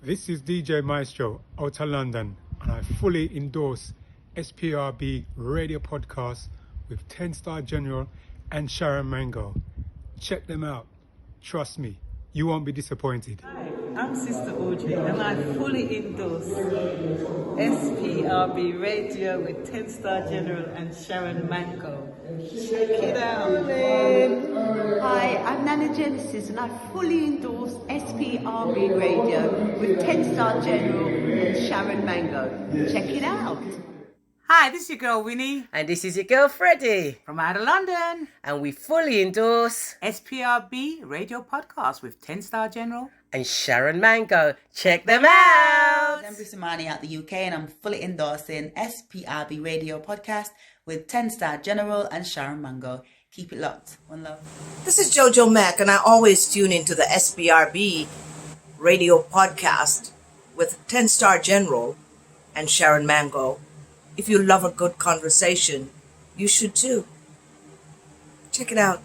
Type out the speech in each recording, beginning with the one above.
This is DJ Maestro out of London, and I fully endorse SPRB radio podcast with 10-Star General and Sharon Mango. Check them out. Trust me, you won't be disappointed. Hi, I'm Sister OJ, and I fully endorse SPRB radio with 10-Star General and Sharon Mango. Check it out. Hi, I'm Nana Genesis, and I fully endorse SPRB radio with 10-Star General and Sharon Mango. Check it out. Hi, this is your girl Winnie. And this is your girl Freddie. From out of London. And we fully endorse SPRB radio podcast with 10-Star General and Sharon Mango. Check them out. I'm Bruce out the UK, and I'm fully endorsing SPRB radio podcast with 10-Star General and Sharon Mango. Keep it locked. One love. This is Jojo Mack, and I always tune into the SPRB radio podcast with 10-Star General and Sharon Mango. If you love a good conversation, you should too. Check it out.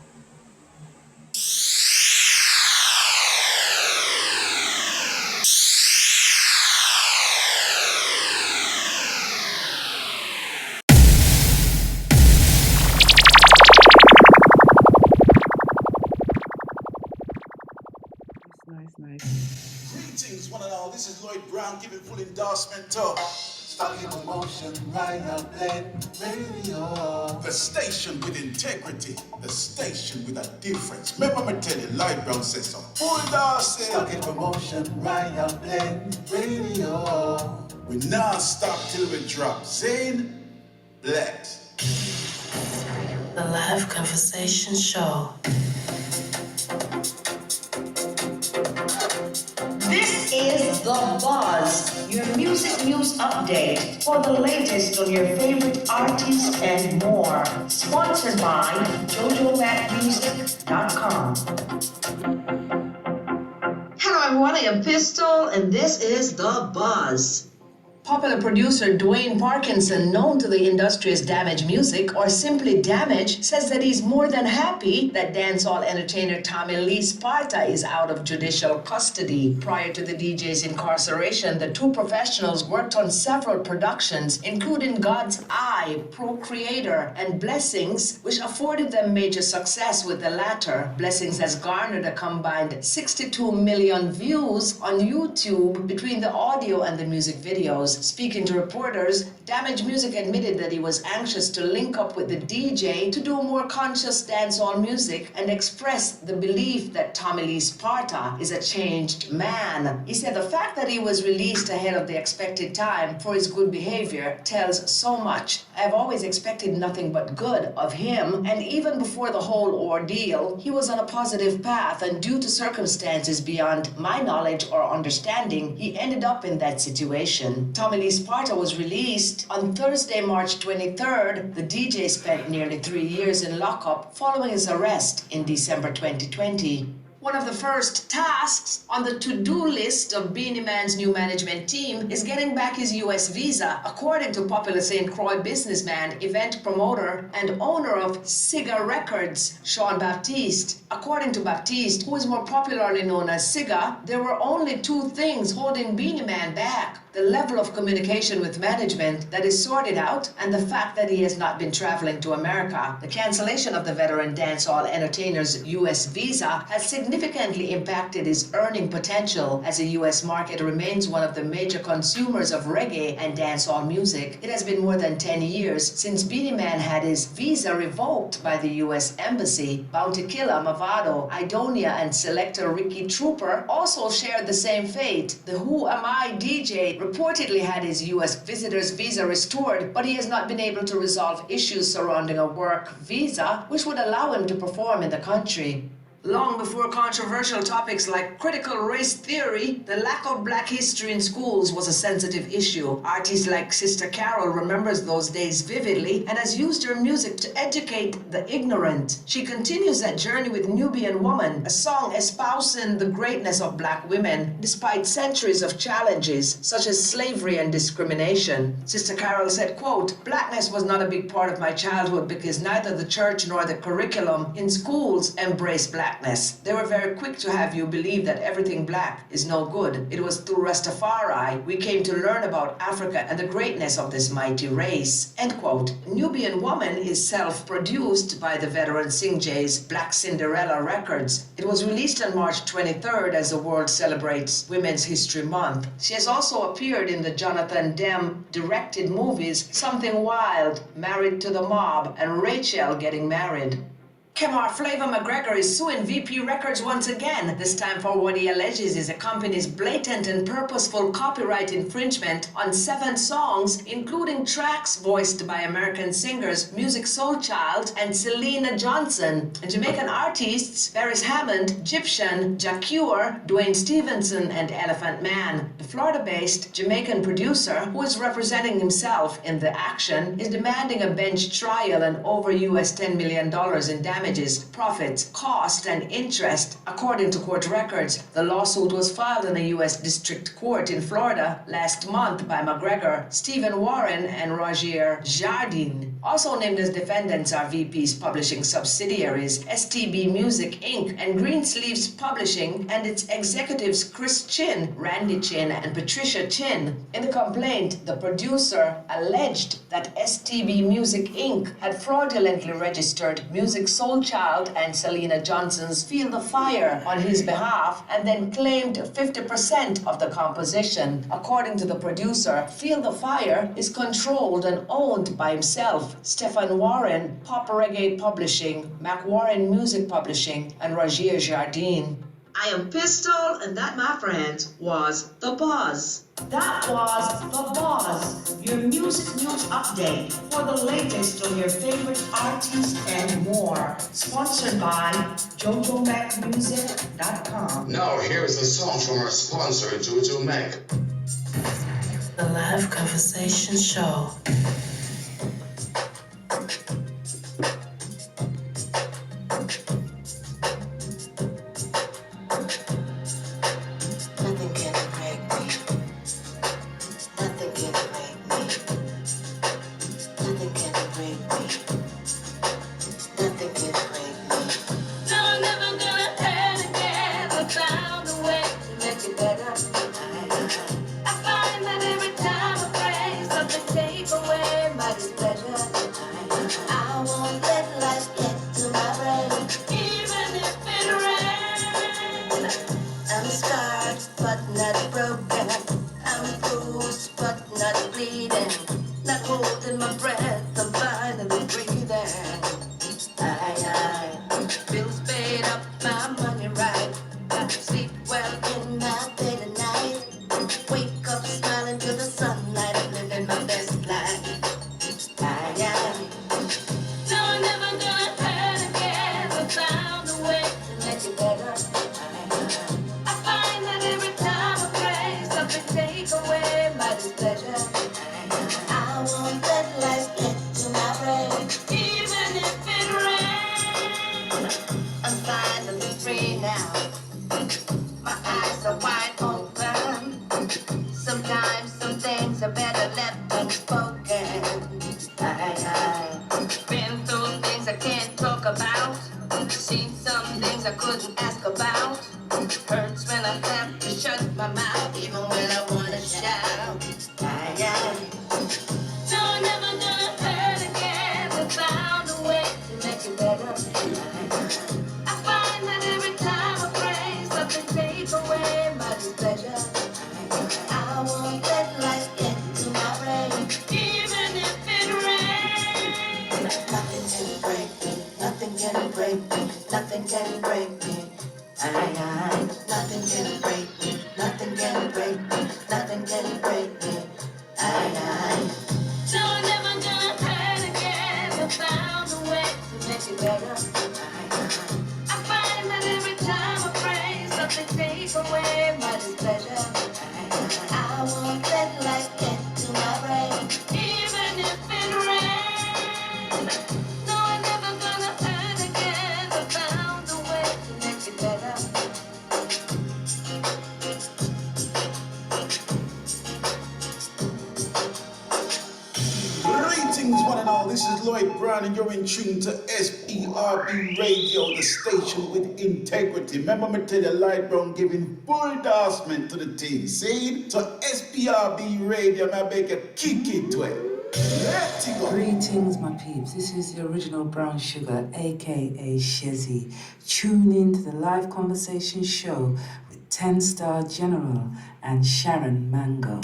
Nice. Greetings, one and all. This is Lloyd Brown giving full endorsement to Stuck in Motion, right up radio. The station with integrity, the station with a difference. Remember me tell you, Lloyd Brown says so. Full endorsement. Stuck in Motion, right up radio. We non-stop till we drop. Zane, Black. The Live Conversation Show. This is The Buzz, your music news update for the latest on your favorite artists and more. Sponsored by JojoMacMusic.com. Hello everyone, I am Pistol and this is The Buzz. Popular producer Dwayne Parkinson, known to the industry as Damage Music or simply Damage, says that he's more than happy that dancehall entertainer Tommy Lee Sparta is out of judicial custody. Prior to the DJ's incarceration, the two professionals worked on several productions, including God's Eye, Procreator, and Blessings, which afforded them major success, with the latter. Blessings has garnered a combined 62 million views on YouTube between the audio and the music videos. Speaking to reporters, Damage Music admitted that he was anxious to link up with the DJ to do more conscious dancehall music and express the belief that Tommy Lee Sparta is a changed man. He said the fact that he was released ahead of the expected time for his good behavior tells so much. I've always expected nothing but good of him, and even before the whole ordeal, he was on a positive path, and due to circumstances beyond my knowledge or understanding, he ended up in that situation. Tommy Lee Sparta was released on Thursday, March 23rd. The DJ spent nearly 3 years in lockup following his arrest in December 2020. One of the first tasks on the to-do list of Beenie Man's new management team is getting back his US visa, according to popular St. Croix businessman, event promoter, and owner of Siga Records, Sean Baptiste. According to Baptiste, who is more popularly known as Siga, there were only two things holding Beenie Man back: the level of communication with management that is sorted out, and the fact that he has not been traveling to America. The cancellation of the veteran dancehall entertainer's US visa has significantly impacted his earning potential, as the US market remains one of the major consumers of reggae and dancehall music. It has been more than 10 years since Beenie Man had his visa revoked by the US Embassy. Bounty Killer, Mavado, Idonia, and selector Ricky Trooper also shared the same fate. The Who Am I DJ reportedly had his US visitor's visa restored, but he has not been able to resolve issues surrounding a work visa, which would allow him to perform in the country. Long before controversial topics like critical race theory, the lack of black history in schools was a sensitive issue. Artists like Sister Carol remembers those days vividly and has used her music to educate the ignorant. She continues that journey with Nubian Woman, a song espousing the greatness of black women despite centuries of challenges such as slavery and discrimination. Sister Carol said, quote, "Blackness was not a big part of my childhood because neither the church nor the curriculum in schools embraced black blackness. They were very quick to have you believe that everything black is no good. It was through Rastafari we came to learn about Africa and the greatness of this mighty race. End quote. Nubian Woman is self-produced by the veteran Singjay's Black Cinderella Records. It was released on March 23rd as the world celebrates Women's History Month. She has also appeared in the Jonathan Demme directed movies Something Wild, Married to the Mob, and Rachel Getting Married. Kemar Flavor McGregor is suing VP Records once again, this time for what he alleges is a company's blatant and purposeful copyright infringement on 7 songs, including tracks voiced by American singers Music Soul Child and Selena Johnson, and Jamaican artists Ferris Hammond, Egyptian, Jacure, Dwayne Stevenson, and Elephant Man. The Florida-based Jamaican producer, who is representing himself in the action, is demanding a bench trial and over US $10 million in damages, profits, cost, and interest. According to court records, the lawsuit was filed in a U.S. District Court in Florida last month by McGregor, Stephen Warren, and Roger Jardine. Also named as defendants are VP's publishing subsidiaries, STB Music Inc. and Greensleeves Publishing, and its executives Chris Chin, Randy Chin, and Patricia Chin. In the complaint, the producer alleged that STB Music Inc. had fraudulently registered Music Soul Child and Selena Johnson's Feel the Fire on his behalf and then claimed 50% of the composition. According to the producer, Feel the Fire is controlled and owned by himself, Stephen Warren, Pop Reggae Publishing, Mac Warren Music Publishing, and Roger Jardine. I am Pistol, and that, my friends, was The Buzz. That was The Buzz, your music news update for the latest on your favorite artists and more. Sponsored by JojoMacMusic.com. Now here's a song from our sponsor, Jojo Mac. The Live Conversation Show. Nothing can break me. Nothing can break me. Nothing can break me. Nothing can break me. No, I'm never gonna hurt again. I found a way to make it better. I find that every time I pray, something take away my displeasure. I won't let life get to my brain. Even if it rains. I'm scarred but not broken. I'm bruised but not bleeding. Not holding my breath, I'm finally breathing. I bills paid up, my money right. Got to sleep well in my bed at night. Wake up smiling to the sunlight, living my best life. No, I'm never gonna hurt again. I found a way to make it better. I find that every time I pray, something take away my displeasure. I won't let life get to my brain. Even if it rains. I'm finally free now. My eyes are wide open. Sometimes some things are better left unspoken. I've been through things I can't talk about. Seen some things I couldn't ask about. Hurts when I have to shut my mouth, Even when I wanna shout. No, I'm never gonna hurt again. I found a way to make it better. I find that every time I pray, something take away my displeasure. I won't let life get to my brain. Even if it rains. Nothing can break me. Nothing can break me. Nothing can break me. Nothing can break me. Nothing can break me. Nothing can break me. No, I'm never gonna hurt again. I found a way to make it better. I find that every time I pray, something take away my displeasure. I won't let life get to my brain. Even if it rains. No, I'm never gonna hurt again. I found a way to make it better. Greetings, one and all. this is Lloyd Brown and you're in tune to SPRB Radio, the station with integrity. Remember me tell you, Lloyd Brown giving full endorsement to the team. See? So SPRB Radio, I make a kick it to it. Let's go. Greetings, my peeps. This is the original Brown Sugar, aka Shezzy. Tune in to the live conversation show with 10-Star General and Sharon Mango.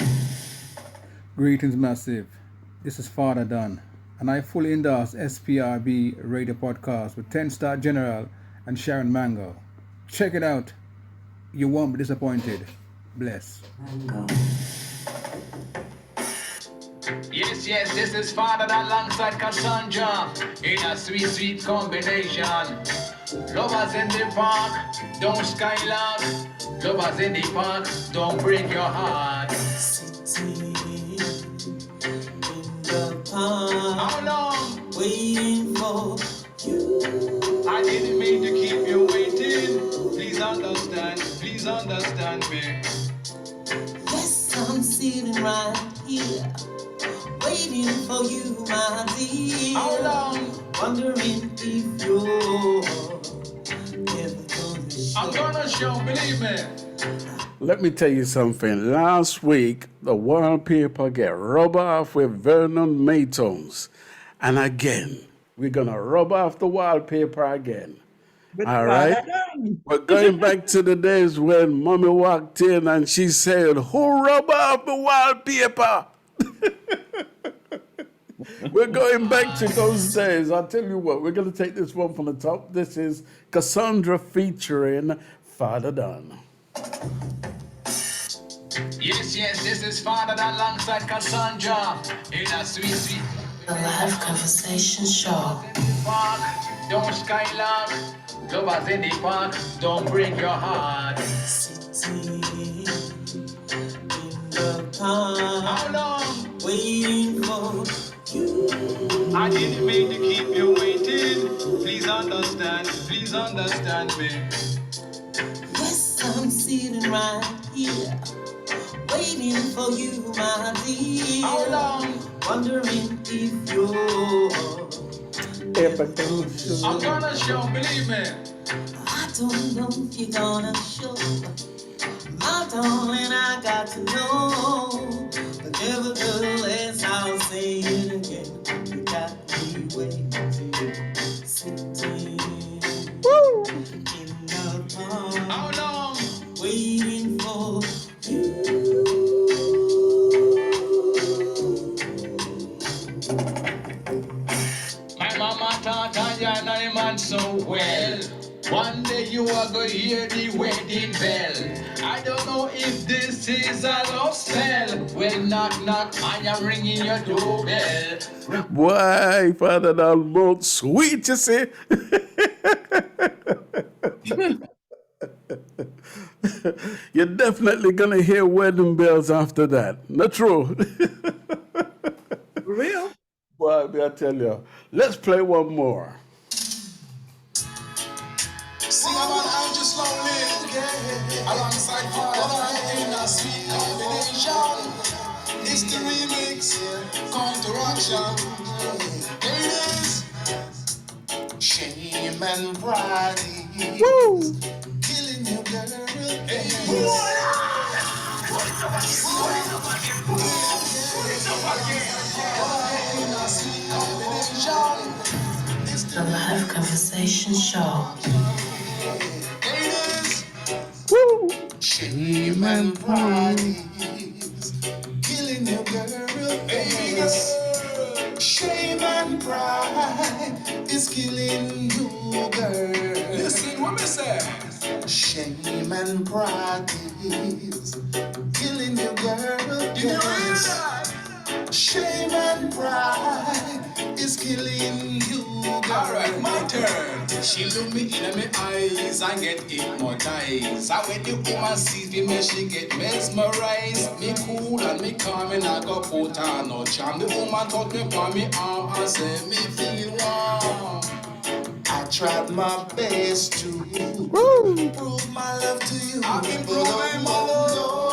Greetings, massive. This is Fawda Don, and I fully endorse SPRB Radio Podcast with 10-Star General and Sharon Mango. Check it out. You won't be disappointed. Bless. Mango. Yes, this is Fawda Don alongside Cassandra in a sweet, sweet combination. Lovers in the park, don't skylark. Lovers in the park, don't break your heart. How long? Waiting for you. I didn't mean to keep you waiting. Please understand me. Yes, I'm sitting right here, waiting for you, my dear. How long? Wondering if you're ever gonna show. I'm gonna show, believe me. Let me tell you something. Last week, the wallpaper get rubbed off with Vernon Maytones. And again, we're going to rub off the wallpaper again. All right? We're going back to the days when Mommy walked in and she said, "Who rub off the wallpaper?" We're going back to those days. I'll tell you what, we're going to take this one from the top. This is Cassandra featuring Fawda Don. Yes, this is Fawda Don alongside Cassandra in a sweet, sweet. The live conversation show. Park, don't skylark. Lovers in the park, don't break your heart. Sitting in the park. How long? Waiting for you. I didn't mean to keep you waiting. Please understand me. Yes, I'm sitting right here, waiting for you, my dear. How long? Wondering if you're ever gonna show. I'm gonna show, believe me. I don't know if you're gonna show. My darling, I got to know. But nevertheless, I'll say it again. You got me waiting. Sitting in the park. How long? Waiting for you. My mama taught I and I man so well. One day you are going to hear the wedding bell. I don't know if this is a love spell. Well, knock, I am ringing your doorbell. Why, Fawda Don, both sweet, you see? You're definitely going to hear wedding bells after that. Not true? For real? Well, I tell you. Let's play one more. Sing about I'm just lonely. Alongside Fawda Don in a sweet combination. It's the remix, counteraction. Ladies, shame and pride. Woo! Killing you, girl. The live conversation show. Ladies, Woo! shame and pride is killing you, girl. Ladies, shame and pride is killing you, girl. Listen what me say. Shame and pride is killing you, girl. Yes. Shame and pride is killing you, girl. Alright, my turn. She look me in my eyes and get hypnotized. And when the woman sees me, she get mesmerized. Me cool and me calm and I go put on no charm. The woman touch me on me arm and say me feel warm. I tried my best to prove my love to you. I've been proving my love.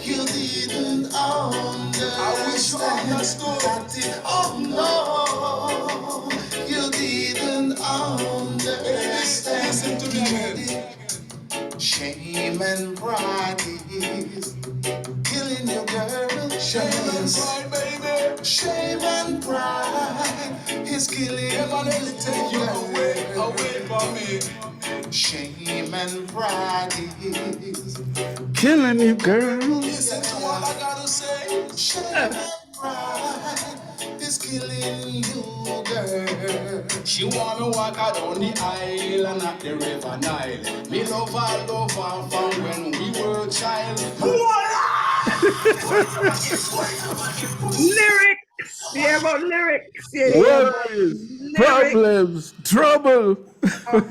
You didn't understand. I wish you understood. Oh no, you didn't understand. Listen to me again. Shame and pride is killing you, girl. Shame and pride, baby. Shame and pride is killing you. Let take you away from me. Shame and pride is Killing you, girl. listen to what I gotta say. Shame and pride is killing you, girl. She want me walk out on the aisle and at the river Nile. Me love her from when we were child. Lyrics! Yeah, about lyrics. Yeah, Worries, problems, trouble.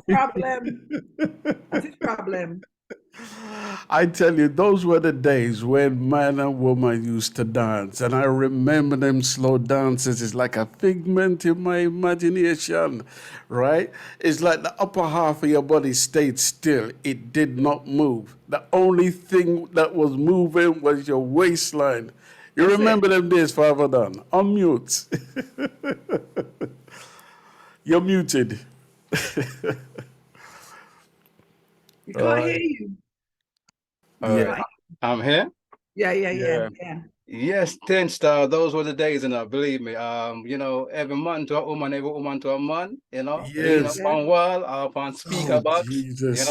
Problem. What is problem? I tell you, those were the days when man and woman used to dance. And I remember them slow dances. It's like a figment in my imagination, right? It's like the upper half of your body stayed still. It did not move. The only thing that was moving was your waistline. You remember them days, Fawda Don? Unmute. You're muted. You can't hear you. Yeah. I'm here. Yeah. Yes, 10 star. Those were the days, and believe me. Every man to a woman, every woman to a man. Yes. Up on wall, up on speaker box. Jesus.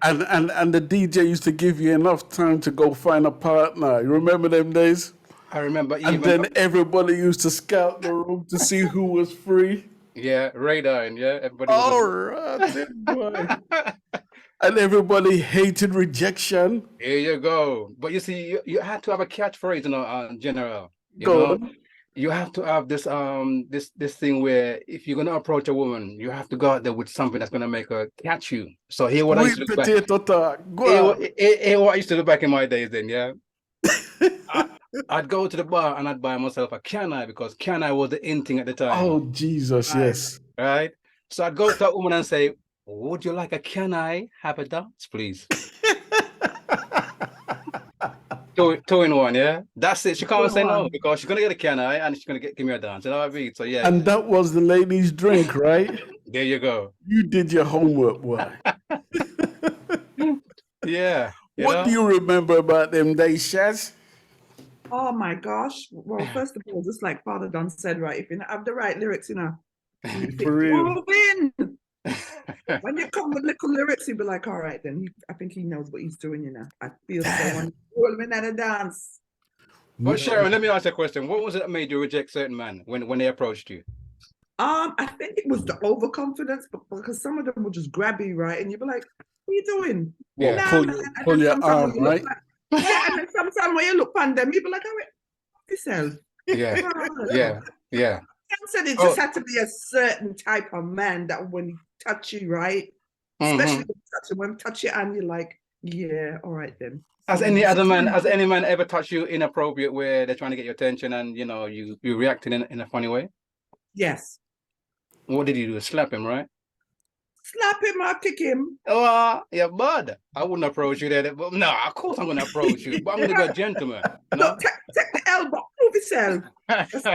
And the DJ used to give you enough time to go find a partner. You remember them days? I remember. And then everybody used to scout the room to see who was free. Yeah, radar, and everybody. All right, boy. And everybody hated rejection. Here you go. But you see, you had to have a catchphrase, General. You have to have this this thing where if you're gonna approach a woman, you have to go out there with something that's gonna make her catch you. So here what I used to do back. What I used to do back in my days then, yeah. I'd go to the bar and I'd buy myself a canai because canai was the in thing at the time. Oh Jesus, yes. Right? So I'd go to that woman and say, would you like a canai? Have a dance, please. Two in one, yeah. That's it. She can't say no because she's gonna get a canai and she's gonna give me a dance. You know what I mean? So yeah. And that was the ladies' drink, right? There you go. You did your homework, boy. Yeah. What do you remember about them days, Shaz? Oh my gosh. Well, first of all, just like Fawda Don said, right, if you don't have the right lyrics, For real. When you come with little lyrics, you'll be like, all right, then. I think he knows what he's doing, I feel so on at a dance. Well, Sharon, let me ask you a question. What was it that made you reject certain men when they approached you? I think it was the overconfidence, because some of them would just grab you, right? And you'd be like, what are you doing? Yeah, pull your arm, right? Yeah, and then sometimes when you look on them, you'd be like, oh, yourself. Yeah. I said it just had to be a certain type of man that when he touch you, right? Especially when he touch your hand, you're like, yeah, all right then. Has any man ever touched you inappropriate where they're trying to get your attention and you reacted in a funny way? Yes. What did you do? Slap him, right? Slap him or kick him. Oh, yeah, bud. I wouldn't approach you there. But no, of course I'm going to approach you. But I'm going to be a gentleman. Look, take the elbow. Move yourself.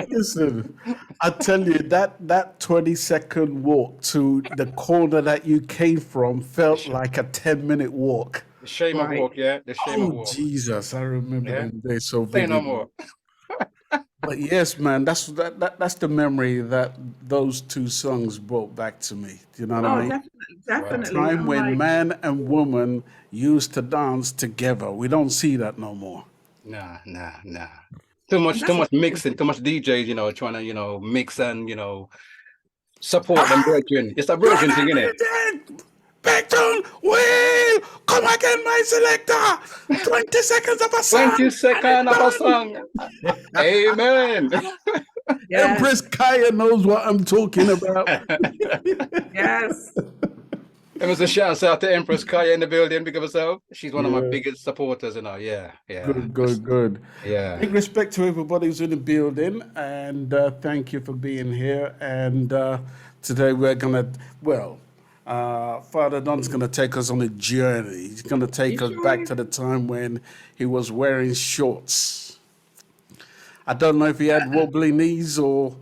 Listen, I tell you, that 20-second walk to the corner that you came from felt like a 10-minute walk. The shame of walk, yeah? The shame of walk. Jesus, I remember them days so Say vividly. no more. But yes, man, that's the memory that those two songs brought back to me. Do you know what I mean? Definitely. A time when man and woman used to dance together. We don't see that no more. Nah. Too much mixing, too much DJs, trying to, mix and, support them virgin. It's a virgin thing, isn't it? Beckton, Will, come again, my selector. 20 seconds of a song. 20 seconds of a song. Amen. Yes. Empress Kaya knows what I'm talking about. Yes. It was a shout out to Empress Kaya in the building. Big of herself. She's one of my biggest supporters, Yeah. Good. Yeah. Big respect to everybody who's in the building, and thank you for being here. And today we're gonna, Father Don's going to take us on a journey. He's going to take us back to the time when he was wearing shorts. I don't know if he had wobbly knees or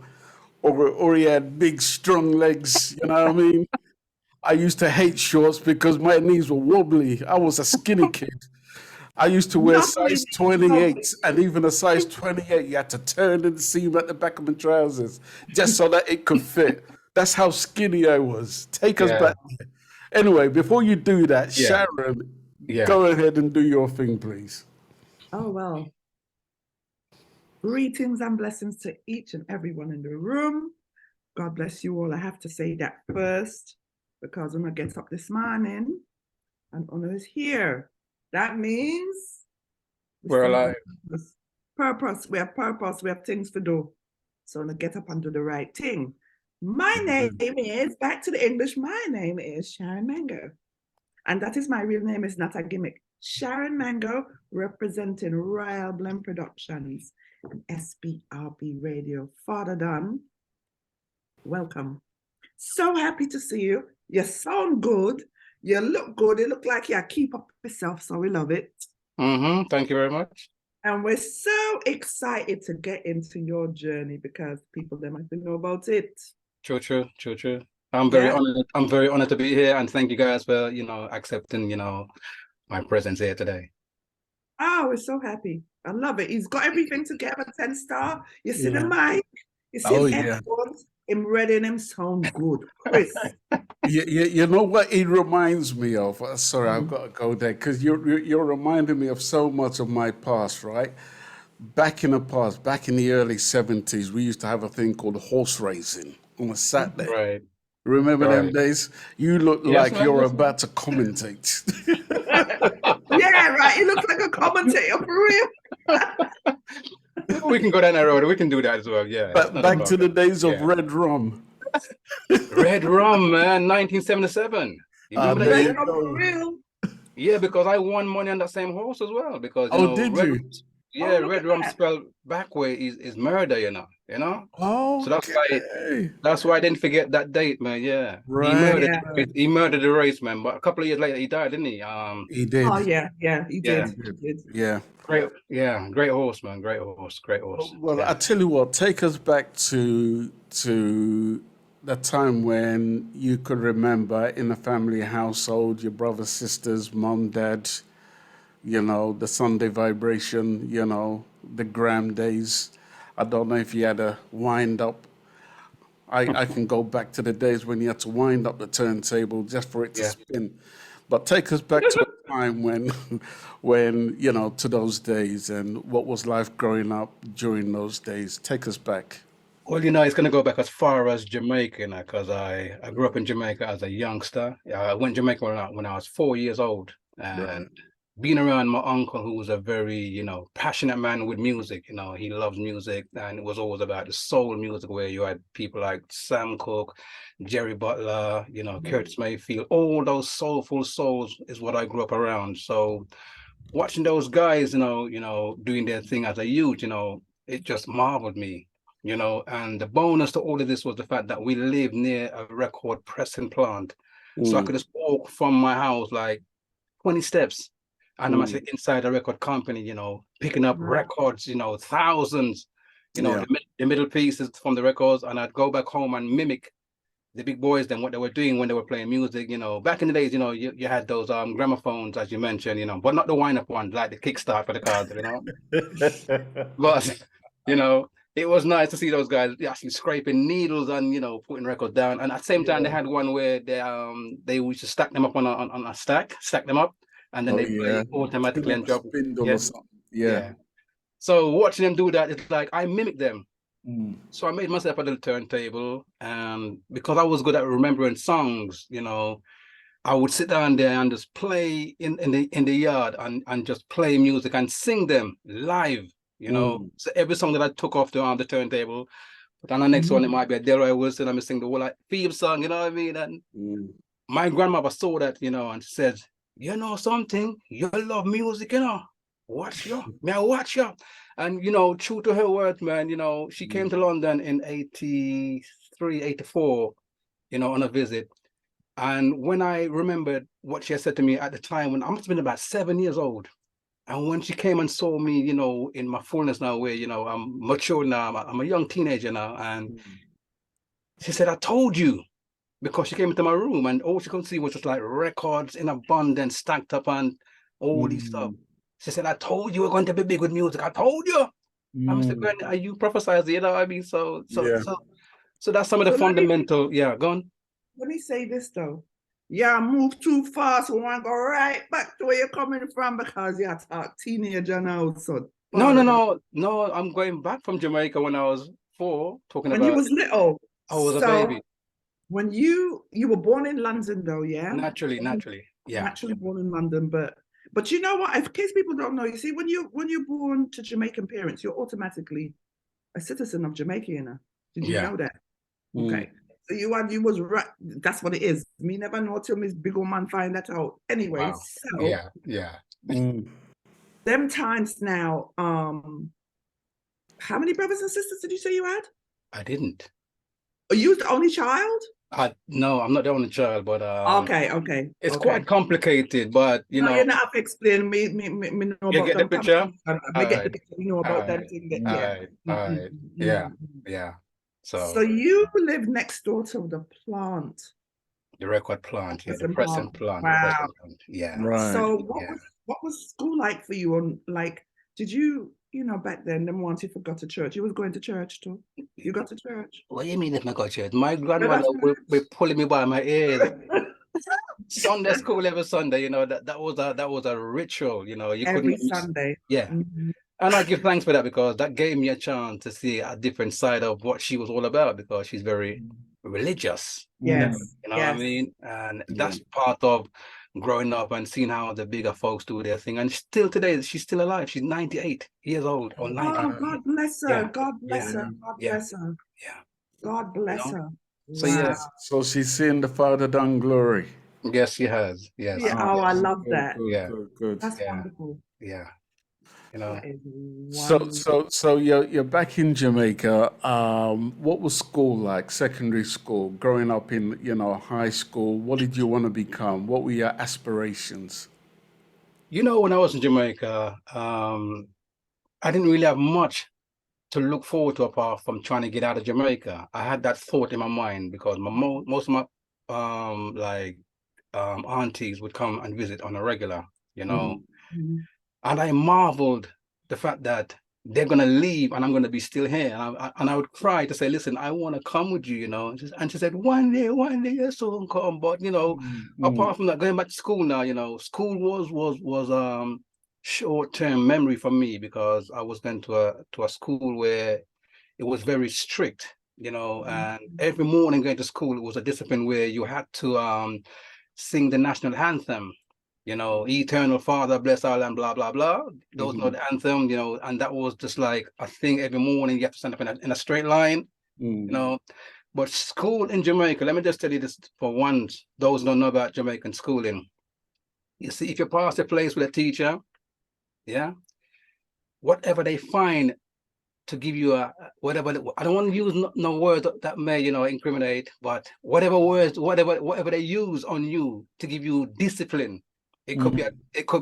he had big, strong legs. You know what I mean? I used to hate shorts because my knees were wobbly. I was a skinny kid. I used to wear size 28, and even a size 28, you had to turn the seam at the back of my trousers just so that it could fit. That's how skinny I was. Take us back there. Anyway, before you do that, Sharon, go ahead and do your thing, please. Oh, well. Greetings and blessings to each and everyone in the room. God bless you all. I have to say that first because when I get up this morning and Honor is here, that means we're alive. Purpose. We have purpose. We have things to do. So I'm gonna get up and do the right thing. My name is, back to the English, my name is Sharon Mango. And that is my real name, is not a gimmick. Sharon Mango, representing Royal Blend Productions and SPRB Radio. Fawda Don, welcome. So happy to see you. You sound good. You look good. You look like you keep up yourself, so we love it. Thank you very much. And we're so excited to get into your journey because people, they might know about it. True. I'm very honored. I'm very honored to be here, and thank you guys for accepting my presence here today. Oh, we're so happy. I love it. He's got everything together. 10-star. You see the mic. You see the headphones. Him ready and him sound good. Chris. You know what it reminds me of? Sorry, I've got to go there because you're reminding me of so much of my past, right? Back in the past, back in the early 70s, we used to have a thing called horse racing on a Saturday. Right. Remember them days? You look like you're about to commentate. Yeah, right. You look like a commentator for real. We can go down that road. We can do that as well. Yeah. But back to the days of red rum. Red rum, man, 1977. You remember that? For real? Yeah, because I won money on that same horse as well. Because did you? Yeah, red rum spelled backward is murder, you know. Oh, so that's why I didn't forget that date, man. Yeah, right. He murdered the race, man. But a couple of years later, he died, didn't he? He did. Oh yeah, he did. Yeah. Great horse, man. Great horse. Well, I tell you what, take us back to the time when you could remember in a family household, your brothers, sisters, mom, dad, the Sunday vibration, the gram days. I don't know if you had a wind up. I can go back to the days when you had to wind up the turntable just for it to spin. But take us back to a time when to those days, and what was life growing up during those days. Take us back. Well, it's going to go back as far as Jamaica, because I grew up in Jamaica as a youngster. I went to Jamaica when I was 4 years old, and being around my uncle, who was a very, passionate man with music. He loves music, and it was always about the soul music, where you had people like Sam Cooke, Jerry Butler, Curtis Mayfield. All those soulful souls is what I grew up around. So watching those guys, doing their thing as a youth, it just marveled me. And the bonus to all of this was the fact that we lived near a record pressing plant. So I could just walk from my house like 20 steps. And I'm actually inside a record company, picking up records, thousands, the middle pieces from the records. And I'd go back home and mimic the big boys, then what they were doing when they were playing music. Back in the days, you had those gramophones, as you mentioned, but not the wind-up ones, like the kickstart for the cars, But, it was nice to see those guys actually scraping needles and putting records down. And at the same time, they had one where they used to stack them up on a stack them up, and then they play automatically and drop. Yeah. So watching them do that, it's like I mimicked them. So I made myself a little turntable, and because I was good at remembering songs, I would sit down there and just play in the yard and just play music and sing them live. So every song that I took off the turntable, but on the next one it might be a Delroy Wilson, I'm sing the whole theme song, you know what I mean? And my grandmother saw that, and said, something, you love music, watch you, may I watch you. And true to her words, man, she came to London in 83, 84, on a visit. And when I remembered what she had said to me at the time, when I must have been about 7 years old, and when she came and saw me, you know, in my fullness now, where, you know, I'm mature now, I'm a young teenager now, and she said, I told you, because she came into my room and all she could see was just like records in abundance stacked up and all these stuff. She said, I told you we're going to be big with music. I told you. I was like, Granny, are you prophesizing? You know what I mean? So that's some of the So let me- fundamental, yeah, go on. Let me say this though. Yeah, move too fast. We want to go right back to where you're coming from because you're a teenager now. So No, I'm going back from Jamaica when I was 4, talking when about you was little. I was a So baby. when you were born in London though, yeah? Naturally, yeah. Naturally born in London, but you know what? In case people don't know, you see, when you're born to Jamaican parents, you're automatically a citizen of Jamaica, you know. Did you Yeah. know that? Okay. So you was right. That's what it is. Me never know till this big old man find that out. Anyway, Wow. so Yeah. them times now, how many brothers and sisters did you say you had? I didn't. Are you the only child? No, I'm not the only child, but Okay. it's quite complicated, but you know. You not have to explain me know You about get them. the picture? I get the picture, you know about them thing that, Yeah. Yeah. So you live next door to the plant. The record plant, yeah, the Pressing pressing plant. plant, Wow. the pressing plant. Yeah. So Yeah. what was school like for you? On like, did you back then once you forgot to church, you was going to church too? You got to church? What do you mean if I got church? My grandmother would be pulling me by my ears. Sunday school every Sunday, you know, that was a ritual, you know, you Every couldn't miss. Sunday. Yeah. And I give thanks for that because that gave me a chance to see a different side of what she was all about because she's very religious. Yes. You know what I mean? And that's part of growing up and seeing how the bigger folks do their thing. And still today, she's still alive. She's 98 years old or 90. Oh, God bless her. Yeah. God bless her. God Yeah. bless her. Yeah. God bless her. So Wow. yeah. So she's seen the Fawda Don glory. Yes, she has. Yes. Yeah. Oh, I love that. Good. That's wonderful. Yeah. You know. That is wonderful. So you're back in Jamaica. What was school like? Secondary school, growing up in high school. What did you want to become? What were your aspirations? You know, when I was in Jamaica, I didn't really have much to look forward to apart from trying to get out of Jamaica. I had that thought in my mind because most of my aunties would come and visit on a regular, you know. And I marveled the fact that they're gonna leave and I'm gonna be still here. And I would cry to say, listen, I want to come with you, you know. And she said, one day you'll soon come. But you know, apart from that, going back to school now, you know, school was short-term memory for me because I was going to a school where it was very strict, you know, and every morning going to school it was a discipline where you had to sing the national anthem. You know, Eternal Father, bless all and blah, blah, blah. Those know the anthem, you know, and that was just like a thing every morning. You have to stand up in a straight line, you know. But school in Jamaica, let me just tell you this for once, those who don't know about Jamaican schooling. You see, if you pass a place with a teacher, yeah, whatever they find to give you whatever, I don't want to use no word that may, you know, incriminate, but whatever words, whatever they use on you to give you discipline. It could be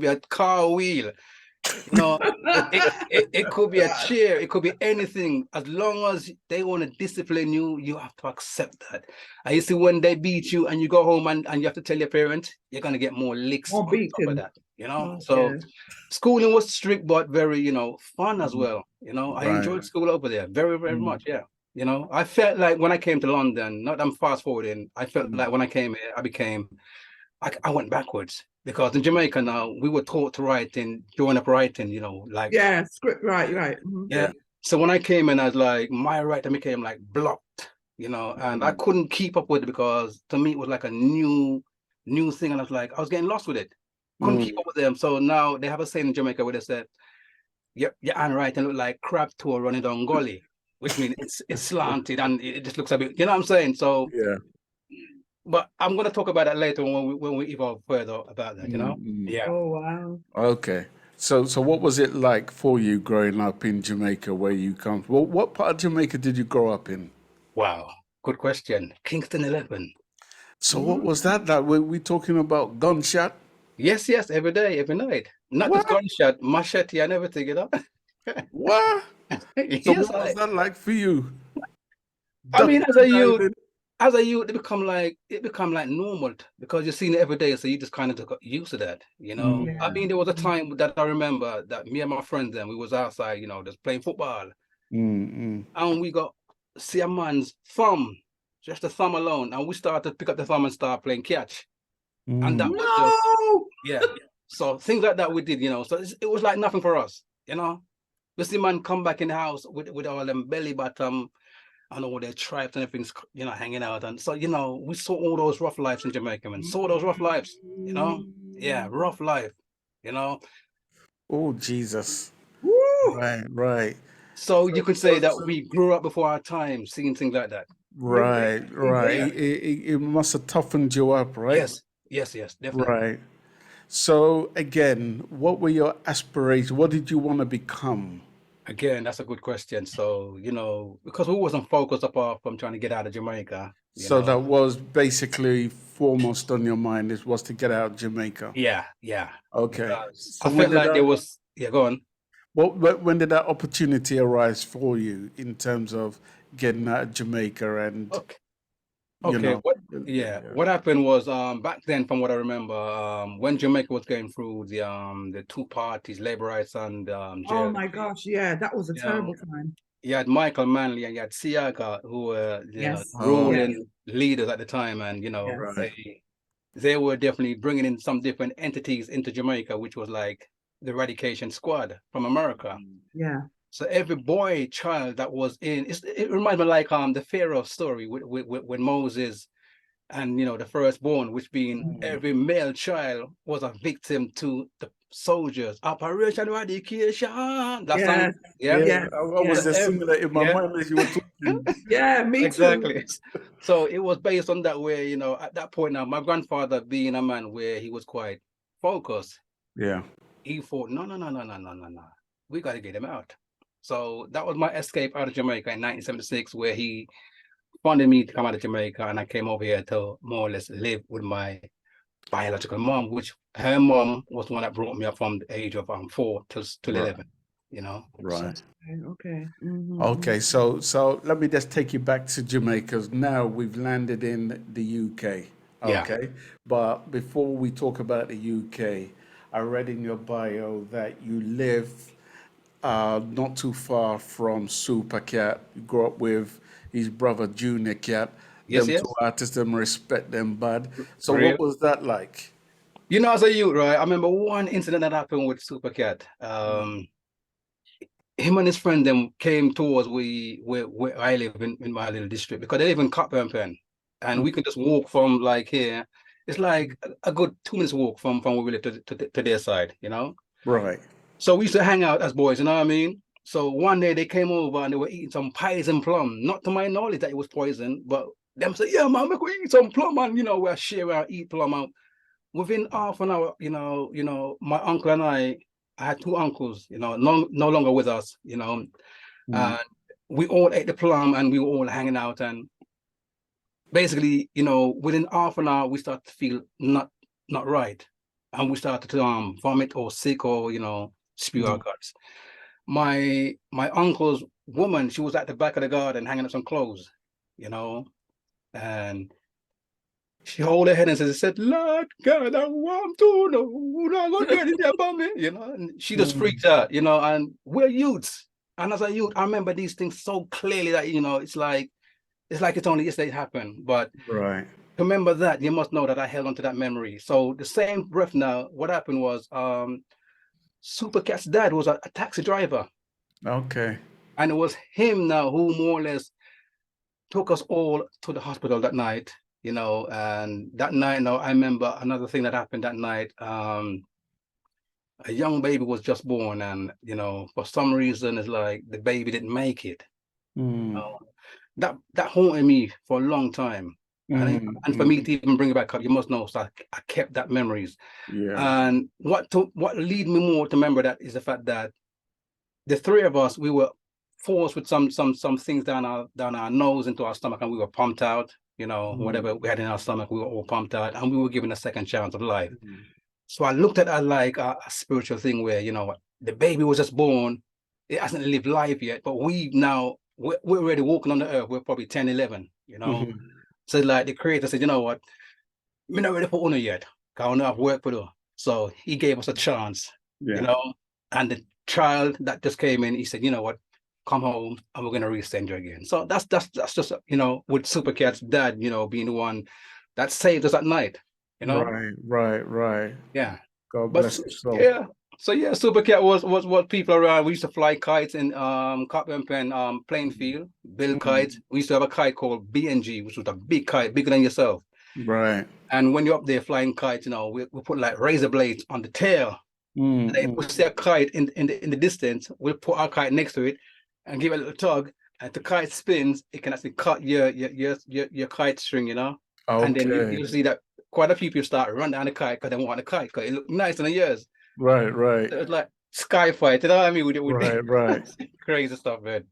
a car wheel, you know. it could be a chair. It could be anything. As long as they want to discipline you, you have to accept that. And you see, when they beat you and you go home and you have to tell your parents, you're gonna get more licks on top of that. You know. So schooling was strict, but very, you know, fun as well. You know, I enjoyed school over there very, very much. Yeah. You know, I felt like when I came to London, not I'm fast forwarding. I felt like when I came here, I went backwards. Because in Jamaica now, we were taught to write in, join up writing, you know, like... Yeah, script, right. Yeah. So when I came in, I was like, my writing became like blocked, you know, and I couldn't keep up with it because to me, it was like a new thing. And I was like, I was getting lost with it. Couldn't keep up with them. So now they have a saying in Jamaica where they said, your handwriting look like crab tour running down gully, which means it's slanted and it just looks a bit, you know what I'm saying? So... Yeah. But I'm going to talk about that later when we evolve further about that, you know? Yeah. Oh, wow. Okay. So what was it like for you growing up in Jamaica where you come from? What part of Jamaica did you grow up in? Wow. Good question. Kingston 11. So what was that? That were we talking about gunshot? Yes, yes, every day, every night. Not just gunshot, machete and everything, you know. What? So Yes, what was that like for you? I mean, Ducking and diving? as a youth, it become like normal because you're seeing it every day, so you just kind of got used to that, you know. Mm. I mean, there was a time that I remember that me and my friends then we was outside, you know, just playing football, Mm. and we got see a man's thumb, just a thumb alone, and we started to pick up the thumb and start playing catch, and that was just yeah. So things like that we did, you know. So it was like nothing for us, you know. We see man come back in the house with all them belly bottom and all their tribes and everything's, you know, hanging out. And so, you know, we saw all those rough lives in Jamaica, man. Saw those rough lives, you know? Yeah, rough life, you know? Oh, Jesus. Woo! Right. So you could say that we grew up before our time, seeing things like that. Right. Yeah. It must have toughened you up, right? Yes, definitely. Right. So again, what were your aspirations? What did you want to become? Again, that's a good question. So, you know, because we wasn't focused apart from trying to get out of Jamaica. So that was basically foremost on your mind, is was to get out of Jamaica. Yeah. Okay. Because So I felt like there was, go on. When did that opportunity arise for you in terms of getting out of Jamaica and Okay. What happened was back then, from what I remember, when Jamaica was going through the two parties, labor rights and Oh jail. my gosh, yeah, that was a terrible time. You had Michael Manley and you had Siaka, who were Yes. ruling leaders at the time, and you know they were definitely bringing in some different entities into Jamaica, which was like the eradication squad from America. Yeah. So every boy child that was it reminds me like the Pharaoh story with Moses and, you know, the firstborn, which being every male child was a victim to the soldiers. Operation Eradication. That song. I was just singing that in my mind as you were talking. Yeah, me Exactly. too. So it was based on that, where, you know, at that point now, my grandfather being a man where he was quite focused. Yeah. He thought, no. We got to get him out. So that was my escape out of Jamaica in 1976, where he funded me to come out of Jamaica, and I came over here to more or less live with my biological mom, which her mom was the one that brought me up from the age of 4 till 11, you know. Right. Okay. Okay, so let me just take you back to Jamaica, 'cause now we've landed in the UK. Yeah. Okay. But before we talk about the UK, I read in your bio that you live not too far from Super Cat. You grew up with his brother Junior Cat. Yes. Two artists, them respect them, bud. So Real. what was that like? You know, as a youth, right, I remember one incident that happened with Super Cat. Him and his friend them came towards where I live in my little district, because they live in Cockburn Pen, and we can just walk from like here. It's like a good 2 minutes walk from where we live to their side, you know. Right. So we used to hang out as boys, you know what I mean? So one day they came over and they were eating some poison plum. Not to my knowledge that it was poison, but them say, yeah, man, we could eat some plum, and, you know, we're share and eat plum out. Within half an hour, you know, my uncle and I had two uncles, you know, no longer with us, you know, and we all ate the plum and we were all hanging out, and basically, you know, within half an hour, we started to feel not right. And we started to vomit or sick or, you know, spew our guts. My uncle's woman, she was at the back of the garden hanging up some clothes, you know, and she hold her head and said, Lord God, I want to know who I gonna get in there about me, you know, and she just freaked out, you know, and we're youths. And as a youth, I remember these things so clearly that, you know, it's like it's only yesterday it happened. But right. To remember that, you must know that I held on to that memory. So the same breath now, what happened was Super Cat's dad was a taxi driver. Okay. And it was him now who more or less took us all to the hospital that night, you know, and that night, now I remember another thing that happened that night. A young baby was just born, and, you know, for some reason, it's like the baby didn't make it. That haunted me for a long time. And for me to even bring it back up, you must know, so I kept that memories. Yeah. And what lead me more to remember that is the fact that the three of us, we were forced with some things down our nose into our stomach, and we were pumped out, whatever we had in our stomach, we were all pumped out, and we were given a second chance of life. So I looked at it like a spiritual thing where, the baby was just born, it hasn't lived life yet, but we're already walking on the earth. We're probably 10, 11, So like the creator said, you know what, we're not ready for Uno yet. I don't have work to do. So he gave us a chance, and the child that just came in, he said, you know what, come home and we're going to resend you again. So that's just, with Super Cat's dad, being the one that saved us at night, Right. Yeah. God But bless his soul. yeah. So yeah, Super Cat was what people around. We used to fly kites in Copper and Pen Plainfield, build kites. We used to have a kite called BNG, which was a big kite, bigger than yourself. Right. And when you're up there flying kites, we put like razor blades on the tail. And if we see a kite in the distance, we'll put our kite next to it and give it a little tug. And if the kite spins, it can actually cut your kite string, And then you'll see that quite a few people start running down the kite because they want the kite because it looked nice in the ears. Right. So it's like sky fight, you know what I mean? Right. Crazy stuff, man.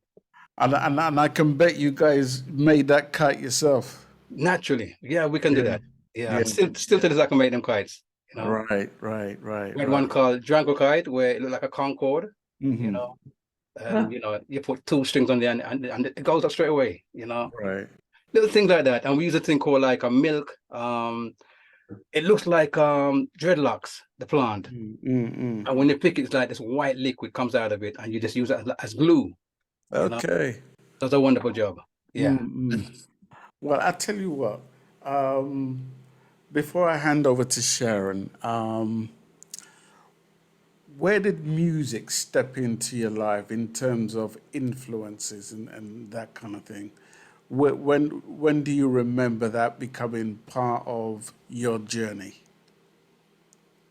And I can bet you guys made that kite yourself. Naturally, yeah, we can do that. Yeah. Still to this, I can make them kites. Right. We had one called Drango kite where it looked like a Concorde, and you put 2 strings on there and it goes up straight away, Right. Little things like that. And we use a thing called like a milk. It looks like dreadlocks, the plant. And when you pick it, it's like this white liquid comes out of it, and you just use it as glue. Okay. Does a wonderful job. Yeah. Well, I tell you what. Before I hand over to Sharon, where did music step into your life in terms of influences and that kind of thing? When do you remember that becoming part of your journey?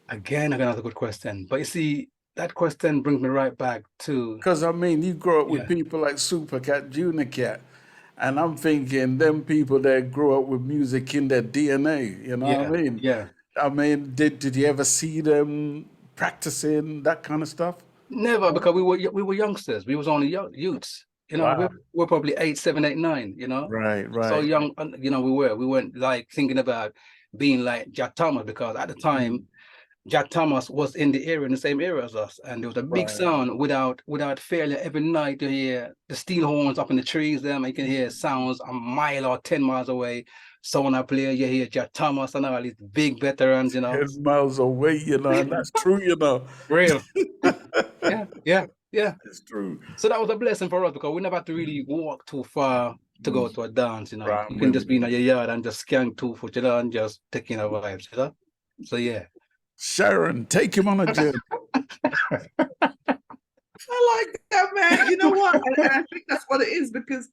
Again, another good question. But you see, that question brings me right back to... Because, I mean, you grew up with people like Super Cat, Junior Cat, and I'm thinking them people that grew up with music in their DNA, you know what I mean? Yeah. I mean, did you ever see them practicing that kind of stuff? Never, because we were youngsters. We was only youths. Wow. We're probably 8, 7, 8, 9, Right. So young, we weren't like thinking about being like Jah Thomas, because at the time, Jah Thomas was in the area, in the same area as us, and there was a big sound without failure. Every night you hear the steel horns up in the trees there, and you can hear sounds a mile or 10 miles away. So when I play, you hear Jah Thomas and all these big veterans, 10 miles away, and that's true, Real. Yeah. It's true. So that was a blessing for us, because we never had to really walk too far to go to a dance, Right, You can just be in your yard and just scan 2 foot, and just take in the vibes, So yeah. Sharon, take him on a journey. I like that, man. You know what? And I think that's what it is, because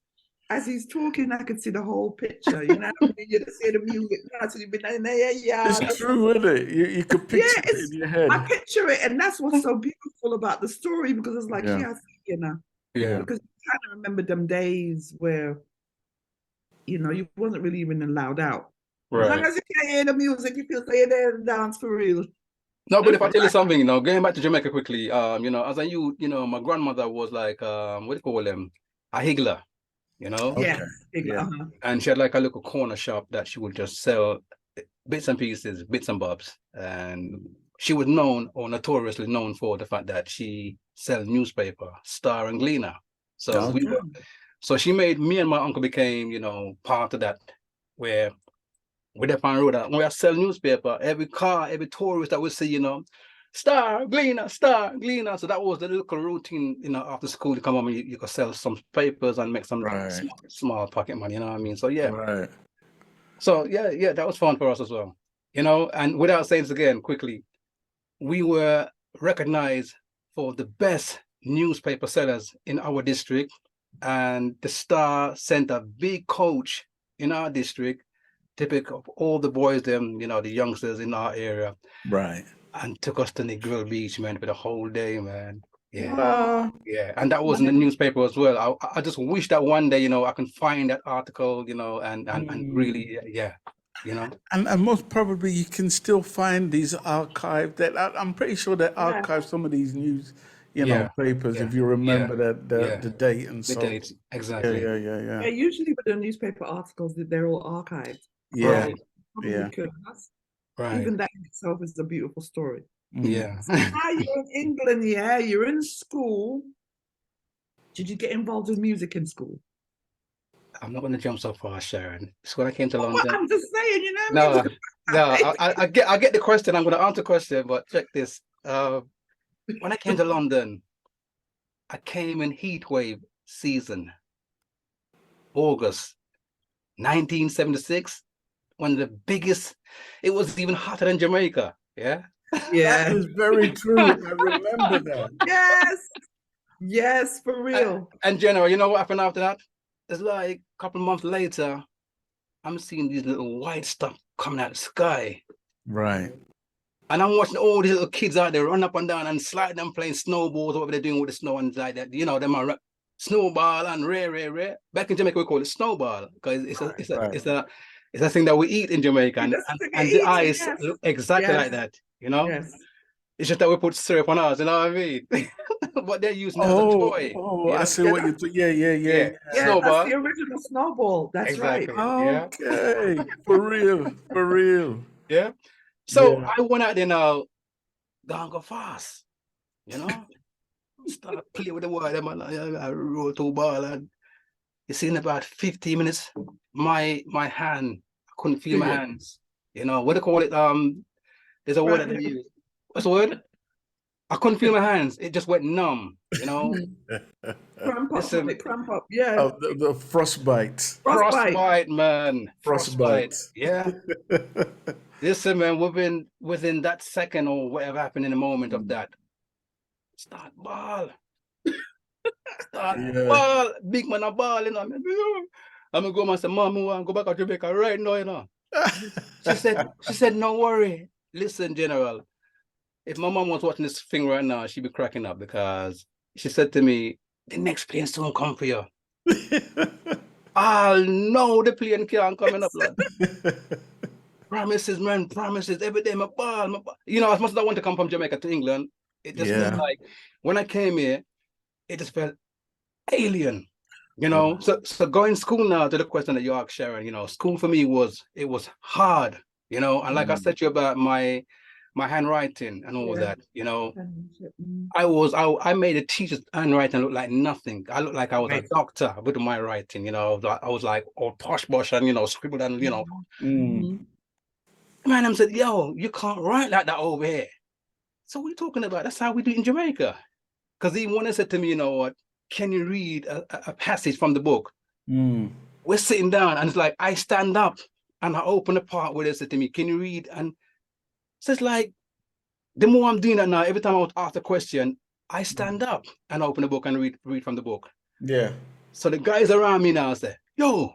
as he's talking, I could see the whole picture. You know what I mean? You just hear the music, so you've been in there, It's true, isn't it? You could picture it in your head. I picture it, and that's what's so beautiful about the story, because it's like, Yeah. because you kind of remember them days where, you wasn't really even allowed out. As long as you can hear the music, you feel so you're there to dance for real. No, but if I tell you something, going back to Jamaica quickly, as a youth, my grandmother was like, what do you call them? A higgler, Yeah. And she had like a little corner shop that she would just sell bits and pieces, bits and bobs. And she was known, or notoriously known, for the fact that she sell newspaper, Star and Gleaner. So so she made me and my uncle became, part of that, where with the pan road, when we sell newspaper, every car, every tourist that we see, Star, Gleaner, Star, Gleaner. So that was the little routine, after school, you come home and you could sell some papers and make some small pocket money, you know what I mean? So yeah. Right. So yeah, that was fun for us as well. And without saying this again, quickly, we were recognized for the best newspaper sellers in our district. And the Star sent a big coach in our district to pick up all the boys, the youngsters in our area. Right. And took us to Negril Beach, man, for the whole day, man. Yeah. Wow. Yeah. And that was in the newspaper as well. I just wish that one day, I can find that article, and really, And most probably you can still find these archives that I'm pretty sure they archive some of these news, papers, if you remember the date and so. The date, exactly. Yeah. Usually with the newspaper articles, they're all archived. Yeah. So Yeah. Right. Even that in itself is a beautiful story. Yeah. So now you're in England, yeah, you're in school. Did you get involved with music in school? I'm not going to jump so far, Sharon. So when I came to London, I'm just saying, you know. I get the question. I'm going to answer the question, but check this. When I came to London, I came in heat wave season, August 1976. One of the biggest. It was even hotter than Jamaica. Yeah. Yeah. That is very true. I remember that. Yes, for real. And General, you know what happened after that? It's like a couple of months later, I'm seeing these little white stuff coming out of the sky. Right. And I'm watching all these little kids out there run up and down and sliding and playing snowballs, whatever they're doing with the snow and like that. You know, them are snowball and rare. Back in Jamaica, we call it snowball because it's a thing that we eat in Jamaica, and the ice look exactly like that. You know, it's just that we put syrup on ours. You know what I mean? But they're using it as a toy. Oh, I see what you're doing. Yeah. Snowball. That's the original snowball. That's right. Okay. For real. Yeah. So I went out there now, go fast, you know, start playing with the water, man. I roll to ball, and you see in about 15 minutes, my hand, I couldn't feel my hands. You know, what do you call it? There's a word that they use. What's the word? I couldn't feel my hands. It just went numb, you know. Cramp up. Yeah. Oh, the frostbite. Frostbite, man. Frostbite. Yeah. Listen, man, within that second or whatever happened in the moment of that, start ball. Ball. Big man a ball, you know. I'm gonna go and say, Mom, I want to go back to Jamaica right now, you know. She said, no worry. Listen, General. If my mom was watching this thing right now, she'd be cracking up because she said to me, the next plane soon come for you. No, the plane can't coming up, lad. Promises, man, promises. Every day, my ball. You know, as much as I want to come from Jamaica to England, it just felt like when I came here, it just felt alien. You know, so going school now, to the question that you asked, Sharon, you know, school for me was hard, you know, and like I said to you about my handwriting and all that, you know, I made a teacher's handwriting look like nothing. I looked like I was a doctor with my writing, you know. I was like all posh and, you know, scribbled and, you know. Man, I said, yo, you can't write like that over here. So what are you talking about? That's how we do it in Jamaica. Because even when they said to me, you know what, can you read a passage from the book? We're sitting down and it's like, I stand up and I open the part where they said to me, can you read? And so it's like, the more I'm doing that now, every time I was asked a question, I stand up and open the book and read from the book. Yeah. So the guys around me now say, yo,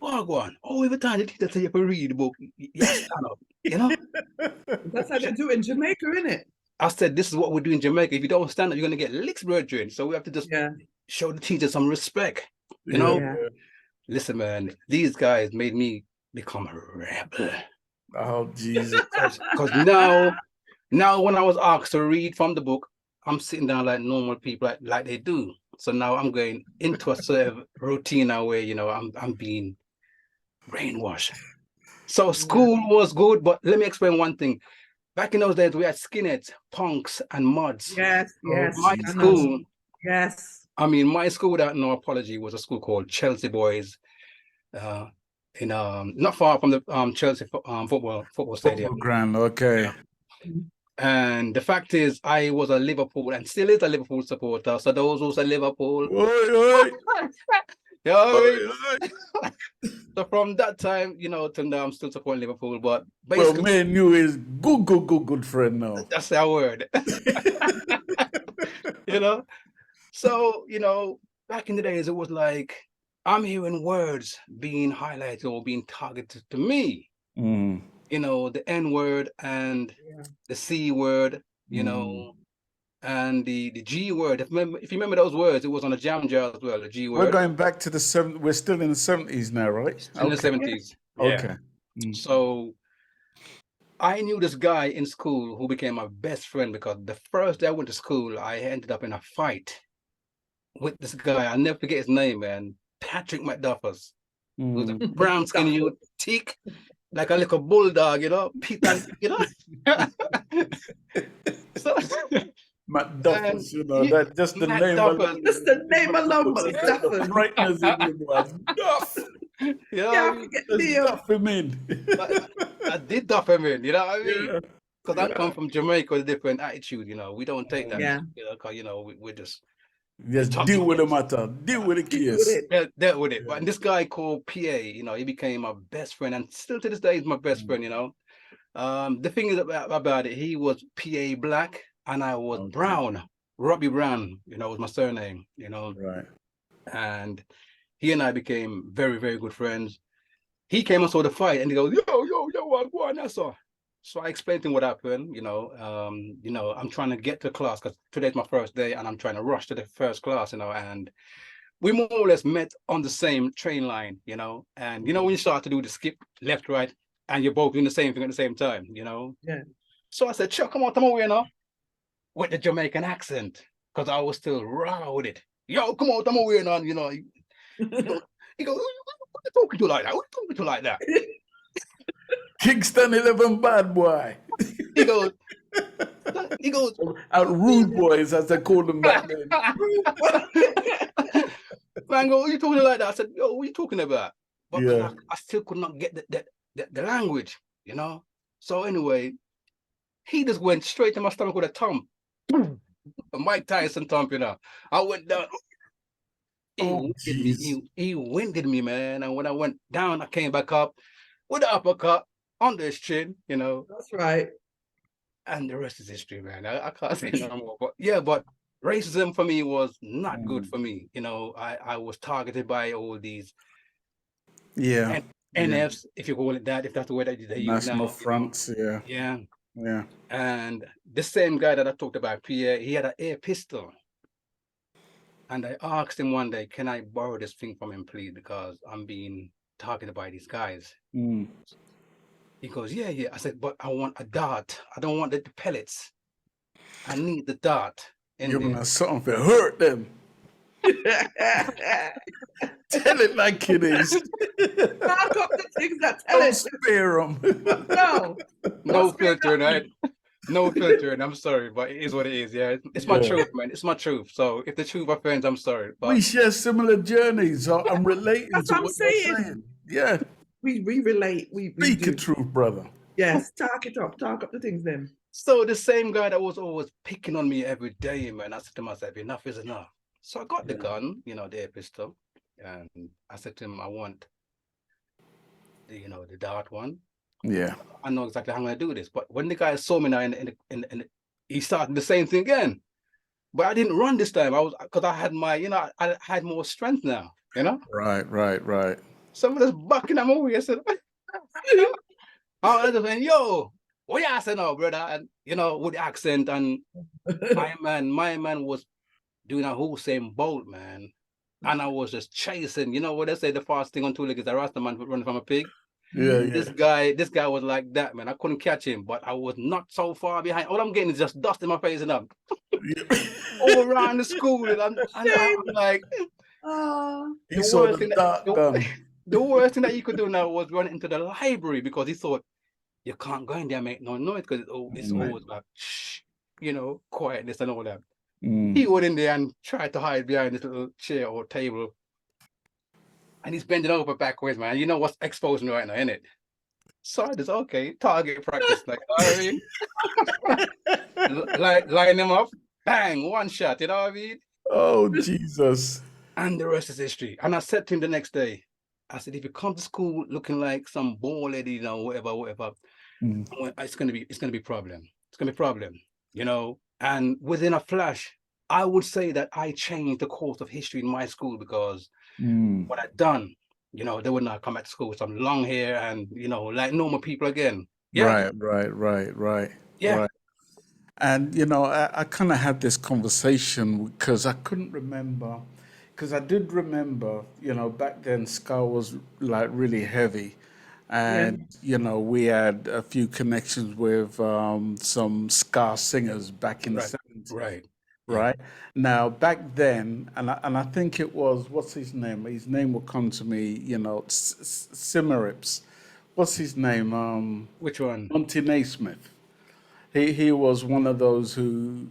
Wagwan. Every time the teacher say you have to read the book, you stand up, you know? That's how they do it in Jamaica, isn't it? I said, this is what we do in Jamaica. If you don't stand up, you're going to get licks, brethren. So we have to just show the teacher some respect, you know? Yeah. Listen, man, these guys made me become a rebel. Oh, Jesus. Because now when I was asked to read from the book, I'm sitting down like normal people, like they do. So now I'm going into a sort of routine now where, you know, I'm being brainwashed. So school was good, but let me explain one thing. Back in those days, we had skinheads, punks, and mods. Yes. My school. Yes. I mean, my school, without no apology, was a school called Chelsea Boys. In not far from the Chelsea football stadium. Football ground, okay. And the fact is, I was a Liverpool and still is a Liverpool supporter. So those who's a Liverpool, so from that time, you know, to now I'm still supporting Liverpool. But basically, well, man, you is good friend now. That's our word. You know, so you know, back in the days, it was like, I'm hearing words being highlighted or being targeted to me. You know, the N word and the C word, you know, and the G word. If you remember those words, it was on a jam jar as well, the G word. We're going back to the 70s. We're still in the 70s now, right? In the 70s. Okay. So I knew this guy in school who became my best friend because the first day I went to school, I ended up in a fight with this guy. I'll never forget his name, man. Patrick McDuffers. He was a brown skinny youth, thick, like a little bulldog, you know, Peter, you know. So, McDuffers, you know, that just the name alone. Just the name alone, The McDuffers. brightness in him was Duff. You know, Can't forget Leo. Duff him in. I did duff him in, you know what I mean? Yeah. Because I come from Jamaica with a different attitude, you know. We don't take that, Yeah. you know, because, you know, we're just deal with the matter, deal with the case. dealt with it. But this guy called PA, you know, he became my best friend, and still to this day he's my best friend, you know. The thing is about it, he was PA black and I was brown, Robbie Brown, you know, was my surname, you know. Right. And he and I became very, very good friends. He came and saw the fight and he goes, yo, what going on, so? So I explained to him what happened, you know, I'm trying to get to class because today's my first day and I'm trying to rush to the first class, you know, and we more or less met on the same train line, you know, and you know, when you start to do the skip left, right, and you're both doing the same thing at the same time, you know. Yeah. So I said, Chuck, come away, you know, with the Jamaican accent, because I was still raw with it. Yo, come away, you know. He goes, what are you talking to like that? What are you talking to like that? Kingston 11 bad boy. He goes, rude boys, as they call them back then. Man, go, what are you talking like that? I said, yo, what are you talking about? But Yeah. I still could not get the language, you know? So anyway, he just went straight to my stomach with a thump. A Mike Tyson thump, you know. I went down. He winded me, man. And when I went down, I came back up with the uppercut under his chin, you know. That's right. And the rest is history, man. I can't say no more. But yeah, but racism for me was not good for me. You know, I was targeted by all these NFs, if you call it that, if that's the word that they use now. National fronts, Yeah. Yeah. And the same guy that I talked about, Pierre, he had an air pistol. And I asked him one day, can I borrow this thing from him, please? Because I'm being targeted by these guys. He goes, yeah. I said, but I want a dart. I don't want the pellets. I need the dart. You're going to something hurt them. Tell it like it is. Talk up the things that tell Don't it. spare them. No filtering, right? No filtering. I'm sorry, but it is what it is. Yeah, it's my truth, man. It's my truth. So if the truth offends, I'm sorry. But we share similar journeys. So I'm relating That's to what I'm what you're saying. saying. Yeah. We relate. We Speak do. the truth, brother. Yes, talk it up. Talk up the things then. So the same guy that was always picking on me every day, man, I said to myself, enough is enough. So I got the gun, you know, the air pistol, and I said to him, I want the, you know, the dart one. Yeah. I know exactly how I'm gonna do this. But when the guy saw me now, he started the same thing again. But I didn't run this time. Because I had my, you know, I had more strength now, you know. Right. Some of this bucking I'm over. I said, I just went, yo, what you say now, brother? And you know, with the accent, and my man was doing a whole same bolt, man. And I was just chasing, you know what they say, the fast thing on two legs is a Rasta man running from a pig. This guy was like that, man. I couldn't catch him, but I was not so far behind. All I'm getting is just dust in my face and up. All around the school, and I'm like, the worst thing that you could do now was run into the library, because he thought you can't go in there and make no noise, because it's always like, shh, you know, quietness and all that. He went in there and tried to hide behind this little chair or table. And he's bending over backwards, man. You know what's exposing right now, innit? So I just, target practice. Like, you know what I mean? Line them up, bang, one shot, you know what I mean? Oh, Jesus. And the rest is history. And I said to him the next day, I said, if you come to school looking like some ball lady, you know, whatever, it's gonna be problem. It's gonna be problem, you know. And within a flash, I would say that I changed the course of history in my school, because what I'd done, you know, they would not come back to school with some long hair and, you know, like normal people again. Yeah. Right. Yeah. Right. And, you know, I kind of had this conversation because I couldn't remember, because I did remember, you know, back then ska was like really heavy. and we had a few connections with some ska singers back in the Right. 70s. Right. Right. Now, back then, and I think it was, what's his name? His name will come to me, Simerips. What's his name? Which one? Monty Naismith. He was one of those who,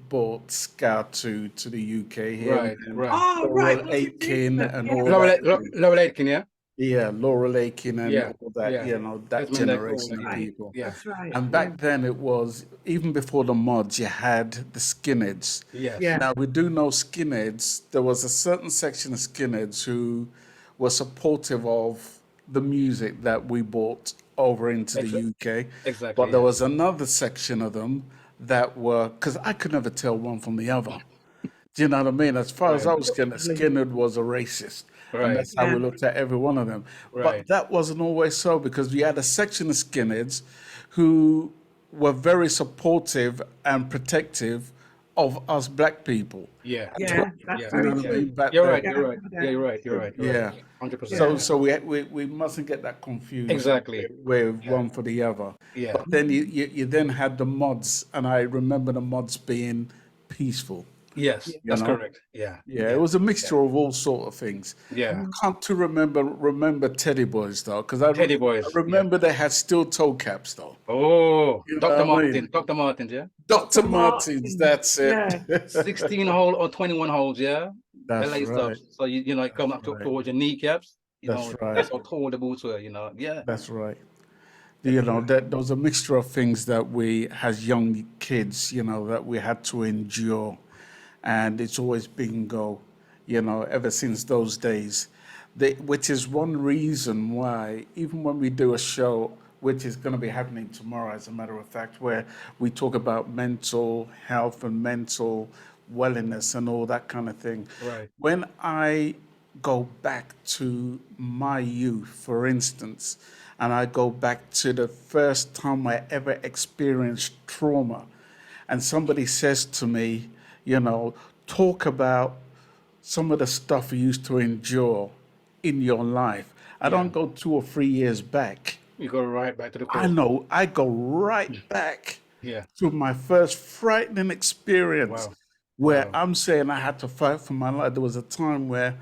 brought ska to the UK here. Right, And right. Oh, Laurel right. Aitken and all Laurel, that. Laurel Aitken, yeah? Yeah, Laurel Aitken and Yeah, all that, yeah. that Desmond Deck, generation of yeah. people. Yeah. That's right. And back then it was, even before the mods, you had the skinheads. Yes. Yeah. Now we do know skinheads. There was a certain section of skinheads who were supportive of the music that we brought over into the UK. Exactly. But there was another section of them that were, because I could never tell one from the other. Do you know what I mean? As far as I was concerned, Skinner was a racist. Right. And that's how we looked at every one of them. Right. But that wasn't always so, because we had a section of skinheads who were very supportive and protective of us black people. Yeah. Yeah, that's You know very what I true. mean? Back You're then. right, you're right. Yeah, you're right, you're right. You're Yeah. right. 100%. So we mustn't get that confused. Exactly. With one for the other. Yeah. But then you then had the mods, and I remember the mods being peaceful. Yes, that's correct. Yeah. Yeah, it was a mixture of all sort of things. Yeah. I can't to remember Teddy Boys though, because Teddy Boys, I remember they had steel toe caps though. Oh, You know Dr. what I Martin, mean? Dr. Martins, yeah? Dr. Martins, that's it. 16 hole or 21 holes, yeah? That's LA right. stuff. So you know, it come up towards your kneecaps. That's right. That's how tall the boots were, yeah. That's right. That there was a mixture of things that we, as young kids, that we had to endure. And it's always been go, ever since those days. Which is one reason why, even when we do a show, which is going to be happening tomorrow, as a matter of fact, where we talk about mental health and mental wellness and all that kind of thing. Right. When I go back to my youth, for instance, and I go back to the first time I ever experienced trauma, and somebody says to me, talk about some of the stuff you used to endure in your life. I don't go 2 or 3 years back. You go right back to the core. I know, I go right back Yeah. to my first frightening experience where I'm saying I had to fight for my life. There was a time where,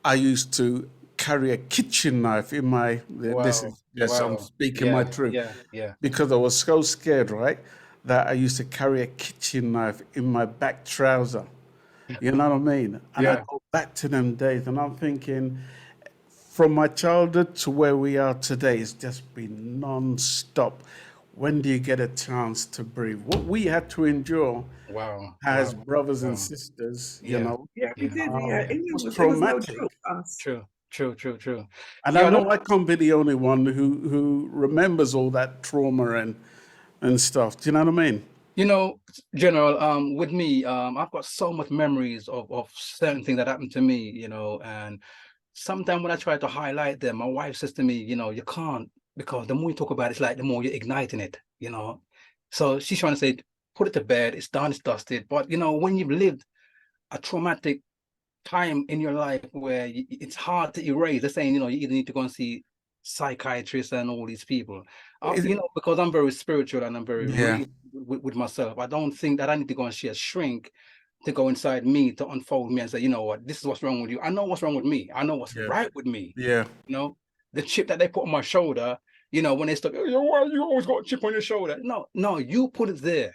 I used to carry a kitchen knife in my, I'm speaking my truth. Yeah. Because I was so scared, right, that I used to carry a kitchen knife in my back trouser. You know what I mean? And I go back to them days and I'm thinking, from my childhood to where we are today, it's just been non-stop. When do you get a chance to breathe? What we had to endure as brothers and sisters, Yeah, we did. Yeah, was it was no traumatic. joke for us. True. And I know I can't be the only one who remembers all that trauma and stuff. Do you know what I mean? General, with me, I've got so much memories of certain things that happened to me, and sometimes when I try to highlight them, my wife says to me, you can't, because the more you talk about it, it's like the more you're igniting it, So she's trying to say, put it to bed, it's done, it's dusted. But, when you've lived a traumatic time in your life where it's hard to erase, they're saying, you either need to go and see psychiatrists and all these people. Because I'm very spiritual and I'm very real with myself, I don't think that I need to go and see a shrink to go inside me to unfold me and say, what, this is what's wrong with you. I know what's wrong with me. I know what's right with me. Yeah. The chip that they put on my shoulder, when they start, why you always got a chip on your shoulder? No, you put it there.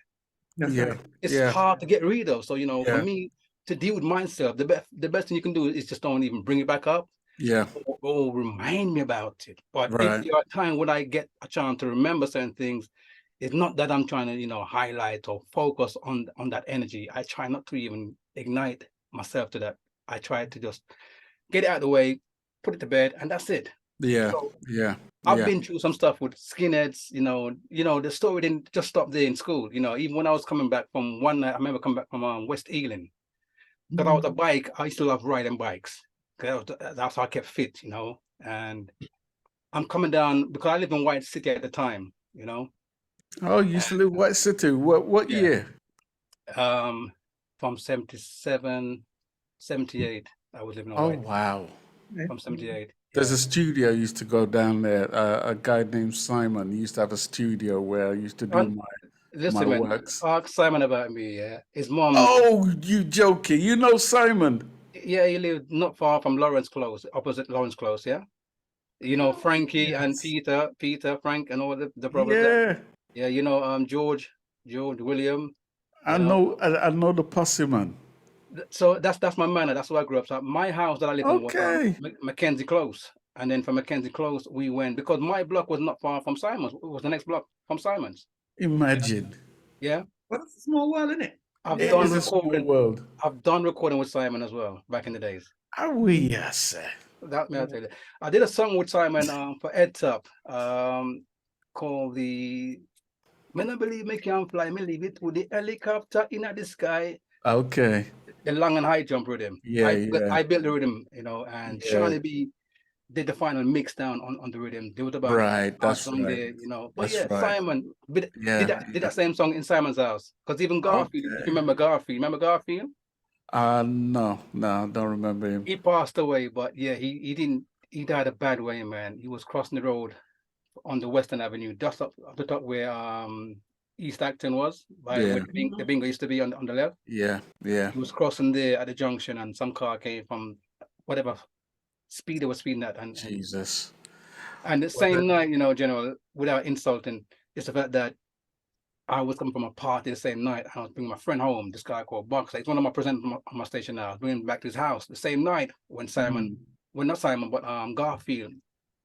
It's hard to get rid of. So, for me to deal with myself, the best thing you can do is just don't even bring it back up. Yeah. Or remind me about it. But if there are times when I get a chance to remember certain things, it's not that I'm trying to, highlight or focus on that energy. I try not to even ignite myself to that. I try to just get it out of the way, put it to bed, and that's it. Yeah. So, Yeah. I've been through some stuff with skinheads, the story didn't just stop there in school. Even when I was coming back from one night, I remember coming back from West Ealing. Because I was a bike, I used to love riding bikes. That's how I kept fit, and I'm coming down because I lived in White City at the time, Oh, you used to live in White City. What year? From 77, 78, I was living in Oh, White. wow. From 78. There's a studio I used to go down there. A guy named Simon used to have a studio where I used to do my Listen, man, works. ask Simon about me. Yeah, his mom. Oh, you joking? You know Simon? Yeah, he lived not far from Lawrence Close, opposite Lawrence Close. Yeah, you know Frankie and Peter, Frank, and all the brothers there. Yeah, Yeah, you know George, William. I know. I know the posse man. So that's my manor. That's where I grew up. So my house that I lived in was Okay. Mackenzie Close, and then from Mackenzie Close we went because my block was not far from Simon's. It was the next block from Simon's. Imagine. Yeah. What a small world, isn't it? I've It done is a small recording. world. I've done recording with Simon as well back in the days. Are we? Yes. That may I tell you. I did a song with Simon for Ed Top called the "Man I Believe Me Can Fly, Me Leave It with the Helicopter in the Sky." Okay. The long and high jump rhythm. Yeah, I built the rhythm, you know, and Yeah. Shawnee B did the final mix down on the rhythm. There was about Right, that's song right. there, you know. But That's yeah, right. Simon Yeah, did that same song in Simon's house. Because even Garfield, if you remember Garfield? No, don't remember him. He passed away, but yeah, he died a bad way, man. He was crossing the road on the Western Avenue, just up the top where East Acton was, by Yeah. where the bingo used to be on the left. Yeah. He was crossing there at the junction, and some car came from whatever speed they were speeding at, and Jesus. And the same night, you know, General, without insulting, it's the fact that I was coming from a party the same night. I was bringing my friend home, this guy called Boxer. He's one of my presenters on my station now. I was bringing him back to his house the same night when Simon, well, not Simon, but Garfield,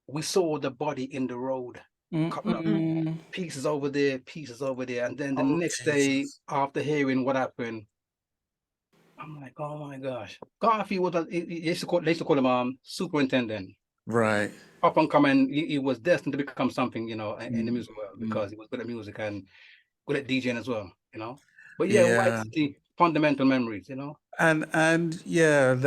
we saw the body in the road. Pieces over there. And then the next day, after hearing what happened, I'm like, oh my gosh. Garfield was, they used to call him superintendent. Right. Up and coming, he was destined to become something, you know, in the music world because he was good at music and good at DJing as well, you know. But yeah, White Yeah. City, fundamental memories, you know. And yeah,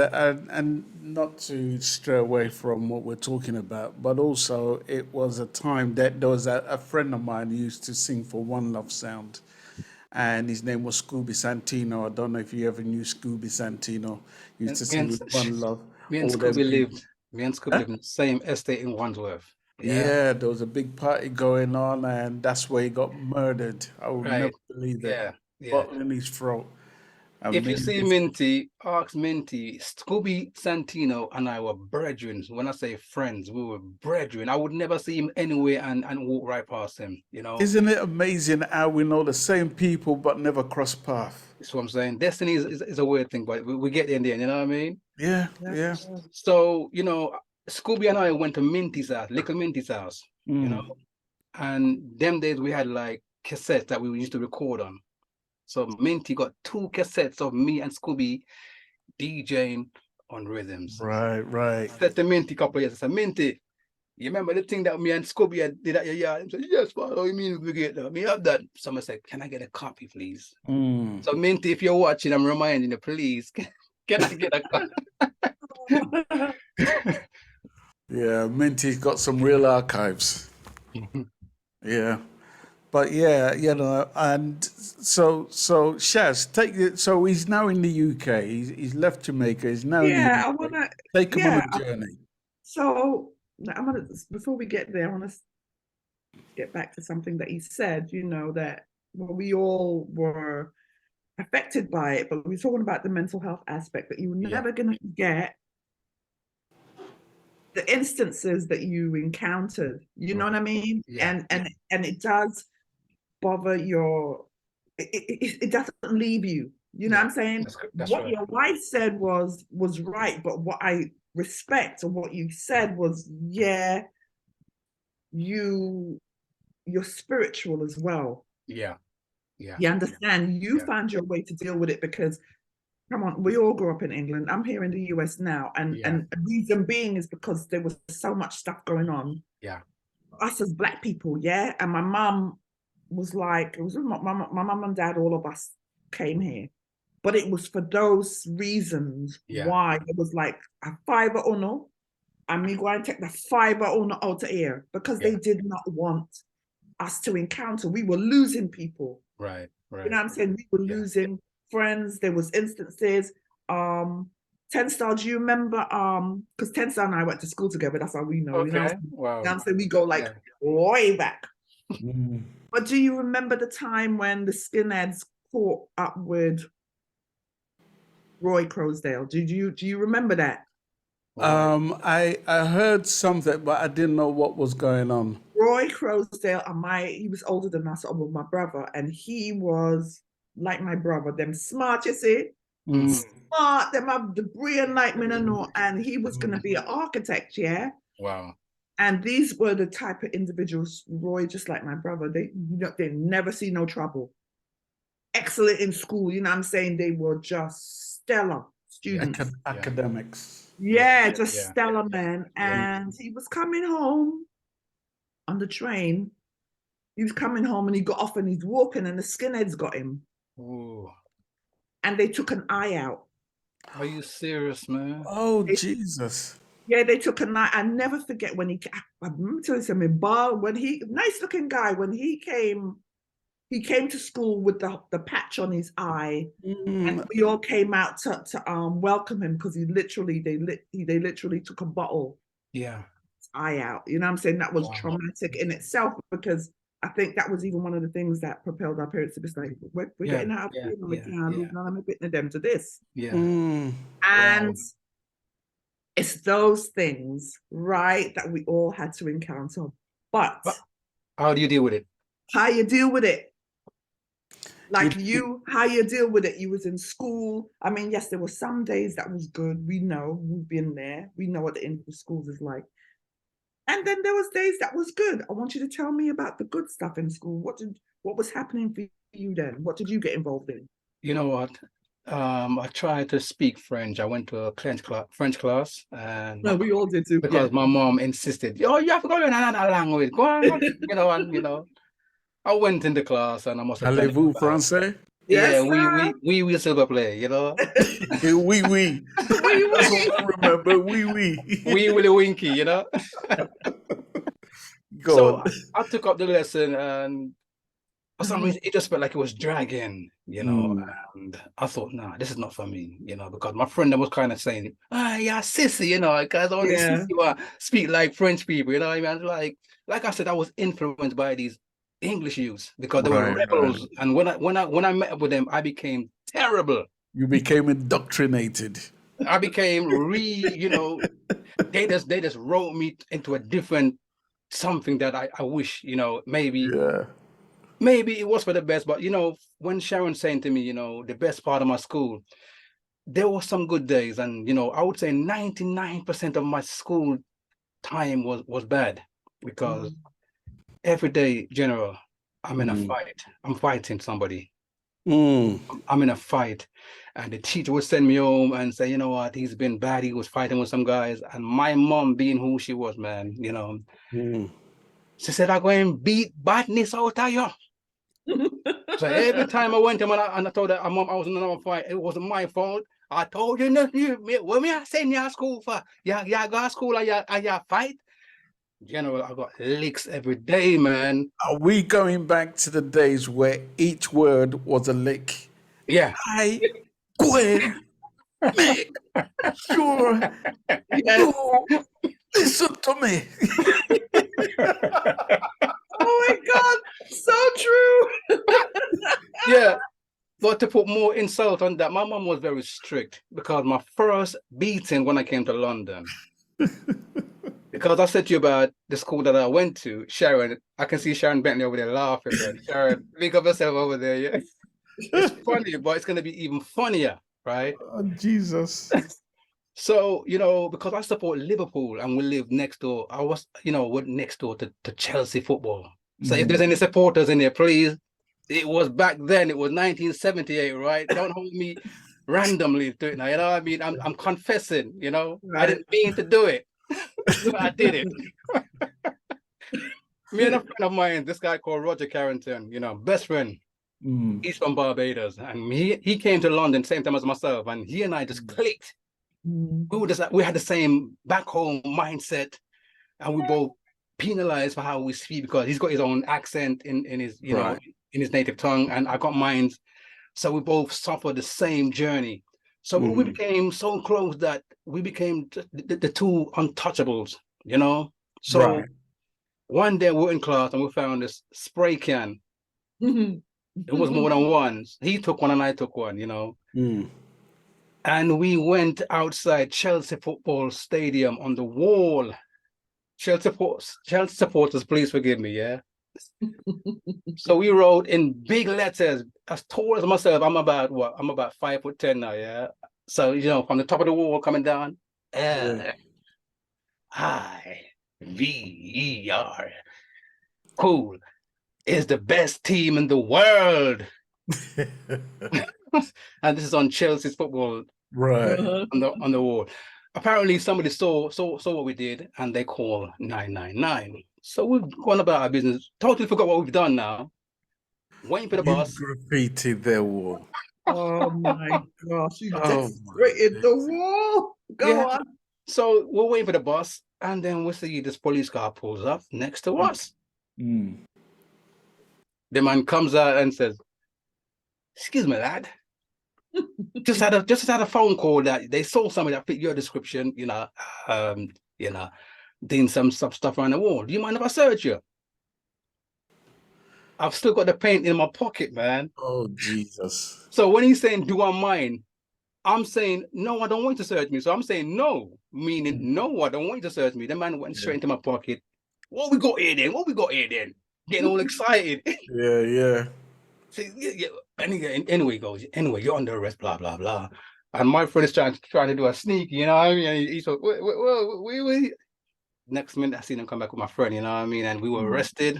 and not to stray away from what we're talking about, but also it was a time that there was a friend of mine who used to sing for One Love Sound, and his name was Scooby Santino. I don't know if you ever knew Scooby Santino. He used to sing with One Love. Me and all them Scooby people. lived in the same estate in Wandsworth. Yeah, there was a big party going on, and that's where he got murdered. I would never believe it. Bottle in his throat. If you see Minty, ask Minty. Scooby Santino and I were brethren. When I say friends, we were brethren. I would never see him anywhere and walk right past him, you know. Isn't it amazing how we know the same people but never cross paths? That's what I'm saying. Destiny is a weird thing, but we get there in the end, you know what I mean? Yeah. So, you know, Scooby and I went to Minty's house, little Minty's house, you know, and them days we had like cassettes that we used to record on. So Minty got 2 cassettes of me and Scooby DJing on rhythms. Right. I said to Minty a couple of years, I said, Minty, you remember the thing that me and Scooby did at your yard? He said, yes, man, how you mean we get that? Me have that. Someone said, can I get a copy, please? So Minty, if you're watching, I'm reminding you, please, can I get a copy? Yeah, Minty's got some real archives. Yeah. But yeah, you know, and so Shaz, take it. So he's now in the UK. He's left Jamaica. He's now in the UK. I want to take him on a journey. So I'm gonna, before we get there, I want to get back to something that he said. You know that we all were affected by it, but we're talking about the mental health aspect. That you're never going to forget the instances that you encountered. You know what I mean? And it does bother your, it doesn't leave you. You know what I'm saying? That's what right. your wife said was right, but what I respect or what you said was, you're spiritual as well. Yeah. You understand? You found your way to deal with it because, come on, we all grew up in England. I'm here in the US now. And the reason being is because there was so much stuff going on. Yeah. Us as Black people, And my mom was like, it was my mom and dad, all of us came here. But it was for those reasons why it was like a fiber or no, and me go and take the fiber or no out of here because they did not want us to encounter. We were losing people. Right. You know what I'm saying? We were losing friends. There was instances. 10 Star, do you remember, because 10 Star and I went to school together, that's how we know, you know Okay. Wow. I'm saying? We go like way back. Mm. But do you remember the time when the skinheads caught up with Roy Crosdale? Do you remember that? I heard something, but I didn't know what was going on. Roy Crosdale he was older than us, with my brother, and he was like my brother, them smart, you see? Smart, them have the brilliant like me and know, and he was gonna be an architect, yeah? Wow. And these were the type of individuals, Roy, just like my brother, they never see no trouble. Excellent in school, you know what I'm saying? They were just stellar students. Academics. Yeah, just stellar, man. And he was coming home on the train. He was coming home and he got off and he's walking and the skinheads got him. Ooh. And they took an eye out. Are you serious, man? Oh, Jesus. Yeah, they took an eye. I never forget when he, I'm telling you something, when he, nice looking guy, when he came to school with the patch on his eye, and we all came out to welcome him because they literally took a bottle eye out. You know what I'm saying? That was traumatic in itself, because I think that was even one of the things that propelled our parents to be like, we're getting out of here, and we can't lose none of it, them to this. And it's those things, right, that we all had to encounter. But how do you deal with it? How you deal with it? Like how you deal with it? You was in school. I mean, yes, there were some days that was good. We know, we've been there. We know what the end of schools is like. And then there was days that was good. I want you to tell me about the good stuff in school. What was happening for you then? What did you get involved in? You know what? I tried to speak French. I went to a French class, and we all did too. Because my mom insisted, "Oh, you have to go in another language. Go on, you know." I went in the class and I must have done Parlez-vous français? Yeah, we will silver play, you know. Oui, oui. That's what I remember. Oui, oui. We really winky, you know. So I took up the lesson, and for some reason it just felt like it was dragging, you know. And I thought, nah, this is not for me, you know, because my friend that was kind of saying, yeah, sissy, you know, because I want to speak like French people, you know. I mean, like I said, I was influenced by these English youths because they were rebels, and when I met up with them, I became terrible. You became indoctrinated. I became you know, they just wrote me into a different something that I wish, you know, maybe it was for the best. But you know, when Sharon's saying to me, you know, the best part of my school, there were some good days, and you know, I would say 99% of my school time was bad, because every day, General, I'm in a fight. I'm fighting somebody. I'm in a fight. And the teacher would send me home and say, you know what, he's been bad. He was fighting with some guys. And my mom, being who she was, man, you know, she said, I'm going to beat badness out of you. So every time I went to him and I told her, Mom, I was in another fight. It wasn't my fault. I told you, what me I send you to school for? You go to school and you fight? General, I got licks every day, man. Are we going back to the days where each word was a lick? Yeah. I will make sure you listen to me. Oh my God, so true. Yeah. But to put more insult on that, my mom was very strict, because my first beating when I came to London, because I said to you about the school that I went to, Sharon, I can see Sharon Bentley over there laughing, man. Sharon, pick up yourself over there, yeah? It's funny, but it's going to be even funnier, right? Oh, Jesus. So, you know, because I support Liverpool and we live next door, I was, you know, next door to Chelsea football. So if there's any supporters in there, please, it was back then, it was 1978, right? Don't hold me randomly to it now, you know what I mean? I'm confessing, you know? Right. I didn't mean to do it. But I did it. Me and a friend of mine, this guy called Roger Carrington, you know, best friend. He's from Barbados, and he came to London same time as myself, and he and I just clicked. We had the same back home mindset, and we both penalized for how we speak, because he's got his own accent in his know, in his native tongue, and I got mine. So we both suffered the same journey. So we became so close that we became the two untouchables, you know? So Right. one day we were in class and we found this spray can. It was more than one. He took one and I took one, you know? And we went outside Chelsea Football Stadium on the wall. Chelsea supporters, please forgive me, yeah? So we wrote in big letters, as tall as myself. I'm about what? I'm about 5'10" now, yeah? So, you know, from the top of the wall coming down, L-I-V-E-R. Cool is the best team in the world. And this is on Chelsea's football, right, on the wall. Apparently, somebody saw what we did, and they called 999. So we've gone about our business. Totally forgot what we've done now. Waiting for the bus. Graffiti their wall. Oh my gosh, you decorated the wall. Go on. So we're waiting for the bus, and then we see this police car pulls up next to us. The man comes out and says, "Excuse me, lad. just had a phone call that they saw somebody that fit your description, doing some stuff around the wall. Do you mind if I search you?" I've still got the paint in my pocket, man. Oh, Jesus. So when he's saying, "Do I mind?" I'm saying, "No, I don't want you to search me." So I'm saying no, meaning no, I don't want you to search me. The man went straight into my pocket. What we got here then? What we got here then? Getting all excited. Yeah. See, anyway, he goes, "Anyway, you're under arrest, blah, blah, blah." And my friend is trying to do a sneak, you know what I mean? And he's like, wait. Next minute, I seen him come back with my friend, you know what I mean? And we were arrested.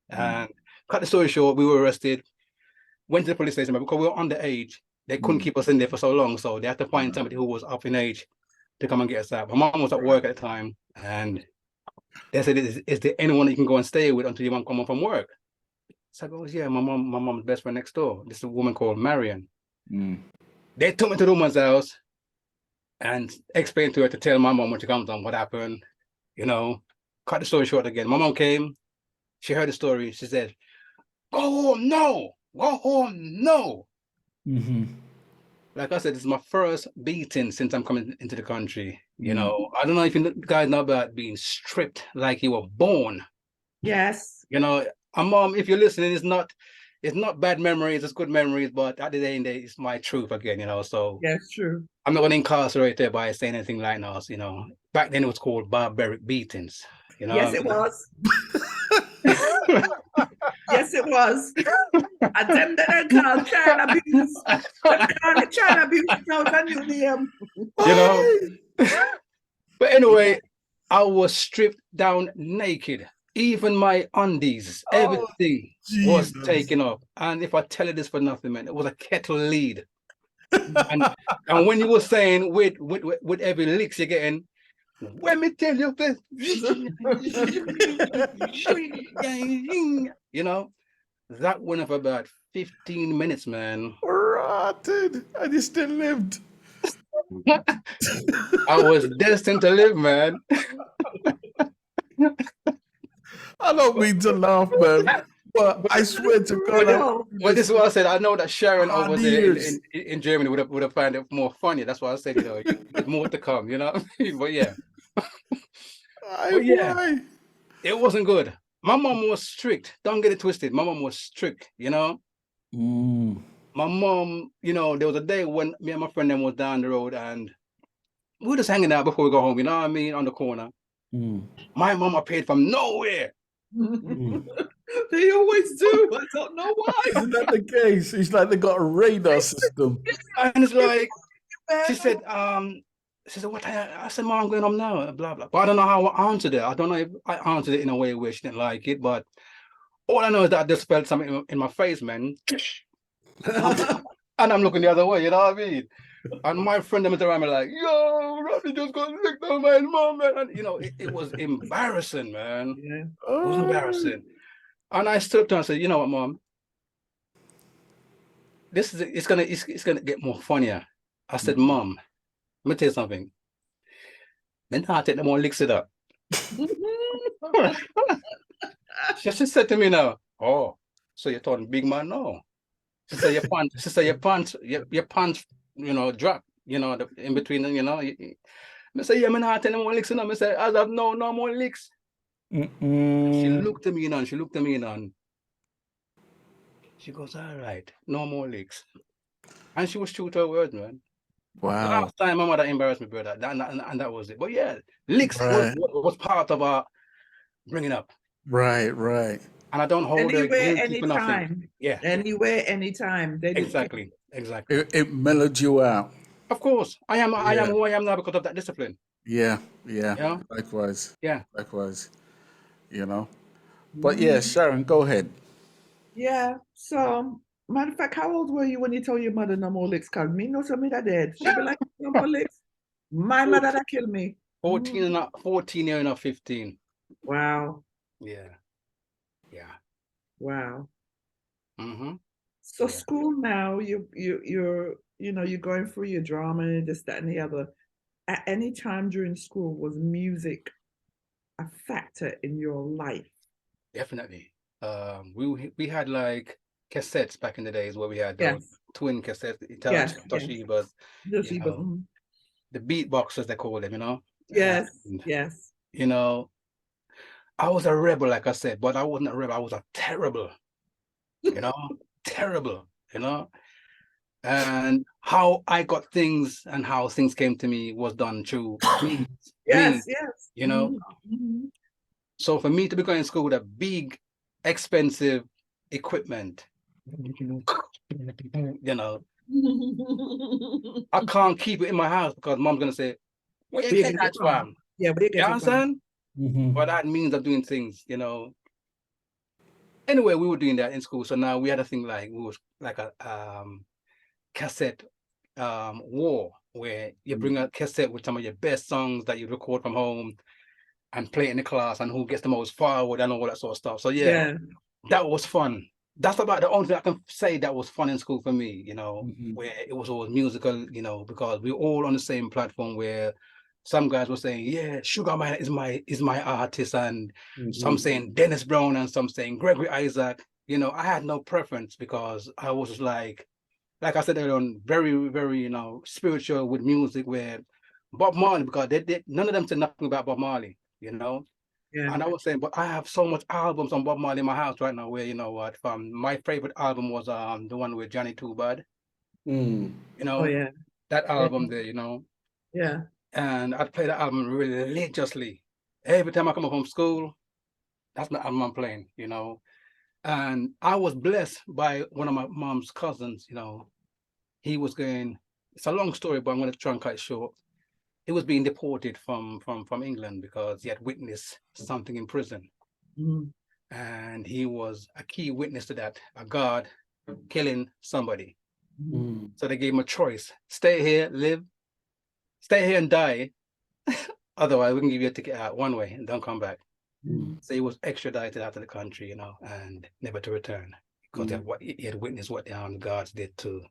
And cut the story short, we were arrested. Went to the police station, but because we were underage, they couldn't keep us in there for so long. So they had to find somebody who was up in age to come and get us out. My mom was at work at the time, and they said, is there anyone you can go and stay with until you want to come home from work? So I goes, yeah, my mom's best friend next door. This is a woman called Marion. They took me to the woman's house and explained to her to tell my mom when she comes home what happened. You know, cut the story short again. My mom came, she heard the story. She said, "Go home, no. Go home, no." Like I said, this is my first beating since I'm coming into the country. You know, I don't know if you guys know about being stripped like you were born. Yes. You know, mom, if you're listening, it's not bad memories, it's good memories, but at the end of the day, it's my truth again, you know. So yes, true. I'm not going to incarcerate her by saying anything like that, you know. Back then it was called barbaric beatings, you know. Yes, it was. Yes, it was. And them that I call child abuse. They call it child abuse. Now it's a new name. You know. But anyway, I was stripped down naked. Even my undies, everything was taken off. And if I tell you this for nothing, man, it was a kettle lead. and when you were saying with every licks you're getting, let me tell you this, you know, that went up about 15 minutes, man. Rotted. And you still lived. I was destined to live, man. I don't mean to laugh, man. But I swear to God. But this is what I said. I know that Sharon over there in Germany would have found it more funny. That's why I said, you know, there's more to come, you know. But yeah. It wasn't good. My mom was strict. Don't get it twisted. My mom was strict, you know. My mom, you know, there was a day when me and my friend then was down the road and we were just hanging out before we go home, you know what I mean, on the corner. My mom appeared from nowhere. They always do. I don't know why. Isn't that the case? It's like they got a radar system. And it's like, she said, what? I said, "Mom, I'm going home now, blah, blah." But I don't know how I answered it. I don't know if I answered it in a way where she didn't like it, but all I know is that I just felt something in my face, man. And I'm looking the other way, you know what I mean? And my friend was around me like, "Yo, Robbie just got licked on my mom, man." And, you know, it was embarrassing, man. Yeah. It was embarrassing. And I stood up to her and said, "You know what, Mom? It's gonna get more funnier." I said, "Mom, let me tell you something. Then I take them more licks it up." She said to me now, "Oh, so you're talking big man now?" She said, your pants, you know, drop. you know, in between, you know. I say, yeah, I'm not telling more licks, you know. I say, as of no more licks. She looked at me, you know, and she looked at me, you know, and she goes, all right, no more licks. And she was true to her word, man. Wow. Last time my mother embarrassed me, brother, and that was it. But yeah, licks Right. was part of our bringing up. Right, right. And I don't hold her Anywhere, guilty for nothing. anytime. Yeah. Anywhere, anytime. They didn't care. Exactly. Exactly. It mellowed you out. Of course. I am Yeah. who I am now because of that discipline. Yeah, yeah. You know? Likewise. Yeah. Likewise. You know. But yeah, Sharon, go ahead. Yeah. So, matter of fact, how old were you when you told your mother no more licks? Cause me know something that dead. She be like, no more licks. My mother that killed me. 14 year and 15. Wow. Yeah. Yeah. Wow. Mm-hmm. So school now, you're going through your drama, this, that, and the other. At any time during school, was music a factor in your life? Definitely. We had like cassettes back in the days where we had those Yes. twin cassettes, Yes, Toshibas, you know, the beatboxers they call them, you know. Yes, And, yes. you know, I was a rebel, like I said, but I wasn't a rebel. I was a terrible, you know, terrible, you know. And how I got things and how things came to me was done through me, Yes, yes. you know. Mhm. So for me to be going to school with a big, expensive equipment, you know, I can't keep it in my house because mom's gonna say, "Where you get that from?" Yeah, where you get You it understand? Mm-hmm. But that means of doing things, you know. Anyway, we were doing that in school. So now we had a thing like we was like a cassette war where you bring a cassette with some of your best songs that you record from home and play it in the class and who gets the most forward and all that sort of stuff. So yeah, that was fun. That's about the only thing I can say that was fun in school for me, you know, where it was always musical, you know, because we were all on the same platform where some guys were saying, yeah, Sugar Man is my artist, and some saying Dennis Brown and some saying Gregory Isaac. You know, I had no preference because I was like I said earlier on, very, very, you know, spiritual with music where Bob Marley, because they none of them said nothing about Bob Marley, you know. Yeah. And I was saying, but I have so much albums on Bob Marley in my house right now where, you know what, from my favorite album was the one with Johnny Too Bad. You know, Oh, yeah. that album there, you know. Yeah. And I'd play that album really religiously. Every time I come up from school, that's the album I'm playing, you know. And I was blessed by one of my mom's cousins, you know. He was going, it's a long story, but I'm going to try and cut it short. He was being deported from England because he had witnessed something in prison. And he was a key witness to that, a guard killing somebody. So they gave him a choice: stay here, live, stay here and die. Otherwise, we can give you a ticket out one way and don't come back. So he was extradited out of the country, you know, and never to return because he had witnessed what the guards did to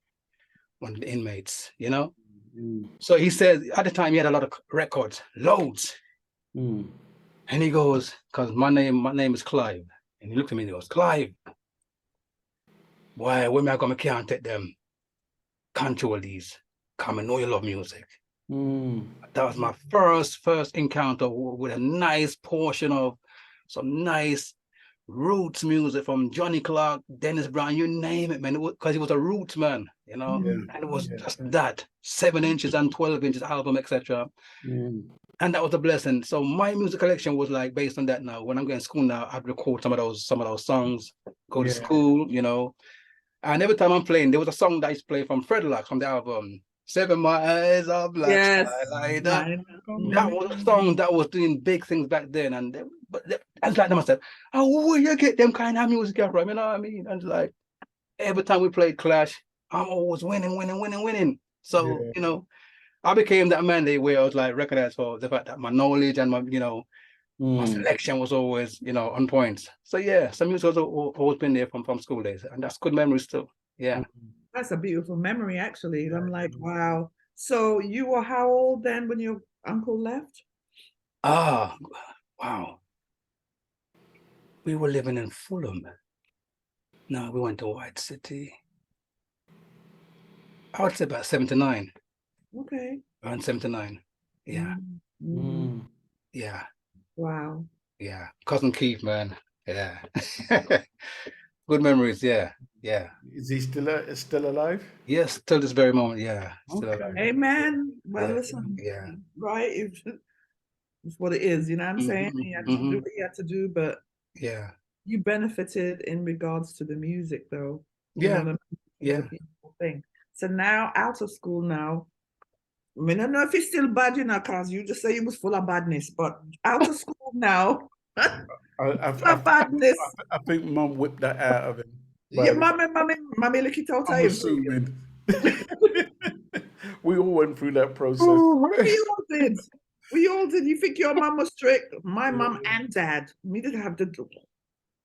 one of the inmates, you know. So he said at the time he had a lot of records, loads. And he goes, because my name is Clive. And he looked at me and he goes, Clive, why, when I come, can't take them control these. Come and know you love music. That was my first encounter with a nice portion of some nice roots music from Johnny Clark, Dennis Brown, you name it, man. Because he was a roots man, you know. And it was just that 7 inches and 12 inches album, etc. And that was a blessing. So my music collection was like based on that. Now when I'm going to school now, I'd record some of those songs, go to school, you know. And every time I'm playing, there was a song that I used to play from Fred Locke from the album 7 Miles of Black Starlight. That was a song that was doing big things back then. And I was like to myself, oh, where you get them kind of music from? You know what I mean? And like every time we played Clash, I'm always winning. So, you know, I became that mandate where I was like recognized for the fact that my knowledge and my, you know, my selection was always, you know, on point. So yeah, some music has always been there from school days, and that's good memories too. Yeah. That's a beautiful memory, actually. I'm like, wow. So you were how old then when your uncle left? Ah, wow. We were living in Fulham. No, we went to White City. I would say about 7 to 9. Okay. Around 79. Yeah. Yeah. Wow. Yeah. Cousin Keith, man. Yeah. Good memories. Yeah. Yeah. Is he still alive? Yes, till this very moment. Yeah. Still Okay. alive. Amen. Well, Yeah. listen, Yeah. right? It's what it is, you know what I'm saying? He had to do what he had to do, but Yeah. you benefited in regards to the music, though. You know Yeah. what I mean? It's Yeah. a beautiful thing. So now, out of school now, I mean, I don't know if it's still bad, you know, because you just say you was full of badness, but out of school now, badness. I think Mum whipped that out of him. Yeah, But mommy, look it out of I'm him. assuming. We all went through that process. We all did. We all did. You think your mom was strict? My mom and dad. Me didn't have to do.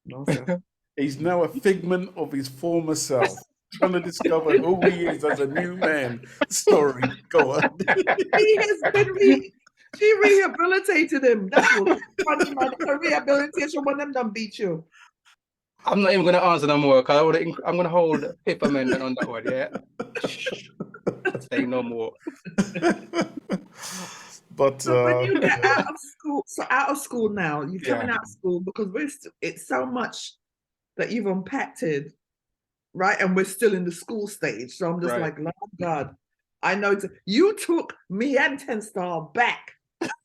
No, sir. He's now a figment of his former self, trying to discover who he is as a new man. Sorry, go on. He has been she rehabilitated him. That's what funny, man. It's a rehabilitation when them done beat you. I'm not even going to answer no more because I'm going to hold Fifth Amendment on that one. Yeah. Say no more. But So when you get out of school, out of school now, you're coming out of school because it's so much that you've unpacked it, right? And we're still in the school stage. So I'm just like, Lord God, I know you took me and 10 Star back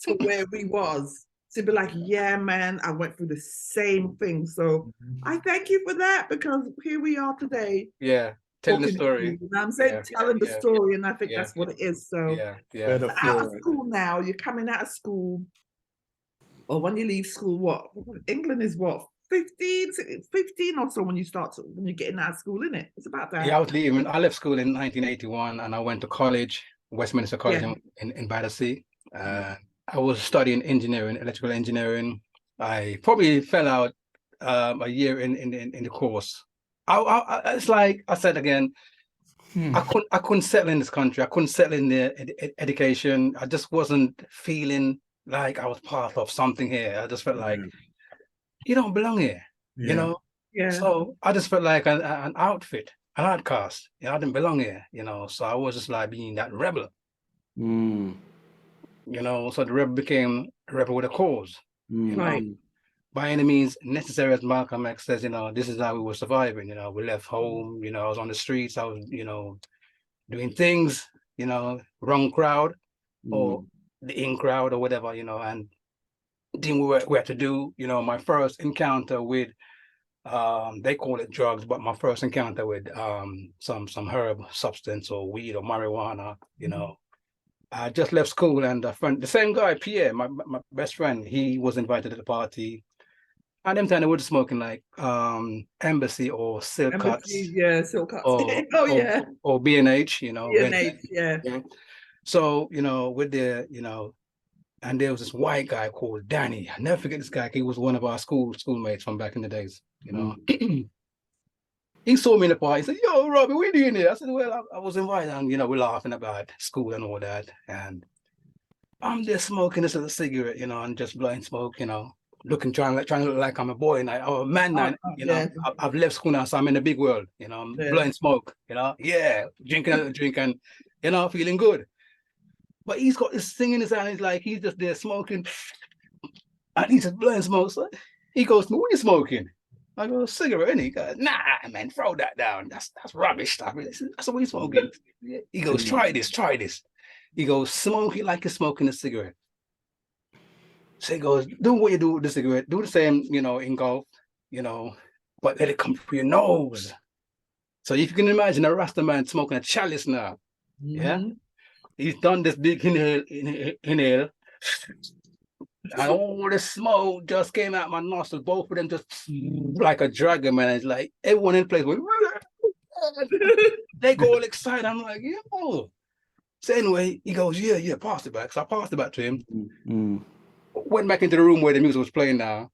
to where we was to be like, yeah, man, I went through the same thing. So I thank you for that because here we are today. Yeah. Telling the story. You know what I'm saying? Telling the story, and I think that's what it is. So, yeah. So out of school now, you're coming out of school, or when you leave school, what? England is what? 15 or so when you're getting out of school, isn't it? It's about that. Yeah, I left school in 1981 and I went to college, Westminster College in Battersea. I was studying engineering, electrical engineering. I probably fell out a year in the course. It's like I said again, I couldn't settle in this country. I couldn't settle in the education. I just wasn't feeling like I was part of something here. I just felt like you don't belong here, you know? Yeah. So I just felt like an outfit, an outcast. You know, I didn't belong here, you know. So I was just like being that rebel. You know, so the rebel became a rebel with a cause. You know? By any means necessary, as Malcolm X says, you know, this is how we were surviving. You know, we left home, you know, I was on the streets, I was, you know, doing things, you know, wrong crowd or the in crowd or whatever, you know, and didn't what we had to do. You know, my first encounter with they call it drugs, but my first encounter with some herb substance or weed or marijuana, you know. I just left school and the same guy, Pierre, my best friend, he was invited to the party. At them time they were smoking like Embassy or Silk Cuts. Silk Cuts. Or B&H, you know. B&H, yeah. So, you know, with the, you know, and there was this white guy called Danny. I never forget this guy. He was one of our schoolmates from back in the days, you know. He saw me in the party. He said, yo, Robbie, what are you doing here? I said, well, I was invited, and, you know, we're laughing about school and all that. And I'm just smoking this little cigarette, you know, and just blowing smoke, you know, trying to look like I'm a boy and a man now, you know. I've left school now, so I'm in the big world, you know, I'm blowing smoke, you know. Yeah, drinking a drink and, you know, feeling good. But he's got this thing in his hand. He's like, he's just there smoking. And he's just blowing smoke. So he goes, what are you smoking? I go, cigarette, and he goes, nah, man, throw that down. That's rubbish stuff. That's what he's smoking. He goes, try this. He goes, smoke it like you're smoking a cigarette. So he goes, do what you do with the cigarette. Do the same, you know, engulf, you know, but let it come through your nose. So if you can imagine a Rasta man smoking a chalice now, yeah? He's done this big inhale, and all the smoke just came out my nostrils. Both of them just like a dragon, man. It's like everyone in place went, they go all excited. I'm like, yo. So anyway, he goes, yeah, pass it back. So I passed it back to him. Went back into the room where the music was playing now.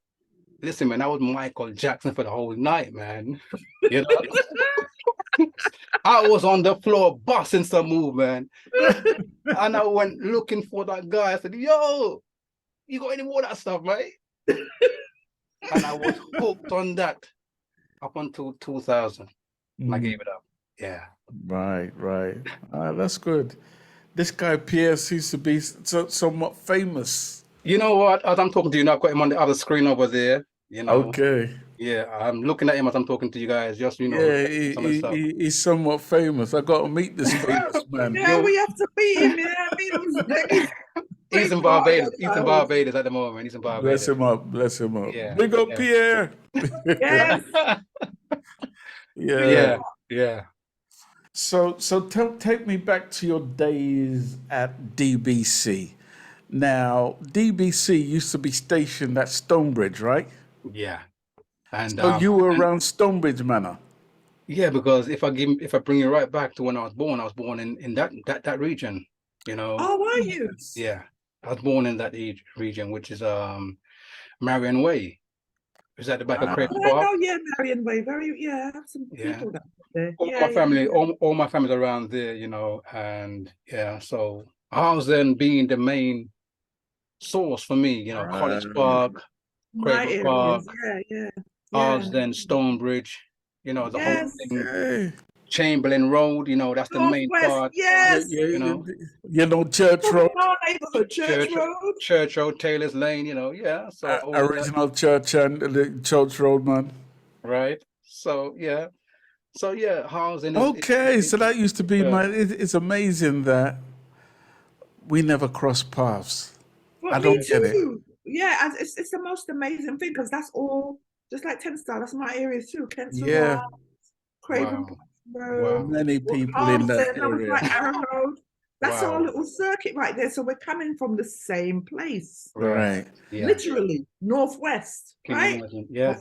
Listen, man, that was Michael Jackson for the whole night, man. You know? I was on the floor busting some move, man. And I went looking for that guy. I said, yo, you got any more of that stuff, mate? And I was hooked on that up until 2000. I gave it up. Yeah. Right. That's good. This guy Pierre seems to be somewhat famous. You know what? As I'm talking to you now, I've got him on the other screen over there. You know. Okay. Yeah, I'm looking at him as I'm talking to you guys. Just Yeah, some of the stuff. he's somewhat famous. I got to meet this famous man. Yeah, we have to meet him. Yeah, meet him. He's in Barbados. He's in Barbados at the moment. He's in Bless Barbados. him up. Bless him up. Yeah. Big up, Yeah. Pierre. Yes. Yeah. Yeah. So take me back to your days at DBC. Now, DBC used to be stationed at Stonebridge, right? Yeah. And so you were around Stonebridge Manor. Yeah, because if I bring you right back to when I was born in that region, you know. Oh, were you? Yeah. I was born in that region, which is Marion Way. Is at the back of Craven Park. Oh, yeah, Marion Way. I have some people that there. All my family's around there, you know, and yeah, so I was then being the main source for me, you know, College Park, Craven Park. I was then Stonebridge, you know, the whole thing. Chamberlain Road, you know, that's the main part. Yes. You know, Church Road. Church Road. Taylor's Lane, you know, yeah. So original church and the Church Road, man. Right. So yeah. Housing. So that used to be it's amazing that we never crossed paths. Well, I don't get it. Yeah, and it's the most amazing thing because that's all just like 10 Star. That's my area too. Kensal Yeah. Craven Road. Many people in that area. Like Arrow Road. That's our little circuit right there. So we're coming from the same place. Right. Yeah. Literally northwest. Right? Yeah.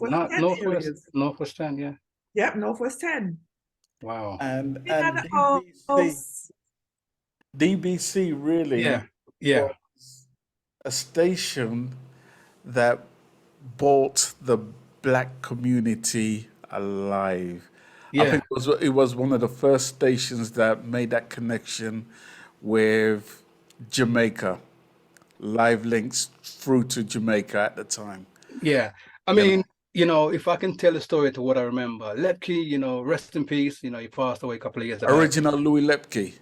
Northwest 10, yeah. Yep, Northwest 10. Wow. And DBC really was a station that brought the black community alive. Yeah. I think it was one of the first stations that made that connection with Jamaica, live links through to Jamaica at the time. Yeah. I mean, you know, if I can tell a story to what I remember, Lepke, you know, rest in peace, you know, he passed away a couple of years ago. Original Louis Lepke.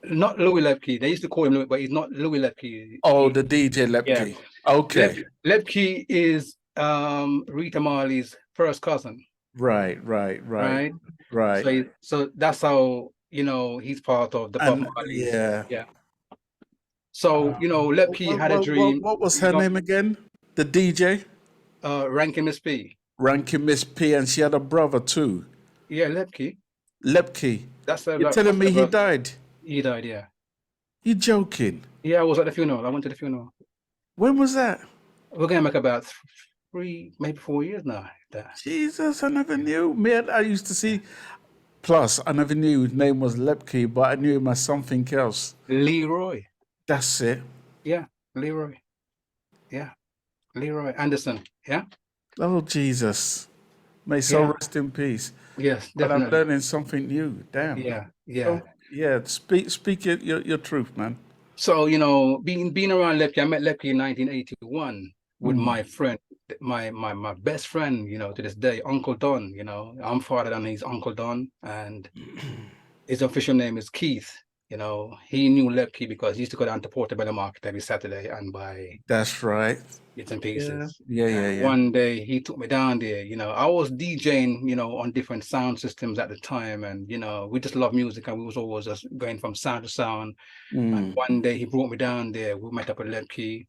Not Louis Lepke. They used to call him Louis, but he's not Louis Lepke. Oh, the DJ Lepke. Yeah. Okay. Lepke is Rita Marley's first cousin. Right. So that's how, you know, he's part of the Bob Marley. Yeah. So, you know, Lepke had a dream. What was her name again? The DJ? Rankin Miss P. Rankin Miss P, and she had a brother too. Yeah, Lepke. That's You're telling me he died? He died, yeah. You joking? Yeah, I was at the funeral. I went to the funeral. When was that? We're going back about 3, maybe 4 years now. Jesus, I never knew. Man, I used to see. Plus, I never knew his name was Lepke, but I knew him as something else. Leroy. That's it. Yeah, Leroy. Yeah, Leroy Anderson. Yeah. Oh, Jesus. May soul rest in peace. Yes, but definitely. I'm learning something new. Damn. Yeah. Speak your truth, man. So, you know, being around Lepke, I met Lepke in 1981 with my friend, my best friend, you know, to this day, Uncle Don. You know, I'm Fawda Don, he's Uncle Don, and his official name is Keith. You know, he knew Lepke because he used to go down to Portobello Market every Saturday and buy. That's right. Bits and pieces. Yeah. One day he took me down there. You know, I was DJing, you know, on different sound systems at the time, and you know, we just love music, and we was always just going from sound to sound. And one day he brought me down there. We met up with Lepke,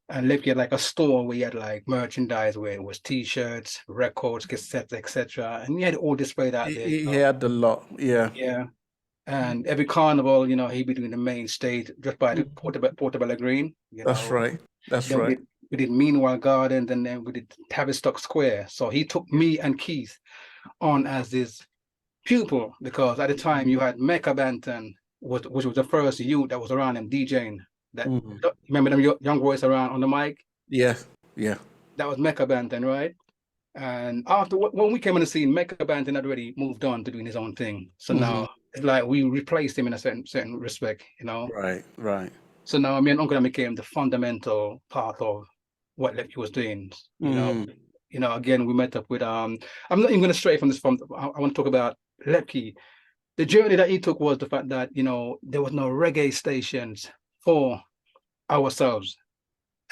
and Lepke had like a store where he had like merchandise where it was T-shirts, records, cassettes, etc. And he had it all displayed out there. He had a lot. Yeah. Yeah. And every carnival, you know, he'd be doing the main stage just by the Portobello Green. That's right. That's right. We did Meanwhile Gardens, and then we did Tavistock Square. So he took me and Keith on as his pupil, because at the time you had Mecca Banton, which was the first youth that was around him DJing. That remember them young boys around on the mic? Yeah. That was Mecca Banton, right? And after when we came on the scene, Mecca Banton had already moved on to doing his own thing. So now it's like we replaced him in a certain respect, you know. Right. So now me and Uncle became the fundamental part of what Lepke was doing. You know, again we met up with I'm not even going to stray from this. I want to talk about Lepke. the journey that he took was the fact that, you know, there was no reggae stations for ourselves.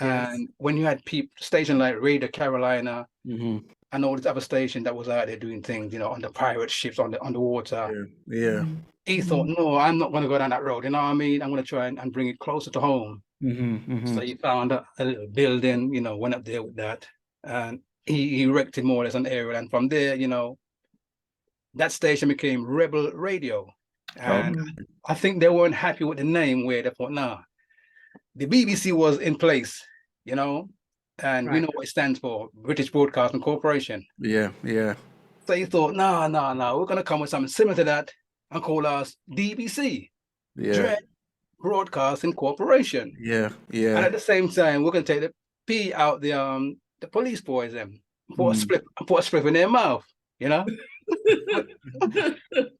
Yes. And when you had people station like Radio Carolina Mm-hmm. and all this other station that was out there doing things, you know, on the pirate ships on the water. Yeah. He thought, no, I'm not going to go down that road. You know what I mean? I'm going to try and bring it closer to home. Mm-hmm. So he found a little building, you know, went up there with that, and he erected more or less an area. And from there, you know, that station became Rebel Radio. And I think they weren't happy with the name, where they thought, nah, the BBC was in place, you know, and we know what it stands for, British Broadcasting Corporation. Yeah. So he thought, no, we're going to come with something similar to that and call us DBC, Dread Broadcasting Corporation. Yeah. And at the same time, we're going to take the P out the police boys and put a spliff in their mouth, you know.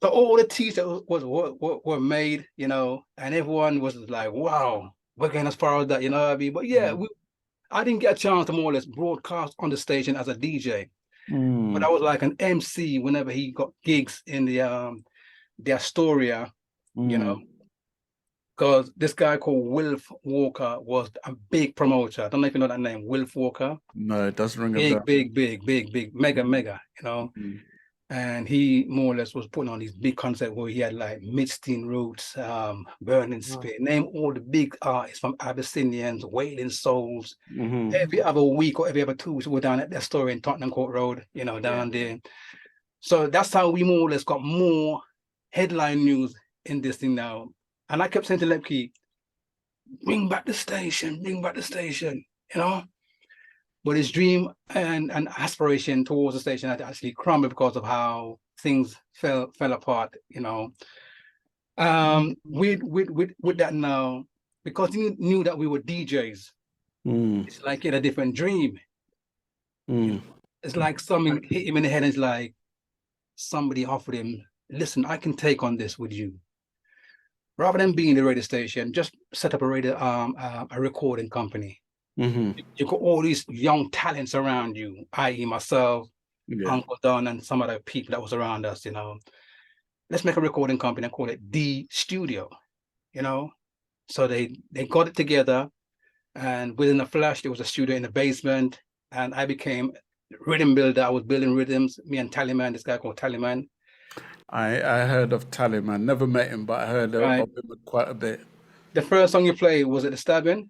So all the t-shirts were made, you know, and everyone was like, wow, we're getting as far as that, you know what I mean? But yeah, I didn't get a chance to more or less broadcast on the station as a DJ. But I was like an MC whenever he got gigs in the Astoria, you know, because this guy called Wilf Walker was a big promoter. I don't know if you know that name, Wilf Walker. No, it doesn't ring a bell. Big, mega, you know. And he more or less was putting on these big concerts where he had like Midstein Roots, Burning Spear, name all the big artists from Abyssinians, Wailing Souls. Every other week or every other 2 weeks, we're down at their store in Tottenham Court Road, you know, down there. So that's how we more or less got more headline news in this thing now. And I kept saying to Lepke, bring back the station, you know. But his dream and aspiration towards the station had actually crumbled because of how things fell apart, you know. With that now, because he knew that we were DJs, it's like he had a different dream. It's like something hit him in the head, and it's like somebody offered him, listen, I can take on this with you. Rather than being the radio station, just set up a recording company. You got all these young talents around you, i.e. myself, Uncle Don, and some other people that was around us, you know. Let's make a recording company and call it The Studio, you know. So they got it together, and within a flash, there was a studio in the basement, and I became rhythm builder. I was building rhythms, me and Tallyman, this guy called Tallyman. I heard of Tallyman, never met him, but I heard of him quite a bit. The first song you played, was it The Stabbing?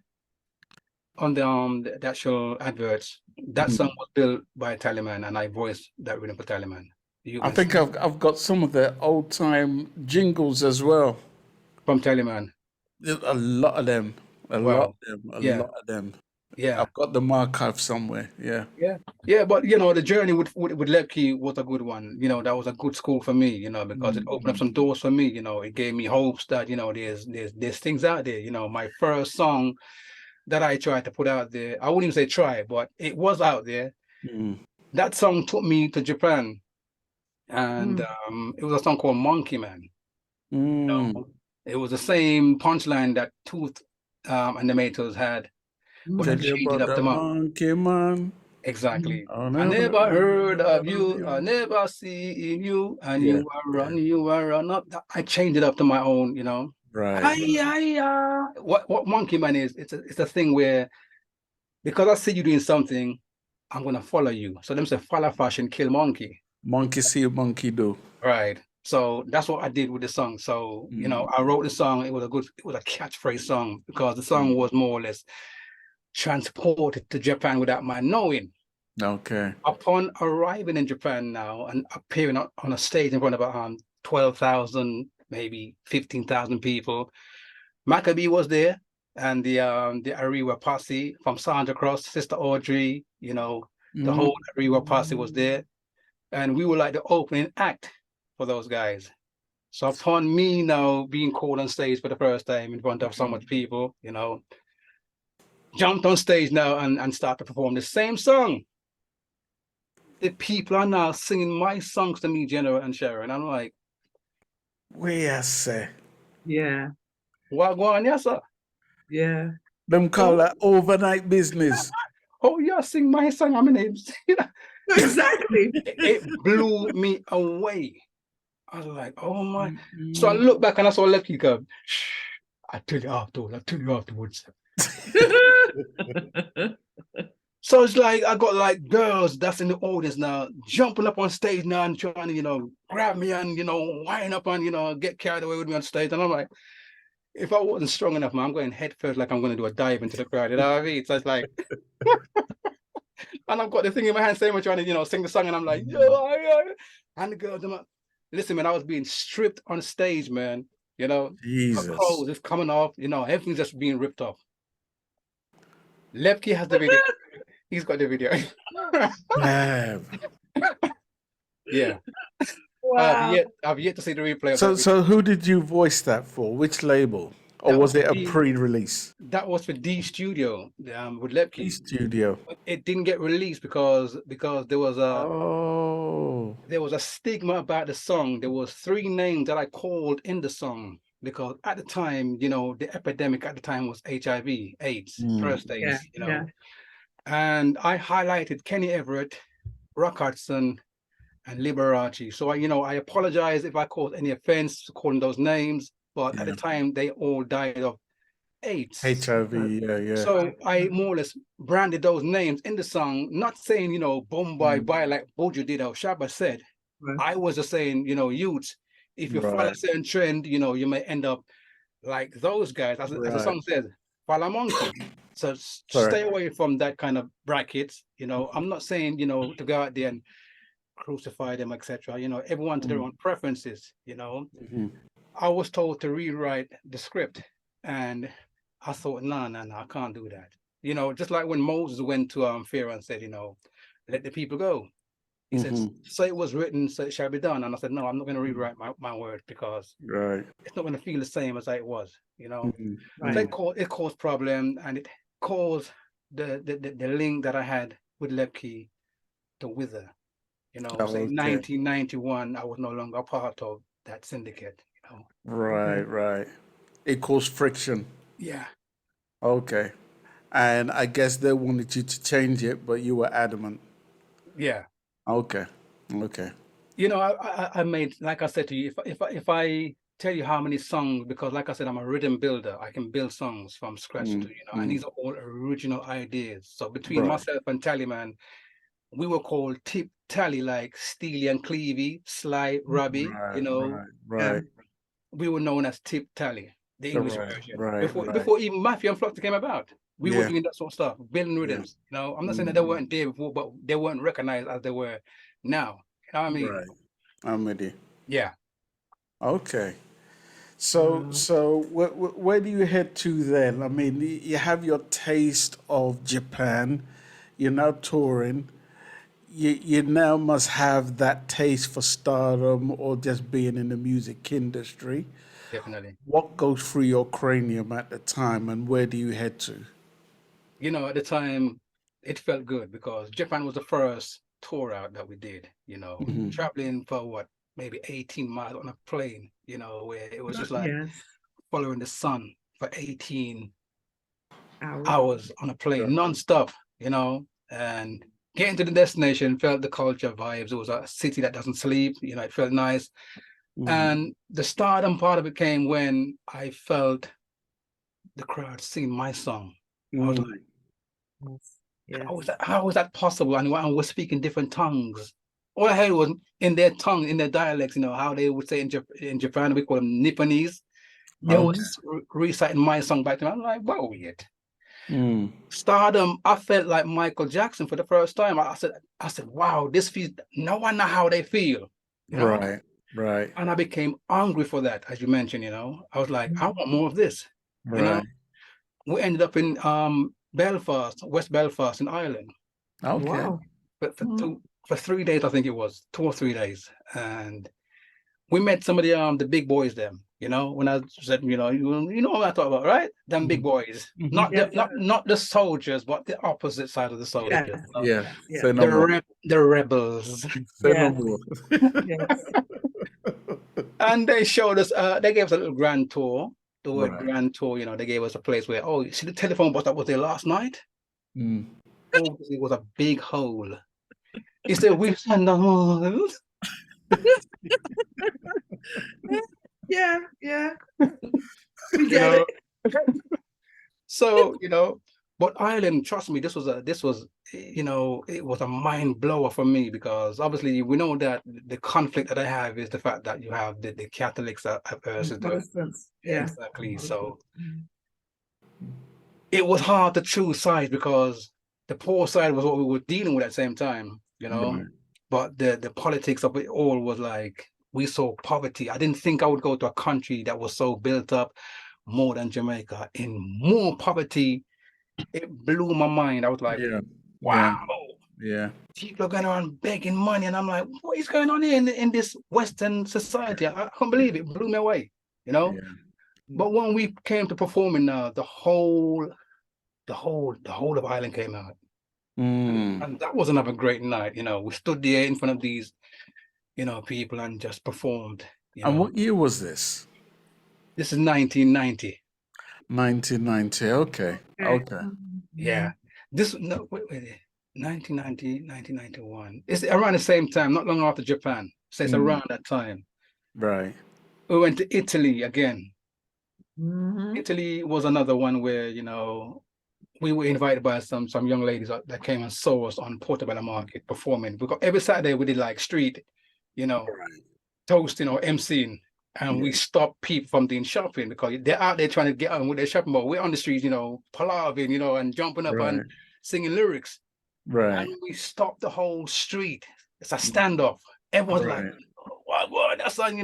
On the actual adverts, that song was built by Tallyman, and I voiced that rhythm for Tallyman. I think I've got some of the old time jingles as well from Tallyman. A lot of them. A lot of them. Yeah, I've got them archived somewhere. Yeah. But you know, the journey with Lepke was a good one. You know, that was a good school for me. You know, because it opened up some doors for me. You know, it gave me hopes that, you know, there's things out there. You know, my first song that I tried to put out there, I wouldn't even say try, but it was out there. That song took me to Japan, and it was a song called Monkey Man. You know, it was the same punchline that Tooth and the Matos had, but I changed it up to Monkey Man. Exactly. I never heard of you, I never seen you, and you are run up. I changed it up to my own, you know. Right. What Monkey Man is, it's a thing where, because I see you doing something, I'm gonna follow you. So them say follow fashion, kill monkey. Monkey see, monkey do. Right. So that's what I did with the song. So you know, I wrote the song. It was a catchphrase song, because the song was more or less transported to Japan without my knowing. Okay. Upon arriving in Japan now and appearing on a stage in front of 12,000, maybe 15,000 people, Maccabee was there, and the Ariwa posse from Sandra Cross, Sister Audrey, you know, the whole Ariwa posse was there, and we were like the opening act for those guys. So upon me now being called on stage for the first time in front of so much people, you know, jumped on stage now and started to perform the same song. The people are now singing my songs to me, General and Sharon. I'm like, where I say? Yeah. What go on, yes, sir? Yeah. Them call that overnight business. Oh, yeah, sing my song. I'm in it. Exactly. It blew me away. I was like, oh my. So I looked back and I saw Lepke go, shh, I'll tell you afterwards. So it's like I got like girls that's in the audience now jumping up on stage now and trying to, grab me and, wind up and, get carried away with me on stage. And I'm like, if I wasn't strong enough, man, I'm going head first like I'm going to do a dive into the crowd. You know what I mean? So it's like, and I've got the thing in my hand saying, we're trying to, sing the song. And I'm like, and the girls, listen, man, I was being stripped on stage, man. Jesus. My clothes is coming off, everything's just being ripped off. Lepke has the video. He's got the video. Damn. Yeah. Wow. I've yet to see the replay. So who did you voice that for? Which label? Or was it a pre-release? That was for D Studio with Lepke. D Studio. It didn't get released because there was a stigma about the song. There was 3 names that I called in the song because at the time, the epidemic at the time was HIV, AIDS, prostate, and I highlighted Kenny Everett, Rock Hudson, and Liberace. So I apologize if I caused any offense calling those names, but at the time they all died of AIDS. HIV, yeah. So I more or less branded those names in the song, not saying, Bombay by like Bojo did or Shabba said. Right. I was just saying, youths, if you follow a certain trend, you may end up like those guys, as the song says, follow monkey. So stay away from that kind of brackets. I'm not saying, to go out there and crucify them, etc. Everyone to their own preferences. I was told to rewrite the script, and I thought, no, I can't do that. Just like when Moses went to Pharaoh and said, let the people go. He said, so it was written, so it shall be done. And I said, no, I'm not going to rewrite my word because it's not going to feel the same as it was. So it caused problem, and it caused the link that I had with Lepke to wither. Say 1991, I was no longer a part of that syndicate. Right. It caused friction. Yeah. Okay. And I guess they wanted you to change it, but you were adamant. Yeah. Okay. I made, like I said to you, if I tell you how many songs, because like I said, I'm a rhythm builder. I can build songs from scratch, and these are all original ideas. So between myself and Tallyman, we were called Tip Tally, like Steely and Clevey, Sly, Robbie. Right. We were known as Tip Tally, the English version. Right. Before even Mafia and Flocka came about, we were doing that sort of stuff, building rhythms. I'm not saying that they weren't there before, but they weren't recognized as they were now. You know what I mean? Right. I'm with you. Yeah. Okay. So where do you head to then? I mean, you have your taste of Japan. You're now touring. You now must have that taste for stardom or just being in the music industry. Definitely. What goes through your cranium at the time, and where do you head to? At the time, it felt good because Japan was the first tour out that we did, traveling for maybe 18 miles on a plane, where it was just like following the sun for 18 hours on a plane, non-stop, and getting to the destination, felt the culture vibes. It was a city that doesn't sleep, it felt nice. And the stardom part of it came when I felt the crowd sing my song. I was like, how was that possible? And I was speaking different tongues. All I heard was in their tongue, in their dialects, how they would say in Japan, we call them Nipponese. They was reciting my song back to me. I'm like, wow, weird. Stardom, I felt like Michael Jackson for the first time. I said, wow, this feels, no one know how they feel. Right. And I became hungry for that, as you mentioned, I was like, I want more of this. We ended up in Belfast, West Belfast in Ireland. Okay. Wow. But for 3 days, I think it was 2 or 3 days. And we met some of the big boys there. When I said, you know what I talk about, right? Them big boys, not the soldiers, but the opposite side of the soldiers. The rebels. And they showed us. They gave us a little grand tour. The word grand tour, they gave us a place where, you see the telephone box that was there last night? It was a big hole. He said, we send the Yeah. You know, so, but Ireland, trust me, this was, it was a mind blower for me, because obviously we know that the conflict that I have is the fact that you have the Catholics versus the Protestants. Yeah. exactly. So it was hard to choose sides, because the poor side was what we were dealing with at the same time, Right. but the politics of it all was like, we saw poverty. I didn't think I would go to a country that was so built up more than Jamaica in more poverty. It blew my mind. I was like, Yeah. wow, Yeah. people are going around begging money. And I'm like, what is going on here in this Western society? I can't believe it. Blew me away, But when we came to performing now, the whole of Ireland came out. And that was another great night. We stood there in front of these, people and just performed. And what year was this? This is 1990. 1990. Okay. Okay. Yeah. This, no, wait. 1990, 1991. It's around the same time, not long after Japan. So it's around that time. Right. We went to Italy again. Italy was another one where, we were invited by some young ladies that came and saw us on Portobello Market performing. Because every Saturday we did like street, toasting or emceeing. And we stopped people from doing shopping, because they're out there trying to get on with their shopping, but we're on the streets, palavering, and jumping up and singing lyrics. Right. And we stopped the whole street. It's a standoff. Everyone's like, what? That's on,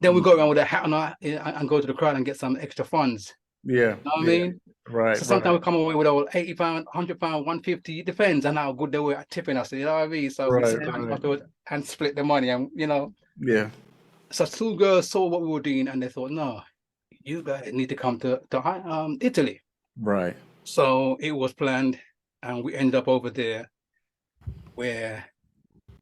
Then we go around with a hat on and go to the crowd and get some extra funds. Yeah. You know what I mean? Right. So sometimes we come away with all £80, £100, £150. It depends on how good they were at tipping us. You know what I mean? So we sit down afterwards and split the money, and Yeah. So two girls saw what we were doing, and they thought, no, you guys need to come to Italy. Right. So it was planned, and we ended up over there, where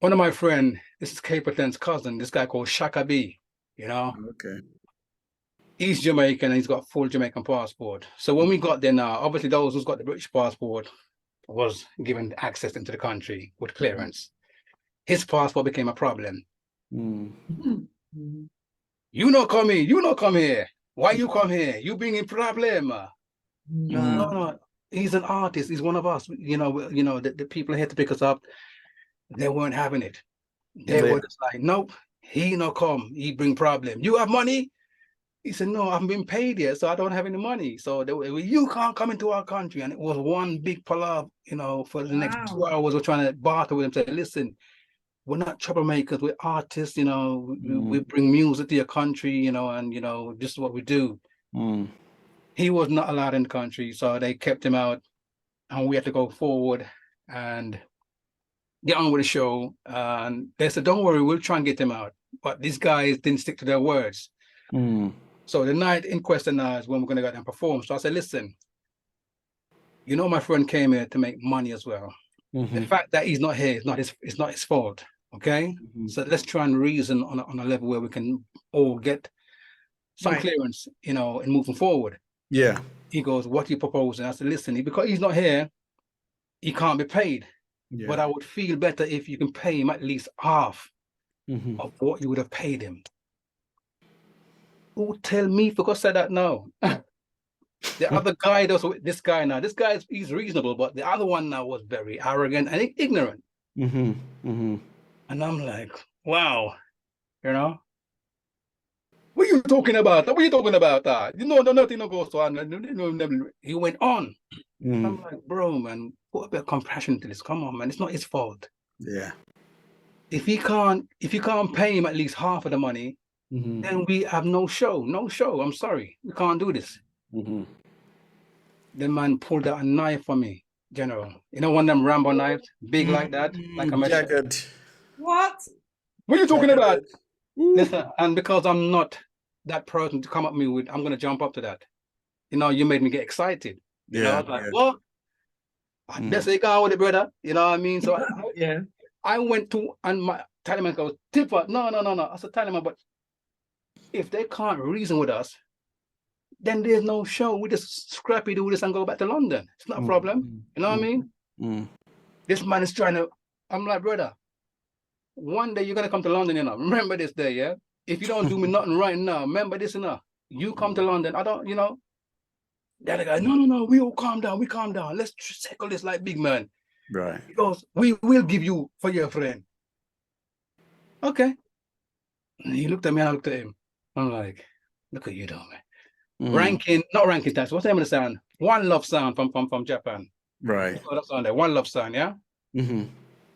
one of my friends, this is Capleton's cousin, this guy called Shaka B, Okay. He's Jamaican, and he's got a full Jamaican passport. So when we got there now, obviously those who's got the British passport was given access into the country with clearance. His passport became a problem. You not come here. Why you come here? You bringing problem. No. He's an artist. He's one of us. The people here to pick us up, they weren't having it. They were just like, nope, he not come. He bring problem. You have money? He said, no, I haven't been paid yet, so I don't have any money. So they were, you can't come into our country. And it was one big palaver, for the next 2 hours. We're trying to barter with him, say, listen, we're not troublemakers, we're artists, we bring music to your country, and this is what we do. He was not allowed in the country, so they kept him out, and we had to go forward and get on with the show. And they said, don't worry, we'll try and get him out. But these guys didn't stick to their words. So the night in question now is when we're going to go out and perform. So I said, listen, my friend came here to make money as well. The fact that he's not here is not his fault. Okay, so let's try and reason on a level where we can all get some clearance, in moving forward. Yeah. He goes, what are you proposing? I said, listen, because he's not here, he can't be paid. Yeah. But I would feel better if you can pay him at least half of what you would have paid him. Who tell me for God said that now? The other guy does this guy now. This guy he's reasonable, but the other one now was very arrogant and ignorant. And I'm like, wow, what are you talking about? What are you talking about? Nothing no goes on. He went on. I'm like, bro, man, put a bit of compassion to this. Come on, man, it's not his fault. Yeah. If you can't pay him at least half of the money, then we have no show. No show. I'm sorry, we can't do this. The man pulled out a knife for me, General. One of them Rambo knives, big like that, like a machete. What are you talking about? Listen, and because I'm not that person to come up me with, I'm gonna jump up to that. You made me get excited. I was like, what? I best say go with it, brother. You know what I mean? So I went to, and my Taliban goes, Tipper, no. I said, Taliban, but if they can't reason with us, then there's no show. We just scrappy do this and go back to London. It's not a problem. You know what I mean? This man is trying to, I'm like, brother, one day you're going to come to London, remember this day, yeah? if you don't do me nothing right now, remember this enough. You come to London, I don't, the other guy, no, we all calm down, let's tackle this like big man. Right. He goes, we will give you for your friend. Okay. And he looked at me and I looked at him. I'm like, look at you though, man. Not ranking tax, what's the name of the sound? One Love sound from Japan. Right. One Love sound, yeah? Mm-hmm.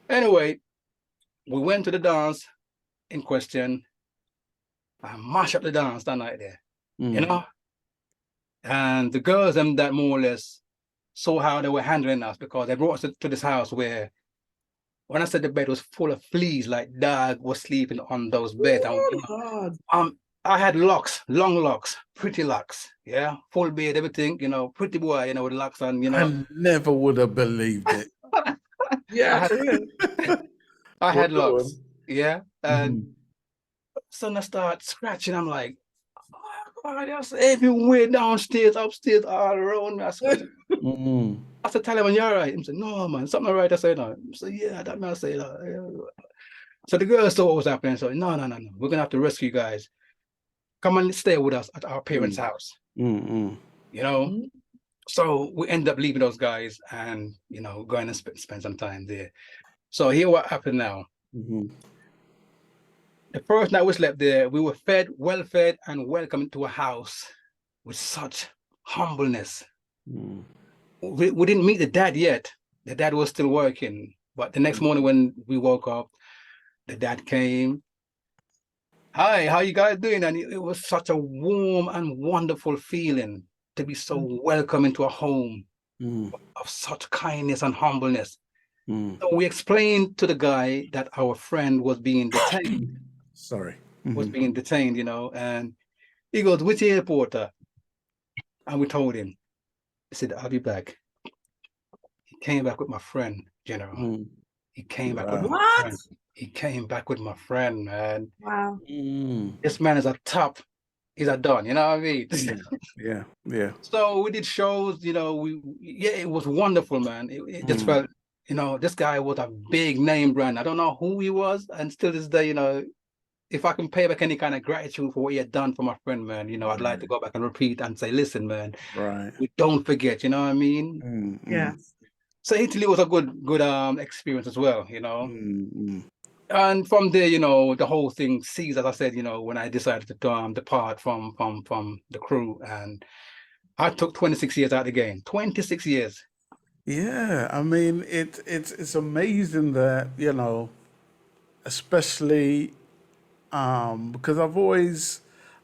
Anyway, we went to the dance in question. I mashed up the dance that night there, and the girls that more or less saw how they were handling us, because they brought us to this house where, when I said the bed was full of fleas, like dog was sleeping on those beds. I had locks, long locks, pretty locks, yeah, full beard, everything, pretty boy, with locks on, I never would have believed it. Yeah, I had locks, yeah, and so I start scratching. I'm like, oh, that's everywhere, downstairs, upstairs, all around me. I scratch. I said, tell him, you're all right. He said, no, man, something all right. I said, no. I said, yeah, that man said, so the girls saw what was happening. So, no, we're going to have to rescue you guys. Come and stay with us at our parents' house. So we ended up leaving those guys and, going and spend some time there. So here what happened now. The first night we slept there, we were well fed and welcomed to a house with such humbleness. We didn't meet the dad yet. The dad was still working. But the next morning when we woke up, the dad came. Hi, how you guys doing? And it was such a warm and wonderful feeling to be so welcome into a home of such kindness and humbleness. So we explained to the guy that our friend was being detained. Was being detained, and he goes, which airport? And we told him. He said, I'll be back. He came back with my friend, General. He came back with my friend. He came back with my friend, man. Wow. This man is a top. He's a don, you know what I mean? Yeah. So we did shows, it was wonderful, man. It just felt, this guy was a big name brand. I don't know who he was, and still this day, if I can pay back any kind of gratitude for what he had done for my friend, man, I'd like to go back and repeat and say, listen, man, we don't forget, you know what I mean? Yes. So Italy was a good experience as well, And from there, the whole thing ceased, as I said, when I decided to depart from the crew, and I took 26 years out of the game. 26 years. Yeah, I mean, it's amazing that, especially because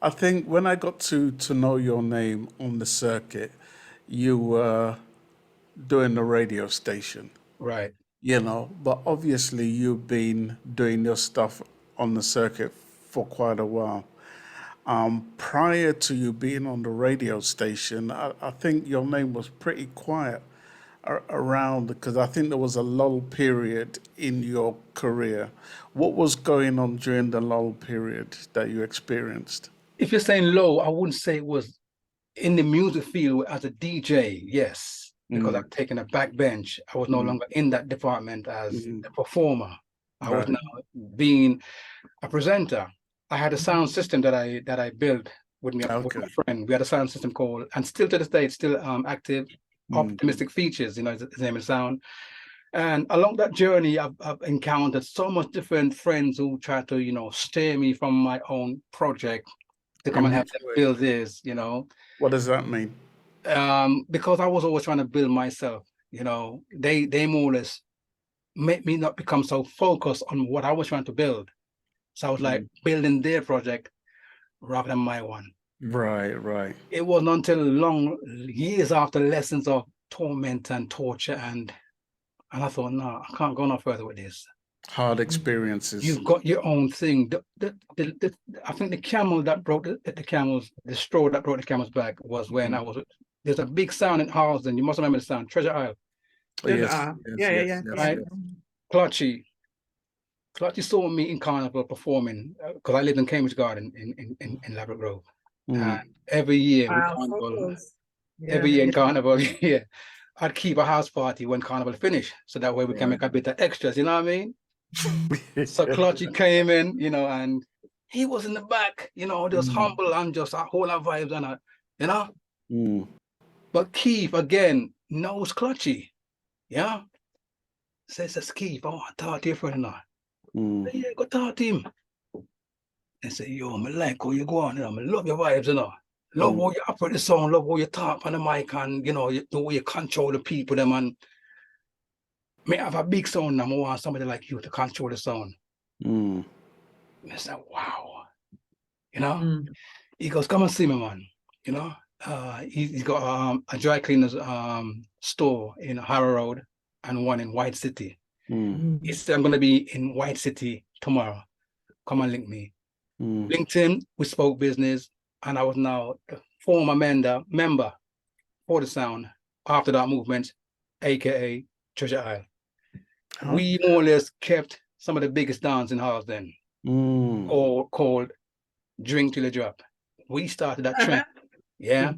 I think when I got to know your name on the circuit, you were doing the radio station. Right. But obviously you've been doing your stuff on the circuit for quite a while. Prior to you being on the radio station, I think your name was pretty quiet around, because I think there was a lull period in your career. What was going on during the lull period that you experienced? If you're saying low, I wouldn't say it was in the music field as a DJ, yes, because I've taken a back bench. I was no longer in that department as a performer. I was now being a presenter. I had a sound system that I built with my friend. We had a sound system called, and still to this day, it's still active, Optimistic Features, his name is Sound. And along that journey, I've encountered so much different friends who try to, steer me from my own project to come and help them build this, What does that mean? Because I was always trying to build myself, they more or less made me not become so focused on what I was trying to build. So I was like building their project rather than my one. Right. It wasn't until long years after lessons of torment and torture, and I thought, no, I can't go no further with this. Hard experiences. You've got your own thing. I think the camel that broke the straw that broke the camel's back was when there's a big sound in Harlesden. You must remember the sound, Treasure Isle. Yeah. Right? Clutchy saw me in Carnival performing, because I lived in Cambridge Garden in Ladbroke Grove. Every year, in Carnival, I'd keep a house party when Carnival finished, so that way we can make a bit of extras, you know what I mean? So Clutchy came in, and He was in the back, you know, just humble and just a whole lot of vibes and you know. But Keith again, nose clutchy, yeah. Says Keith, I want to talk to your friend now. Yeah, go talk to him. And say, yo, I like how you go on, you know, I love your vibes, you know. Love how you operate the sound, love how you talk on the mic and you know, the way you control the people them and may have a big sound and I want somebody like you to control the sound. And I said, wow. You know? He goes, come and see me, man. You know? He's got a dry cleaner's store in Harrow Road and one in White City. He said, I'm gonna be in White City tomorrow. Come and link me. LinkedIn, we spoke business, and I was now the former member for the sound after that movement, aka Treasure Isle. We more or less kept some of the biggest dancing halls then, or called Drink Till You Drop. We started that trend. Yeah.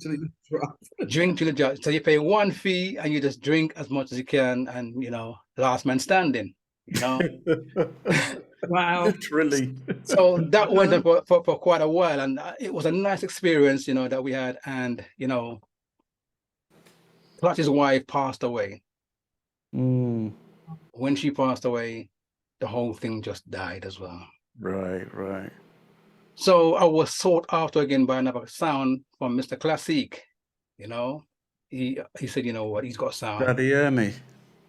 Drink till you drop. So you pay one fee and you just drink as much as you can, and you know, last man standing. You know. Wow. Literally. So that went on for quite a while, and it was a nice experience, you know, that we had. And you know, Clutch's wife passed away. When she passed away, the whole thing just died as well. Right. So I was sought after again by another sound from Mr. Classic. You know, he said, you know what, he's got sound. Daddy Ernie.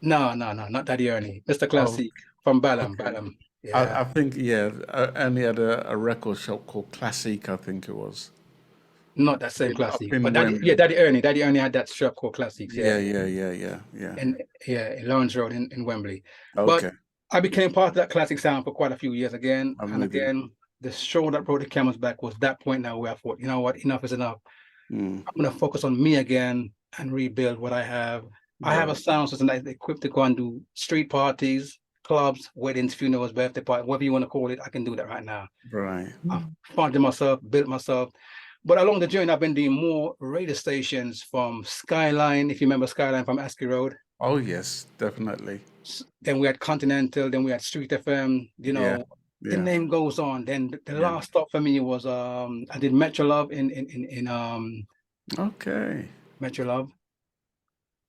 No, not Daddy Ernie. Mr. Classic from Balam. Okay. Balam. Yeah. I think, Ernie had a record shop called Classic, I think it was. Not that same Up Classic, in but Wembley. Daddy Ernie had that shop called Classics. Yeah. And in Lawrence Road in Wembley. Okay. But I became part of that classic sound for quite a few years again. I'm with you. The show that brought the cameras back was that point now where I thought, you know what, enough is enough. I'm gonna focus on me again and rebuild what I have. I have a sound system that is equipped to go and do street parties, clubs, weddings, funerals, birthday parties, whatever you want to call it. I can do that right now. Right. I've funded myself, built myself. But along the journey, I've been doing more radio stations from Skyline, if you remember Skyline from Askey Road. Oh, yes, definitely. Then we had Continental, then we had Street FM, you know, the name goes on. Then the last stop for me was I did Metro Love in Okay. Metro Love.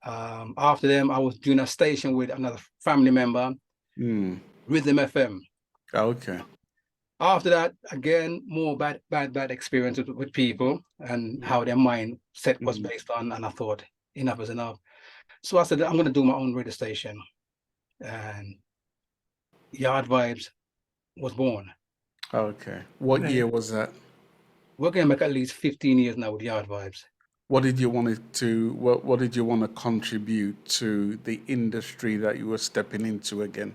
After them, I was doing a station with another family member, Rhythm FM. Okay. After that, again, more bad experiences with people and how their mindset was based on, and I thought enough is enough. So I said, I'm going to do my own radio station, and Yard Vibes was born. Okay. What year was that? We're going back at least 15 years now with Yard Vibes. What did you want what did you want to contribute to the industry that you were stepping into again?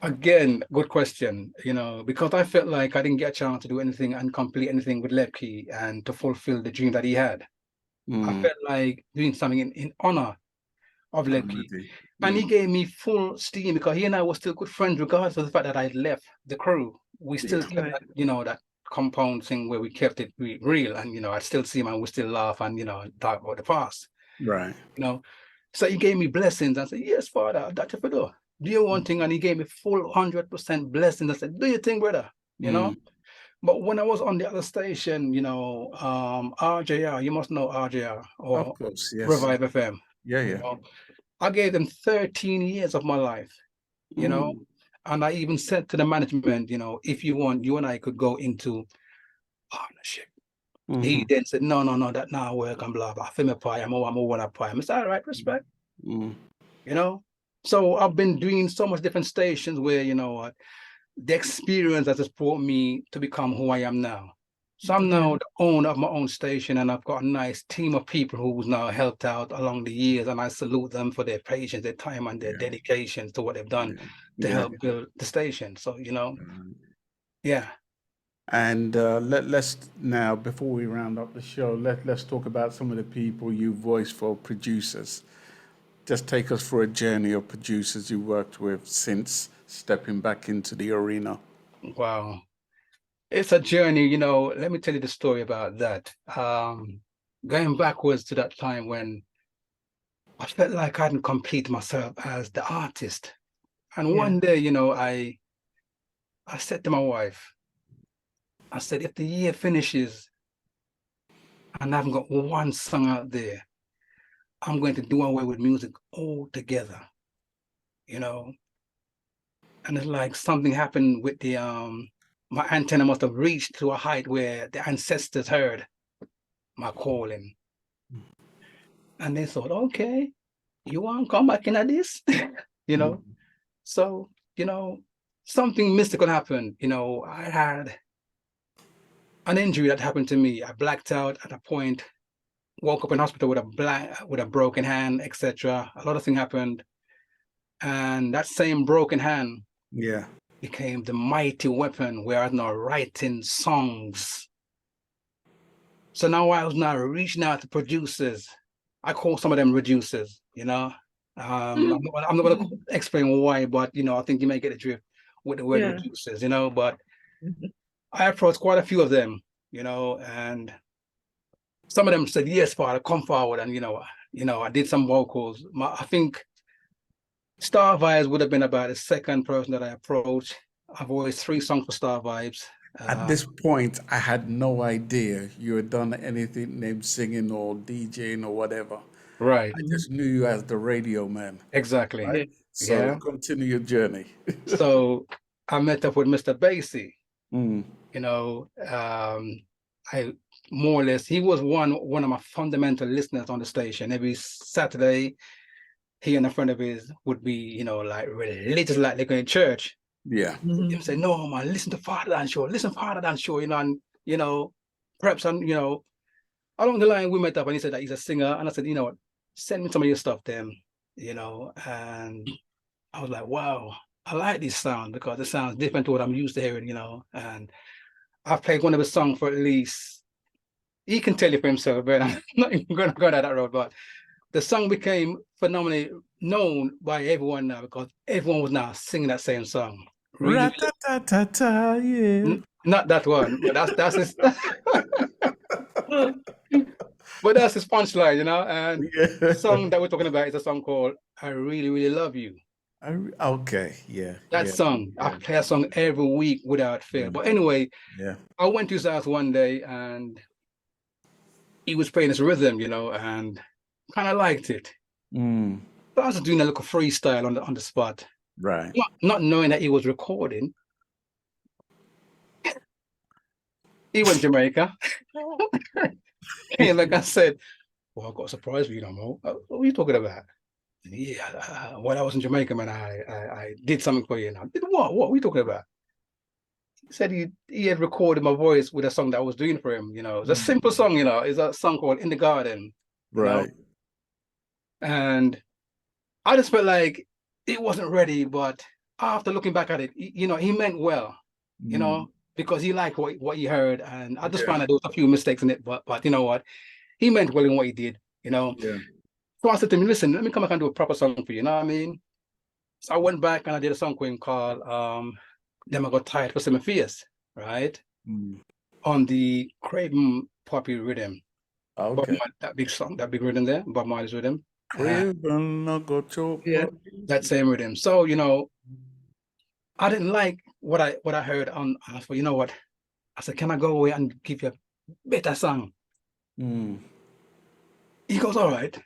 Again, good question, you know, because I felt like I didn't get a chance to do anything and complete anything with Lepke and to fulfill the dream that he had. I felt like doing something in honor of Lepke. And he gave me full steam because he and I were still good friends regardless of the fact that I left the crew. We still kept that, you know, that compound thing where we kept it real, and you know, I still see him and we still laugh and, you know, talk about the past. Right. You know, so he gave me blessings. I said, yes, Father, that's what I do. Do your one thing, and he gave me full 100% blessings. I said, do your thing, brother. You know. But when I was on the other station, you know, RJR, you must know RJR or of course, yes. Revive FM. Yeah. You know? I gave them 13 years of my life, you know, and I even said to the management, you know, if you want, you and I could go into partnership. He then said, no, that now work and blah blah. I'm one up. I said, all right, respect. You know. So I've been doing so much different stations where, you know, the experience that has brought me to become who I am now. So I'm now the owner of my own station, and I've got a nice team of people who's now helped out along the years, and I salute them for their patience, their time, and their dedication to what they've done to help build the station. So, you know, And let's now, before we round up the show, let's talk about some of the people you voiced for producers. Just take us for a journey of producers you worked with since stepping back into the arena. Wow. It's a journey, you know. Let me tell you the story about that. Going backwards to that time when I felt like I hadn't completed myself as the artist. And one day, you know, I said to my wife, I said, if the year finishes and I haven't got one song out there, I'm going to do away with music altogether, you know. And it's like something happened with the my antenna must have reached to a height where the ancestors heard my calling. And they thought, okay, you want to come back into this? you know? So, you know, something mystical happened. You know, I had an injury that happened to me. I blacked out at a point, woke up in hospital with a broken hand, etc. A lot of things happened. And that same broken hand became the mighty weapon where I was now writing songs. So now I was now reaching out to producers. I call some of them reducers, you know. I'm not going to explain why, but, you know, I think you may get the drift with the word reducers, you know, but I approached quite a few of them, you know, and some of them said, yes, Father, come forward. And, you know, I did some vocals. I think Star Vibes would have been about the second person that I approached. I've always 3 songs for Star Vibes. At this point, I had no idea you had done anything named singing or DJing or whatever. Right. I just knew you as the radio man. Exactly. Right? So continue your journey. So I met up with Mr. Basie. You know, I more or less, he was one of my fundamental listeners on the station. Every Saturday, he and a friend of his would be, you know, like religious, like they're going to church. Yeah. He would say, no, man, listen to Fawda Don Show, listen to Fawda Don Show, you know, and, you know, perhaps, you know, along the line, we met up and he said that he's a singer. And I said, you know what, send me some of your stuff then, you know, and I was like, wow, I like this sound because it sounds different to what I'm used to hearing, you know, and I've played one of his songs for at least, he can tell you for himself, but I'm not even going to go down that road, but the song became phenomenally known by everyone now because everyone was now singing that same song. Really, Rat-ta-ta-ta-ta, yeah. Not that one, but that's his. But that's his punchline, you know. And the song that we're talking about is a song called "I Really, Really Love You." Okay, yeah. That song, I play that song every week without fail. But anyway, I went to his house one day and he was playing this rhythm, you know, and kind of liked it. So I was doing a little freestyle on the spot. Right. Not knowing that he was recording. He went to Jamaica. And like I said, well, I got a surprise for you, no more. What are you talking about? Yeah, when I was in Jamaica, man, I did something for you now. Did what? What are we talking about? He said he had recorded my voice with a song that I was doing for him, you know. It's a simple song, you know. It's a song called In the Garden. Right. Know? And I just felt like it wasn't ready, but after looking back at it, you know, he meant well, you know, because he liked what he heard. And I just found that there was a few mistakes in it, but you know what? He meant well in what he did, you know. So I said to him, listen, let me come back and do a proper song for you, you know what I mean? So I went back and I did a song for him called Them I Got Tired for Some Fears, right? On the Craven Poppy rhythm. Okay. That big song, that big rhythm there, Bob Marley's rhythm. Craven, I got your that same rhythm. So, you know, I didn't like what I heard on, I thought, you know what? I said, can I go away and give you a better song? He goes, all right.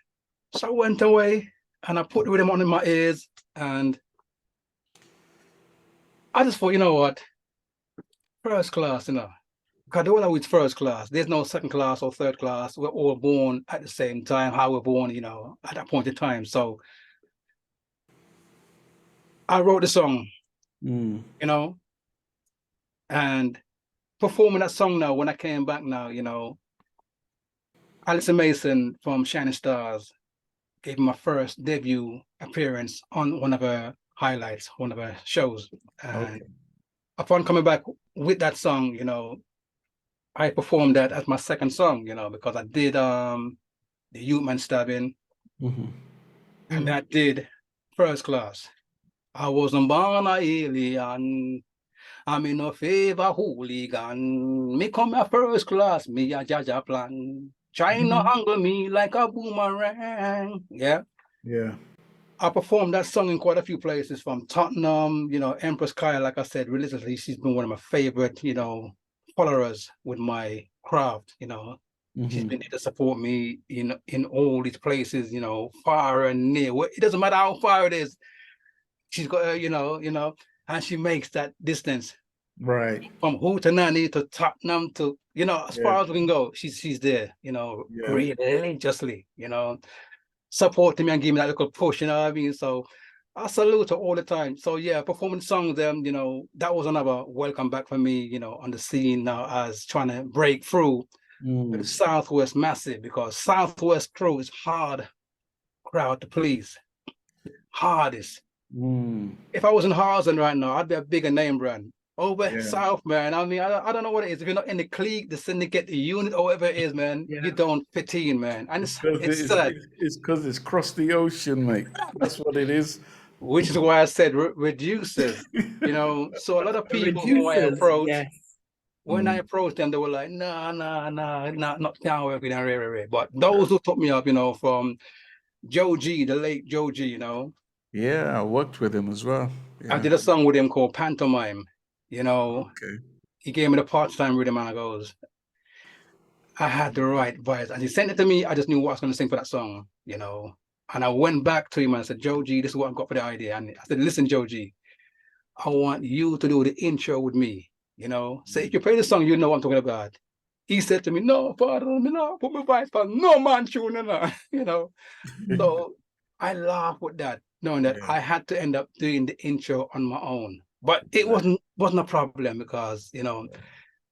So I went away and I put the rhythm on in my ears and I just thought, you know what? First class, you know. Because the one with first class, there's no second class or third class. We're all born at the same time, how we're born, you know, at that point in time. So I wrote the song, you know, and performing that song now, when I came back now, you know, Alison Mason from Shining Stars gave me my first debut appearance on one of her highlights, one of her shows. And upon coming back with that song, you know, I performed that as my second song, you know, because I did the Youth Man Stabbing, and that did First Class. I wasn't born a alien, I'm in no favor hooligan. Me come a first class, me a Jaja plan. Trying to angle me like a boomerang. Yeah. I performed that song in quite a few places, from Tottenham, you know, Empress Kaya, like I said, religiously, she's been one of my favorite, you know, followers with my craft, you know. She's been there to support me in all these places, you know, far and near. It doesn't matter how far it is. She's got, you know, and she makes that distance. Right. From Hootenanny to Tottenham to, you know, as far as we can go, she's there, you know, religiously, you know, supporting me and giving me that little push, you know what I mean? So I salute her all the time. So yeah, performing songs, you know, that was another welcome back for me, you know, on the scene now as trying to break through with Southwest Massive, because Southwest crew is hard crowd to please. Hardest. If I was in Harzen right now, I'd be a bigger name brand. Over South, man. I mean, I don't know what it is. If you're not in the clique, the syndicate, the unit, or whatever it is, man, you don't fit in, man. And it's sad. It's because it's crossed the ocean, mate. That's what it is. Which is why I said reducers, you know. So a lot of people who I approach, when I approached them, they were like, nah, not can't work with them. But those who took me up, you know, from Joe G, the late Joe G, you know. Yeah, I worked with him as well. I did a song with him called Pantomime, you know. He gave me the part-time rhythm and I goes, I had the right vibes. And he sent it to me, I just knew what I was going to sing for that song, you know. And I went back to him and I said, Joe G, this is what I've got for the idea. And I said, listen, Joe G, I want you to do the intro with me, you know. So if you play the song, you know what I'm talking about. He said to me, no, Father, no, put my voice on, no man tune, no, you know. So I laugh with that, knowing that I had to end up doing the intro on my own. But it wasn't a problem because, you know,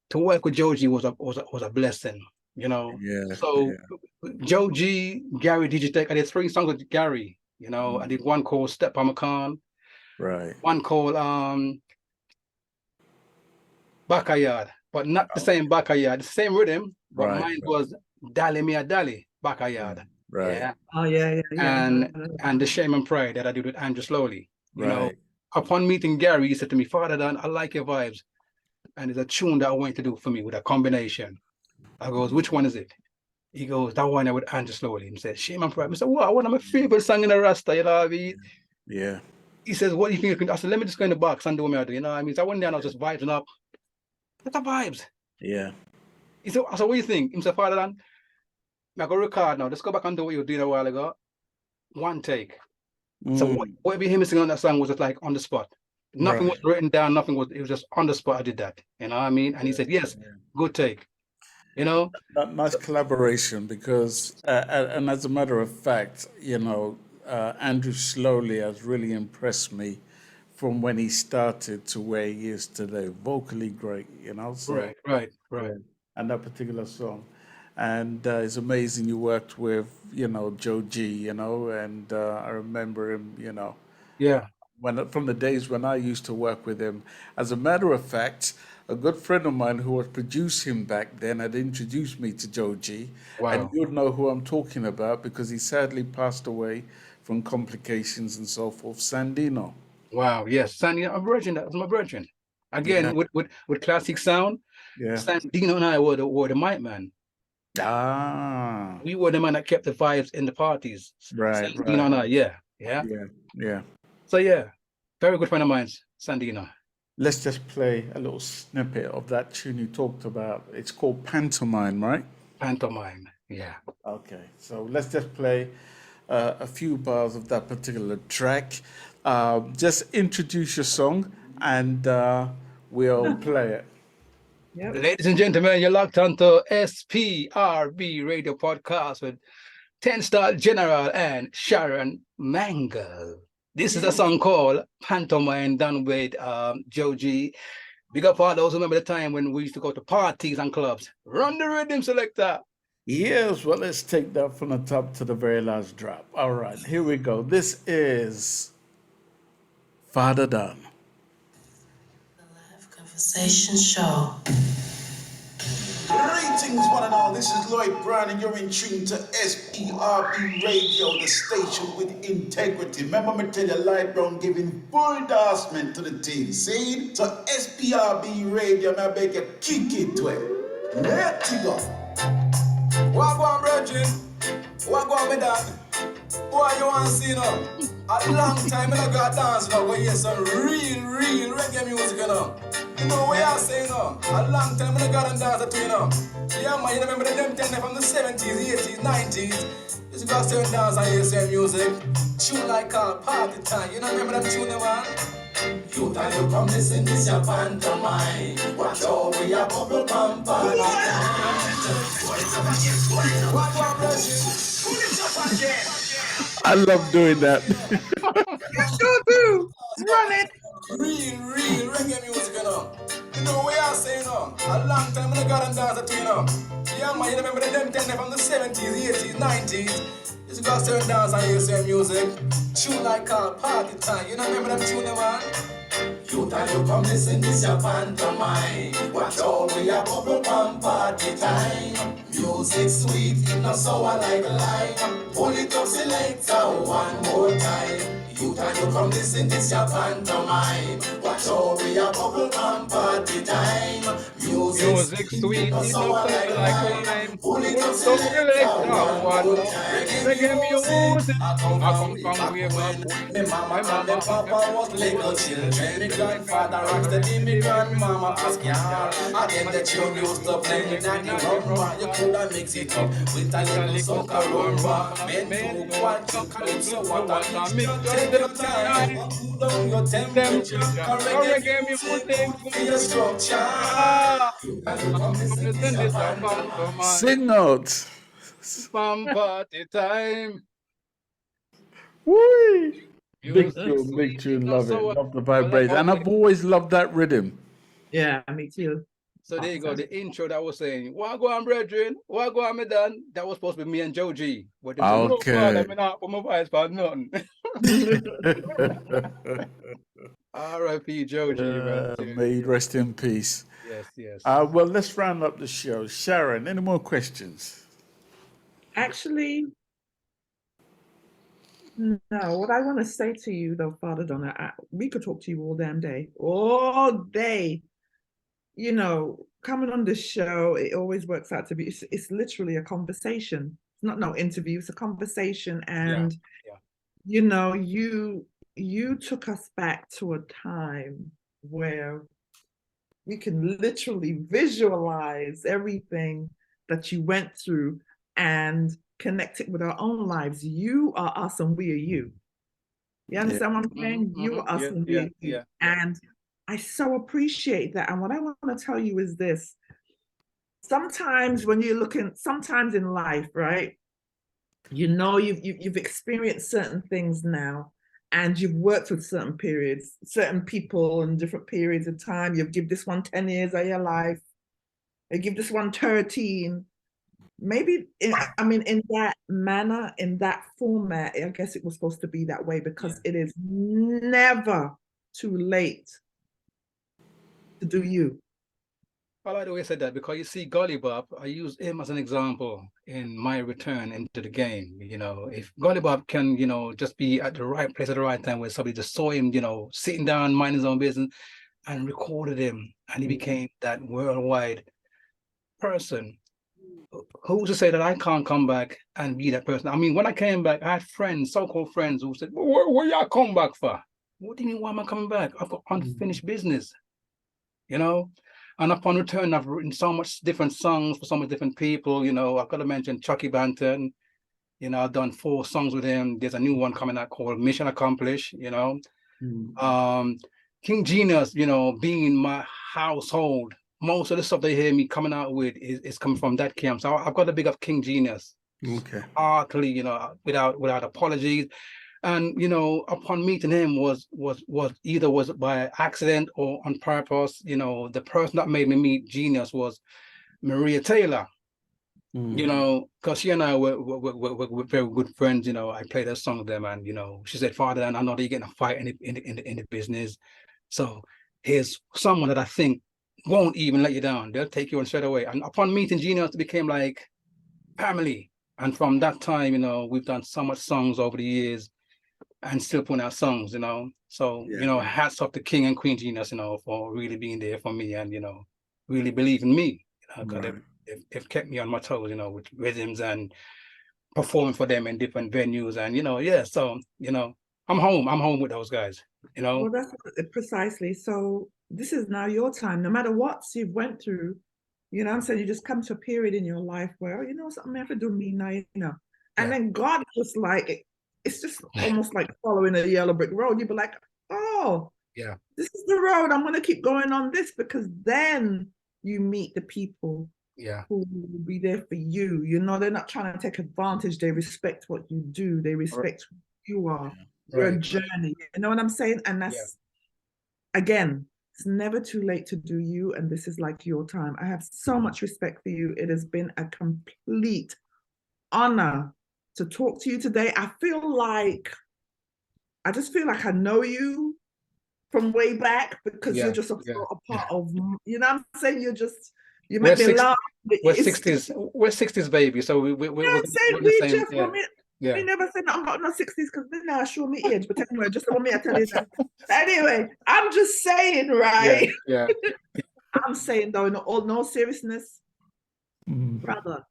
to work with Joe G was a blessing, you know. So Joe G, Gary Digitech, I did 3 songs with Gary, you know. I did one called Step on McCann. Right. One called Backyard, but not the same Backyard, the same rhythm, but mine was Dally Mia Dally, Backyard. Right. Yeah. Oh yeah. And the Shame and Pride that I did with Andrew Slowly. You know, upon meeting Gary, he said to me, Fawda Don, I like your vibes. And there's a tune that I want you to do for me with a combination. I goes, which one is it? He goes, that one with Andrew Slowly. He said, Shame and Pride. I said, what? One of my favorite songs in the Rasta, you know what I mean? Yeah. He says, what do you think you can do? I said, let me just go in the box and do what I do, you know what I mean? So I went down, I was just vibing up. What the vibes? Yeah. He said, I said, what do you think? He said, Fawda Don, I go record now. Let's go back and do what you were doing a while ago. One take. So what be him singing on that song was just like on the spot. Nothing was written down, nothing was, it was just on the spot. I did that. You know what I mean? And he said, yes, good take. You know? Nice collaboration because, and as a matter of fact, you know, Andrew Slowly has really impressed me from when he started to where he is today. Vocally great, you know? So, right. And that particular song. And it's amazing you worked with, you know, Joe G, you know, and I remember him, you know. Yeah. From the days when I used to work with him. As a matter of fact, a good friend of mine who had produced him back then had introduced me to Joe G. Wow. And you'd know who I'm talking about because he sadly passed away from complications and so forth, Sandino. Wow, yes, Sandino, I'm virgin, that was my virgin. Again, with classic sound, Sandino and I were the mic man. We were the man that kept the vibes in the parties. Right. Sandino and I, yeah. So yeah, very good friend of mine, Sandino. Let's just play a little snippet of that tune you talked about. It's called Pantomime, right? Pantomime, yeah. Okay, so let's just play a few bars of that particular track. Just introduce your song and we'll play it. Yep. Ladies and gentlemen, you're locked onto SPRB Radio Podcast with 10-Star General and Sharon Mango. This is a song called Pantomime done with Joe G. Big up all those who remember the time when we used to go to parties and clubs. Run the rhythm selector. Yes, well, let's take that from the top to the very last drop. All right, here we go. This is Fawda Don. Conversation show. Greetings, one and all. This is Lloyd Brown, and you're in tune to SPRB Radio, the station with integrity. Remember me tell you, Lloyd Brown giving full endorsement to the team. See? So SPRB Radio, I beg you, kick it to it. Let it go. What go on, Virgin? What go on with that? What you want to see now? A long time I got dance now, but hear some real reggae music now. You know what I say, no? A long time I got and dance to you know. Yeah, man, you remember them ten from the 70s, 80s, 90s. Used to go upstairs and dance and hear same music. Tune like a party time. You know, remember them tune, man? You tell you come listen, this your pantomime. Watch out, we a bubble bump party time. What one brushing? Pull it up again. I love doing that. You sure do. Run it. Real reggae music, you know. You know what I say, no? A long time I got and dance to you know. Yeah, man, you remember them ten from the 70s, 80s, 90s. Used to go upstairs and dance and hear same music. Tune like a party time. You know, remember them tune, man? You tell you come listen, this your pantomime. Watch out, we a bubble bump party time. Music sweet, it not sour like lime. Pull it up, selector, one more time. You tell you come listen, this your pantomime. Watch out, we a bubble bump party time. Music sweet, it not sour like lime. Pull it up, selector, one more time. Reggae music, I come from way back. Me mama and me papa was little children. Me grandfather asked the me grandmama asked y'all. And then the tune used to play in the rumba. You coulda mix it up with a little soca rumba. Men to one calypso, what a mix. Take your time, cool down your temperature. Reggae music for your structure. Sing out. Party time. Woo! Big tune, love it. Love the vibration. And I've always loved that rhythm. Yeah, me too. So there you go, the intro that was saying, what go on, brethren? What go on, me done? That was supposed to be me and Joe G. But okay. I mean, not put my voice for nothing. R.I.P. Joe G, man. May he rest in peace. Yes. Well, let's round up the show. Sharon, any more questions? Actually, no. What I want to say to you, though, Fawda Don, we could talk to you all damn day. All day. You know, coming on this show, it always works out to be, it's literally a conversation. It's not no interview, it's a conversation. And, you know, you took us back to a time where we can literally visualize everything that you went through and connect it with our own lives. You are us and we are you. You understand what I'm saying? You are us and we are you. And I so appreciate that. And what I want to tell you is this. Sometimes when you're looking, sometimes in life, right? You know, you've experienced certain things now, and you've worked with certain periods, certain people in different periods of time. You've give this one 10 years of your life. You give this one 13. Maybe, in that manner, in that format, I guess it was supposed to be that way, because it is never too late to do you. I like the way I said that, because you see, Golly Bob, I use him as an example in my return into the game. You know, if Golly Bob can, you know, just be at the right place at the right time, where somebody just saw him, you know, sitting down, minding his own business, and recorded him, and he became that worldwide person. Who's to say that I can't come back and be that person? I mean, when I came back, I had friends, so-called friends, who said, where y'all come back for? What do you mean, why am I coming back? I've got unfinished business, you know? And upon return, I've written so much different songs for so many different people. You know, I've got to mention Chucky Banton. You know, I've done 4 songs with him. There's a new one coming out called Mission Accomplished, you know. King Genius, you know, being in my household, most of the stuff they hear me coming out with is coming from that camp. So I've got to big up King Genius. Okay. Heartily, you know, without apologies. And, you know, upon meeting him was either by accident or on purpose. You know, the person that made me meet Genius was Maria Taylor. You know, because she and I were very good friends. You know, I played a song with them, and, you know, she said, "Father, and I know that you're getting a fight in the business. So here's someone that I think won't even let you down. They'll take you on straight away." And upon meeting Genius, it became like family. And from that time, you know, we've done so much songs over the years, and still putting out songs, you know. So, you know, hats off to King and Queen Genius, you know, for really being there for me, and, you know, really believing me. You know, they've kept me on my toes, you know, with rhythms and performing for them in different venues. And, you know, so, you know, I'm home with those guys, you know. Well, that's precisely. So this is now your time. No matter what you've went through, you know what I'm saying? You just come to a period in your life where, oh, you know something, I have to do me now, you know. And then God just like, it's just almost like following a yellow brick road. You'd be like, oh, yeah, this is the road. I'm going to keep going on this, because then you meet the people who will be there for you. You know, they're not trying to take advantage. They respect what you do. They respect who you are, your journey. You know what I'm saying? And that's, again, it's never too late to do you, and this is like your time. I have so much respect for you. It has been a complete honor to talk to you today. I just feel like I know you from way back, because you're just a part of, you know what I'm saying? You make me laugh. We're 60s baby, so we're the same. We never said nothing about no 60s, because then now show me age. But anyway, just want me to tell you that. Anyway, I'm just saying, right? Yeah. I'm saying though, in all no seriousness, brother.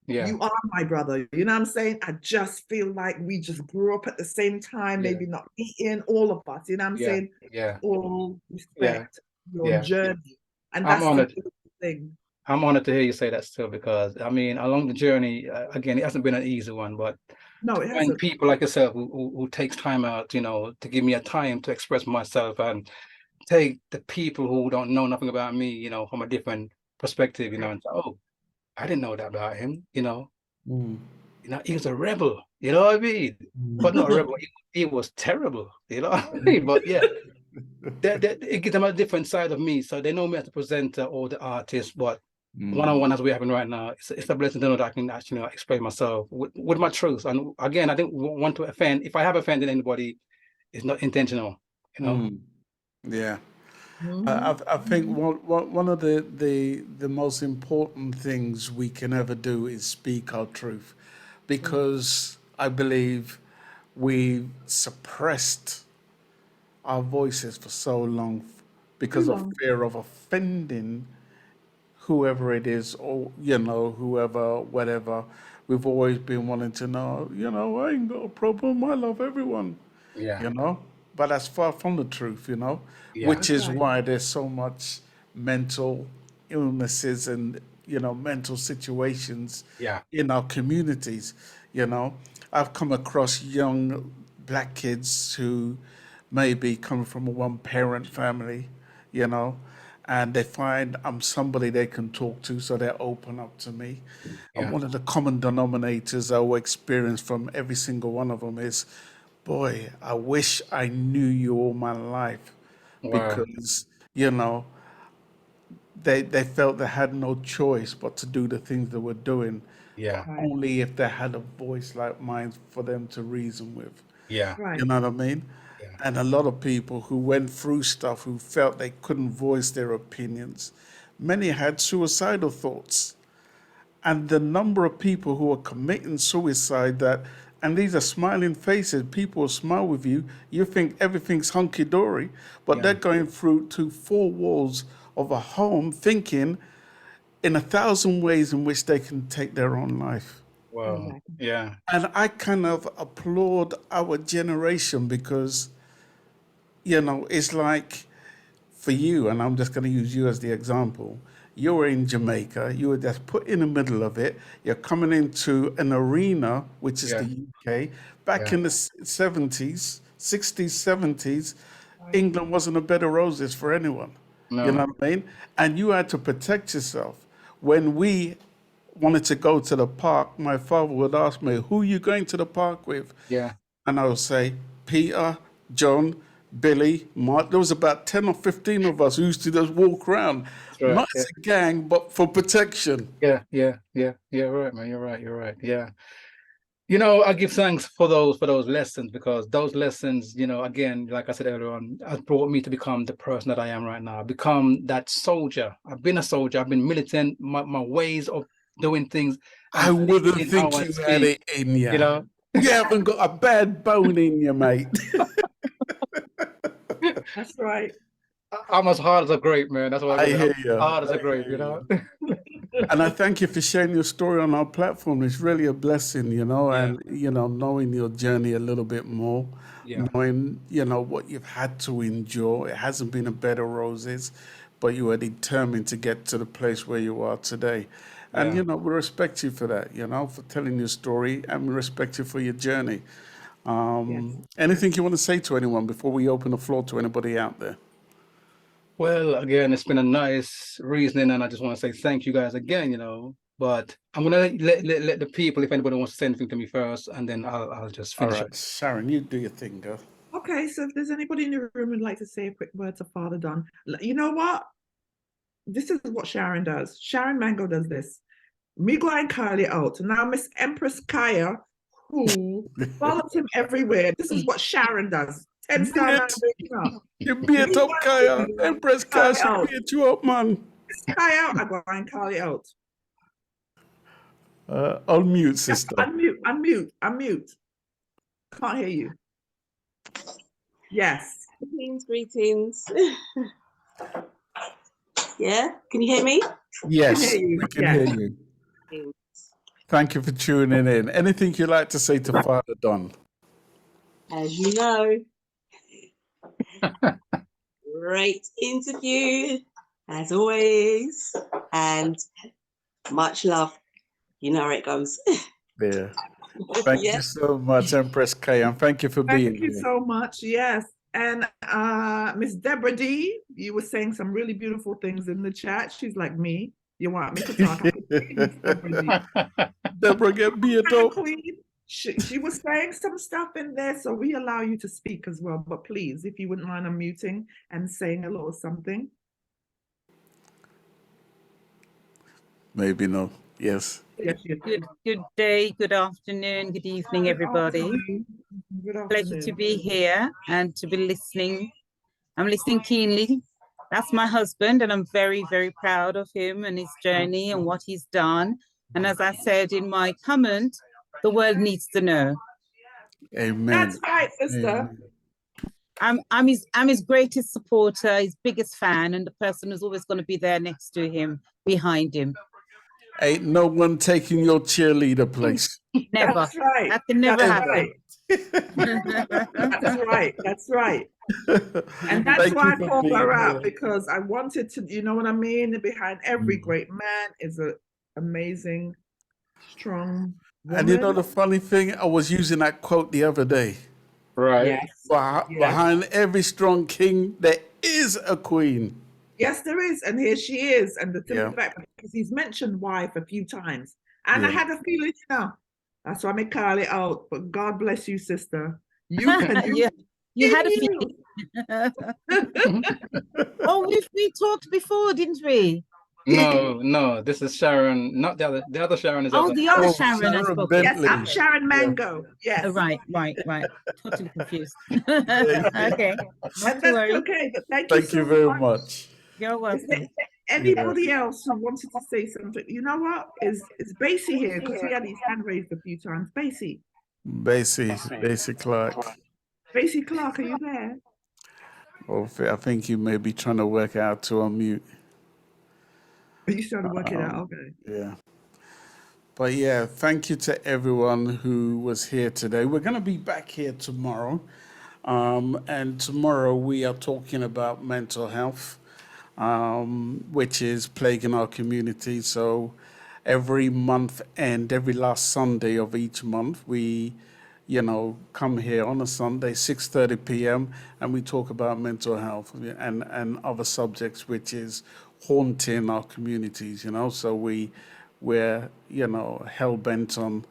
You are my brother. You know what I'm saying? I just feel like we just grew up at the same time, maybe not meeting, all of us. You know what I'm saying? All respect your journey. And that's the thing. I'm honored to hear you say that still, because I mean, along the journey, again, it hasn't been an easy one, but no, it when hasn't. people like yourself who takes time out, you know, to give me a time to express myself, and take the people who don't know nothing about me, you know, from a different perspective, you know, and say, oh, I didn't know that about him, you know. You know, he was a rebel, you know what I mean? But not a rebel, he was terrible, you know what I mean? But yeah, it gives them a different side of me. So they know me as a presenter or the artist, but one-on-one as we're having right now, it's a blessing to know that I can actually explain myself with my truth. And again, I didn't want to offend. If I have offended anybody, it's not intentional, you know? Yeah. I think one of the most important things we can ever do is speak our truth, because I believe we suppressed our voices for so long because of fear of offending whoever it is, or, you know, whoever, whatever. We've always been wanting to know, you know, I ain't got a problem, I love everyone, you know? But that's far from the truth, you know? Which is why there's so much mental illnesses and, you know, mental situations in our communities, you know? I've come across young black kids who maybe come from a one-parent family, you know, and they find I'm somebody they can talk to, so they open up to me. And one of the common denominators I will experience from every single one of them is, boy, I wish I knew you all my life. Because, you know, they felt they had no choice but to do the things they were doing. Only if they had a voice like mine for them to reason with. You know what I mean? And a lot of people who went through stuff, who felt they couldn't voice their opinions, many had suicidal thoughts. And the number of people who are committing suicide, and these are smiling faces, people will smile with you, you think everything's hunky-dory, but they're going through to four walls of a home thinking in 1,000 ways in which they can take their own life. Wow. Yeah. And I kind of applaud our generation, because, you know, it's like for you, and I'm just going to use you as the example. You were in Jamaica, you were just put in the middle of it. You're coming into an arena, which is the UK. Back in the 70s, 60s, 70s, England wasn't a bed of roses for anyone. You know what I mean? And you had to protect yourself. When we wanted to go to the park, my father would ask me, who are you going to the park with? And I would say, Peter, John, Billy, Mark. There was about 10 or 15 of us who used to just walk around. Not as a gang, but for protection. Yeah, right, man. You're right. Yeah. You know, I give thanks for those lessons, because those lessons, you know, again, like I said earlier on, has brought me to become the person that I am right now. Become that soldier. I've been a soldier. I've been militant. My ways of doing things. I wouldn't think you had it in you. You know, you haven't got a bad bone in you, mate. That's right. I'm as hard as a grape, man. That's what I hear you. Hard as a grape, you know. And I thank you for sharing your story on our platform. It's really a blessing, and, knowing your journey a little bit more, Yeah. knowing, what you've had to endure. It hasn't been a bed of roses, but you are determined to get to the place where you are today. And, Yeah. we respect you for that, for telling your story, and we respect you for your journey. Anything you want to say to anyone before we open the floor to anybody out there? Well, again, it's been a nice reasoning, and I just want to say thank you guys again, But I'm gonna let the people, if anybody wants to say anything to me first, and then I'll just All finish right, it. Sharon, you do your thing, girl. Okay, so if there's anybody in the room who'd like to say a quick word to Fawda Don, you know what? This is what Sharon does. Sharon Mango does this. Me go and call it out. Now Miss Empress Kaya, who follows him everywhere. This is what Sharon does. 10-star man waking up. You beat up, Kaya. Empress Kaya should beat you up, man. Kaya, I go and call it out. Unmute, sister. Unmute. Can't hear you. Yes. Greetings. Yeah, can you hear me? Yes, we can hear you. Thank you for tuning in. Anything you'd like to say to Fawda Don? As you know, great interview, as always, and much love. You know how it goes. Yeah. Thank you so much, Empress Kaya, and thank you for being here. Thank you so much. Yes. And Miss Deborah D, you were saying some really beautiful things in the chat. She's like me. You want me to talk? Deborah, get beat up. She was saying some stuff in there, so we allow you to speak as well. But please, if you wouldn't mind unmuting and saying a little something. Maybe no. Yes. Good day, good afternoon, good evening, everybody. Pleasure to be here and to be listening. I'm listening keenly. That's my husband, and I'm very, very proud of him and his journey and what he's done. And as I said in my comment, the world needs to know. Amen. That's right, sister. I'm his greatest supporter, his biggest fan, and the person who's always going to be there next to him, behind him. Ain't no one taking your cheerleader place. Never. That's right. That can never happen. That's right. And that's why I called her out, because I wanted to, you know what I mean? Behind every great man is an amazing, strong woman. And you know the funny thing? I was using that quote the other day. Right. Yes. Behind every strong king, there is a queen. Yes, there is. And here she is. And the simple fact, because he's mentioned wife a few times. And I had a feeling, that's why I may call it out. But God bless you, sister. You can do You had a feeling. Oh, we talked before, didn't we? No, this is Sharon, not the other Sharon is the other Sharon I spoke to. Yes, I'm Sharon Mango. Yes. Oh, right. Totally confused. Okay. Not to worry. Okay, but thank you very much. You're welcome. Anybody else who wanted to say something? You know what? Is Basie here? Because he had his hand raised a few times. Basie Clark. Basie Clark, are you there? Oh, I think you may be trying to work out to unmute. Are you trying to work it out? Okay. Yeah. But yeah, thank you to everyone who was here today. We're going to be back here tomorrow. And tomorrow we are talking about mental health, which is plaguing our community. So every month and every last Sunday of each month, we come here on a Sunday, 6:30 p.m., and we talk about mental health and other subjects, which is haunting our communities, So we're hell-bent on,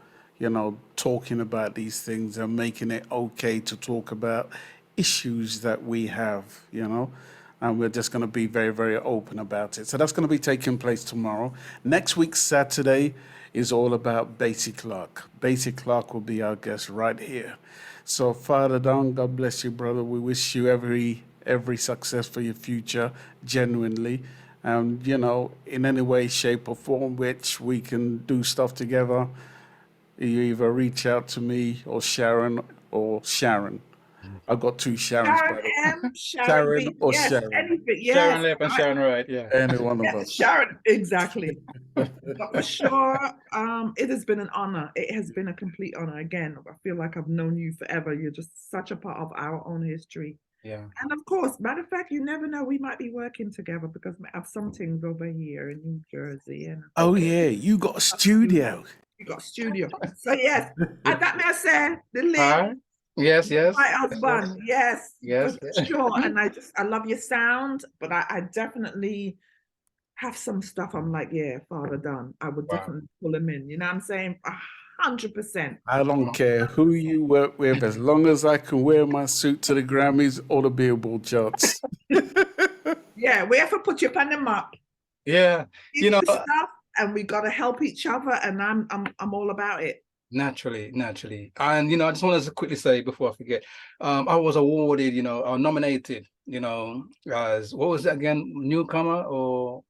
talking about these things and making it okay to talk about issues that we have, and we're just going to be very, very open about it. So that's going to be taking place tomorrow. Next week, Saturday, is all about Basie Clark. Basie Clark will be our guest right here. So Fawda Don, God bless you, brother. We wish you every success for your future, genuinely. And, in any way, shape, or form which we can do stuff together, you either reach out to me or Sharon. I've got two Sharons. Sharon M, Sharon Sharon B. or Yes, Sharon? anything. Yes. Sharon left and Sharon right. Yeah. Any one of Yeah, us. Sharon, exactly. But for sure, it has been an honor. It has been a complete honor. Again, I feel like I've known you forever. You're just such a part of our own history. Yeah. And of course, matter of fact, you never know, we might be working together because I have some things over here in New Jersey. And Oh yeah, you got a studio. you got a studio. So yes, and that may I say, the link. Huh? Yes, yes. My husband, yes, Yes. for sure. And I love your sound, but I definitely have some stuff I'm like, yeah, Fawda Don. I would definitely pull him in. You know what I'm saying? 100%. I don't care who you work with, as long as I can wear my suit to the Grammys or the Billboard charts. Yeah, we have to put you up on the map. Yeah, you know, stuff, and we got to help each other, and I'm all about it. Naturally, and you know, I just want to quickly say before I forget, I was awarded, you know, nominated, you know, as what was it again, newcomer or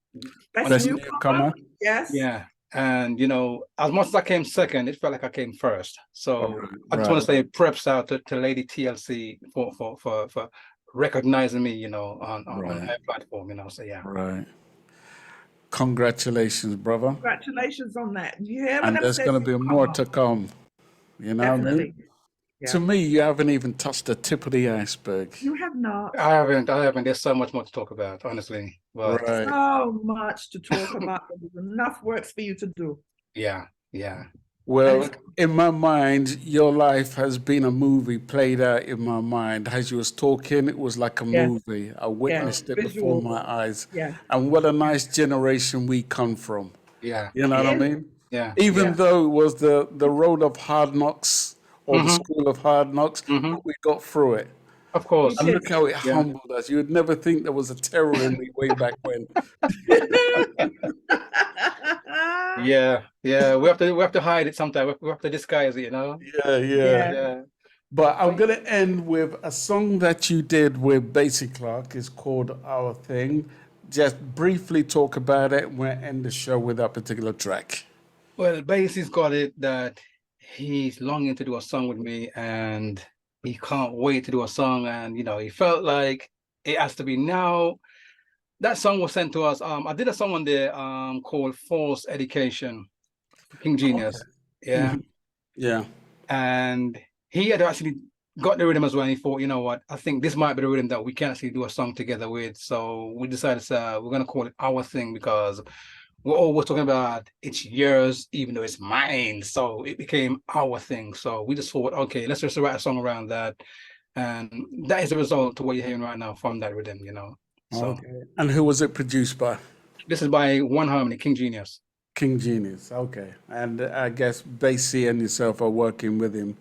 best newcomer? Yes. Yeah, and you know, as much as I came second, it felt like I came first. So I just want to say props out to Lady TLC for recognizing me, you know, on her platform, you know. So yeah. Right. Congratulations, brother. Congratulations on that. You hear and there's going to be more to come. You know what I mean? Yeah. To me, you haven't even touched the tip of the iceberg. You have not. I haven't. There's so much more to talk about, honestly. But so much to talk about. There's enough works for you to do. Yeah. Well, in my mind, your life has been a movie played out in my mind. As you was talking, it was like a movie. I witnessed it before my eyes. Yeah. And what a nice generation we come from. Yeah. You know what I mean? Yeah. Even though it was the road of hard knocks or the school of hard knocks, but we got through it. Of course. And look how it humbled us. You would never think there was a terror in me way back when. Yeah. We have to hide it sometimes. We have to disguise it, you know. Yeah. But I'm gonna end with a song that you did with Basie Clark. It's called Our Thing. Just briefly talk about it. We'll end the show with that particular track. Well, Basie's got it that he's longing to do a song with me, and he can't wait to do a song. And you know, he felt like it has to be now. That song was sent to us. I did a song on there called False Education, King Genius. Okay. Yeah. And he had actually got the rhythm as well. And he thought, you know what, I think this might be the rhythm that we can actually do a song together with. So we decided we're going to call it Our Thing, because we're always talking about it's yours, even though it's mine. So it became Our Thing. So we just thought, okay, let's just write a song around that. And that is the result to what you're hearing right now from that rhythm, you know. So, okay. And who was it produced by? This is by One Harmony, King Genius. King Genius, okay. And I guess Basie and yourself are working with him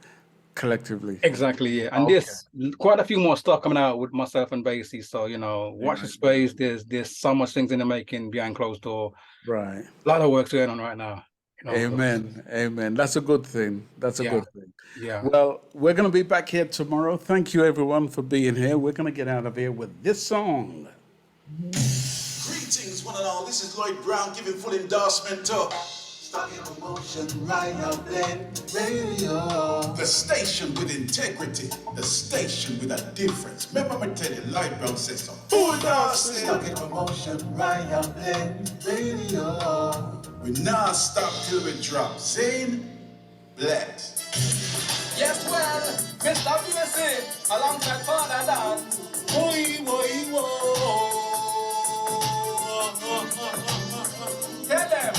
collectively. Exactly, yeah. And there's quite a few more stuff coming out with myself and Basie. So, you know, watch the space. There's so much things in the making behind closed door. Right. A lot of work's going on right now. You know, Amen. That's a good thing. That's a good thing. Yeah. Well, we're going to be back here tomorrow. Thank you, everyone, for being here. We're going to get out of here with this song. Greetings, one and all. This is Lloyd Brown giving full endorsement to Stuck in Motion, right up blend radio. The station with integrity, the station with a difference. Remember me tell you, Lloyd Brown says so. Full endorsement. Stuck in Motion, right up blend radio. We not stop till we drop. Zane, blessed. Yes, well, Mr. USA, alongside Fawda Don. Tell them,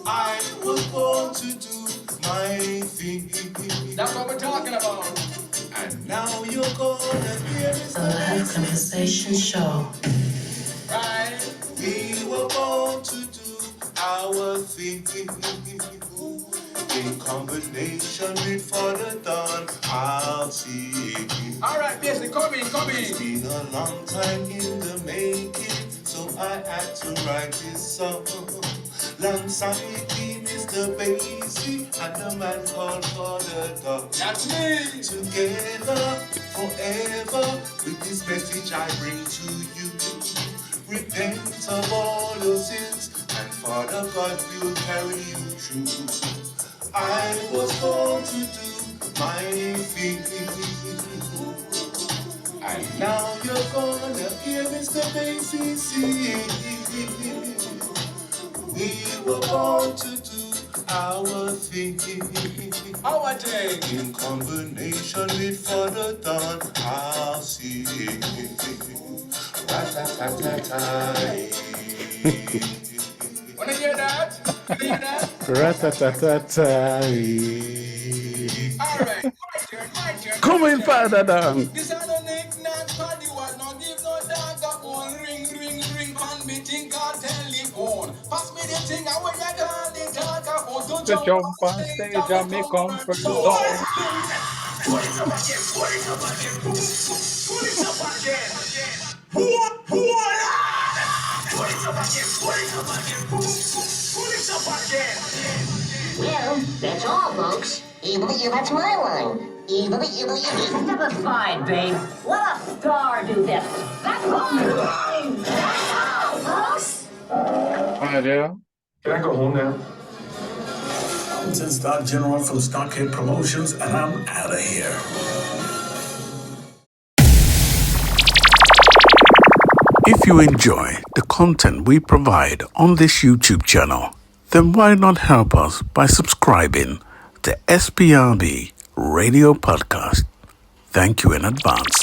I was born to do my thing. That's what we're talking about. And now you're gonna hear The Live Conversation Show. Right? We were born to do our thing. In combination with Fawda Don, I'll see. All right, Basie, come in. It's been a long time in the making, so I had to write this song. Alongside me, Mr. Basie, and the man called Fawda Don. That's me. Together, forever, with this message I bring to you. Repent of all your sins, and Father God will carry you through. I was born to do my thing. And now you're gonna hear Mr. Basie sing. We were born to do our thing. Our thing. In combination with Fawda Don, I'll sing. Rat-tat-tat-tat-tat. Wanna hear that? Wanna hear that? Rat-tat-tat-tat. Alright, my turn. Come in, Fawda Don. This are no knick-knack, paddy what, no give no dog a bone. Ring, pan me think I'll telephone. Pass me the thing, I when you call the talk a phone. Don't To jump on stage and me comfort zone. Pull it up again. Pull it up again. Pull it up again. Well, that's all, folks. That's my line. Number 5, babe. Let a star do this. That's my line. That's all, folks. Hi there. Can I go home now? I'm Star General from Stockhead Promotions, and I'm out of here. If you enjoy the content we provide on this YouTube channel, then why not help us by subscribing to SPRB Radio Podcast? Thank you in advance.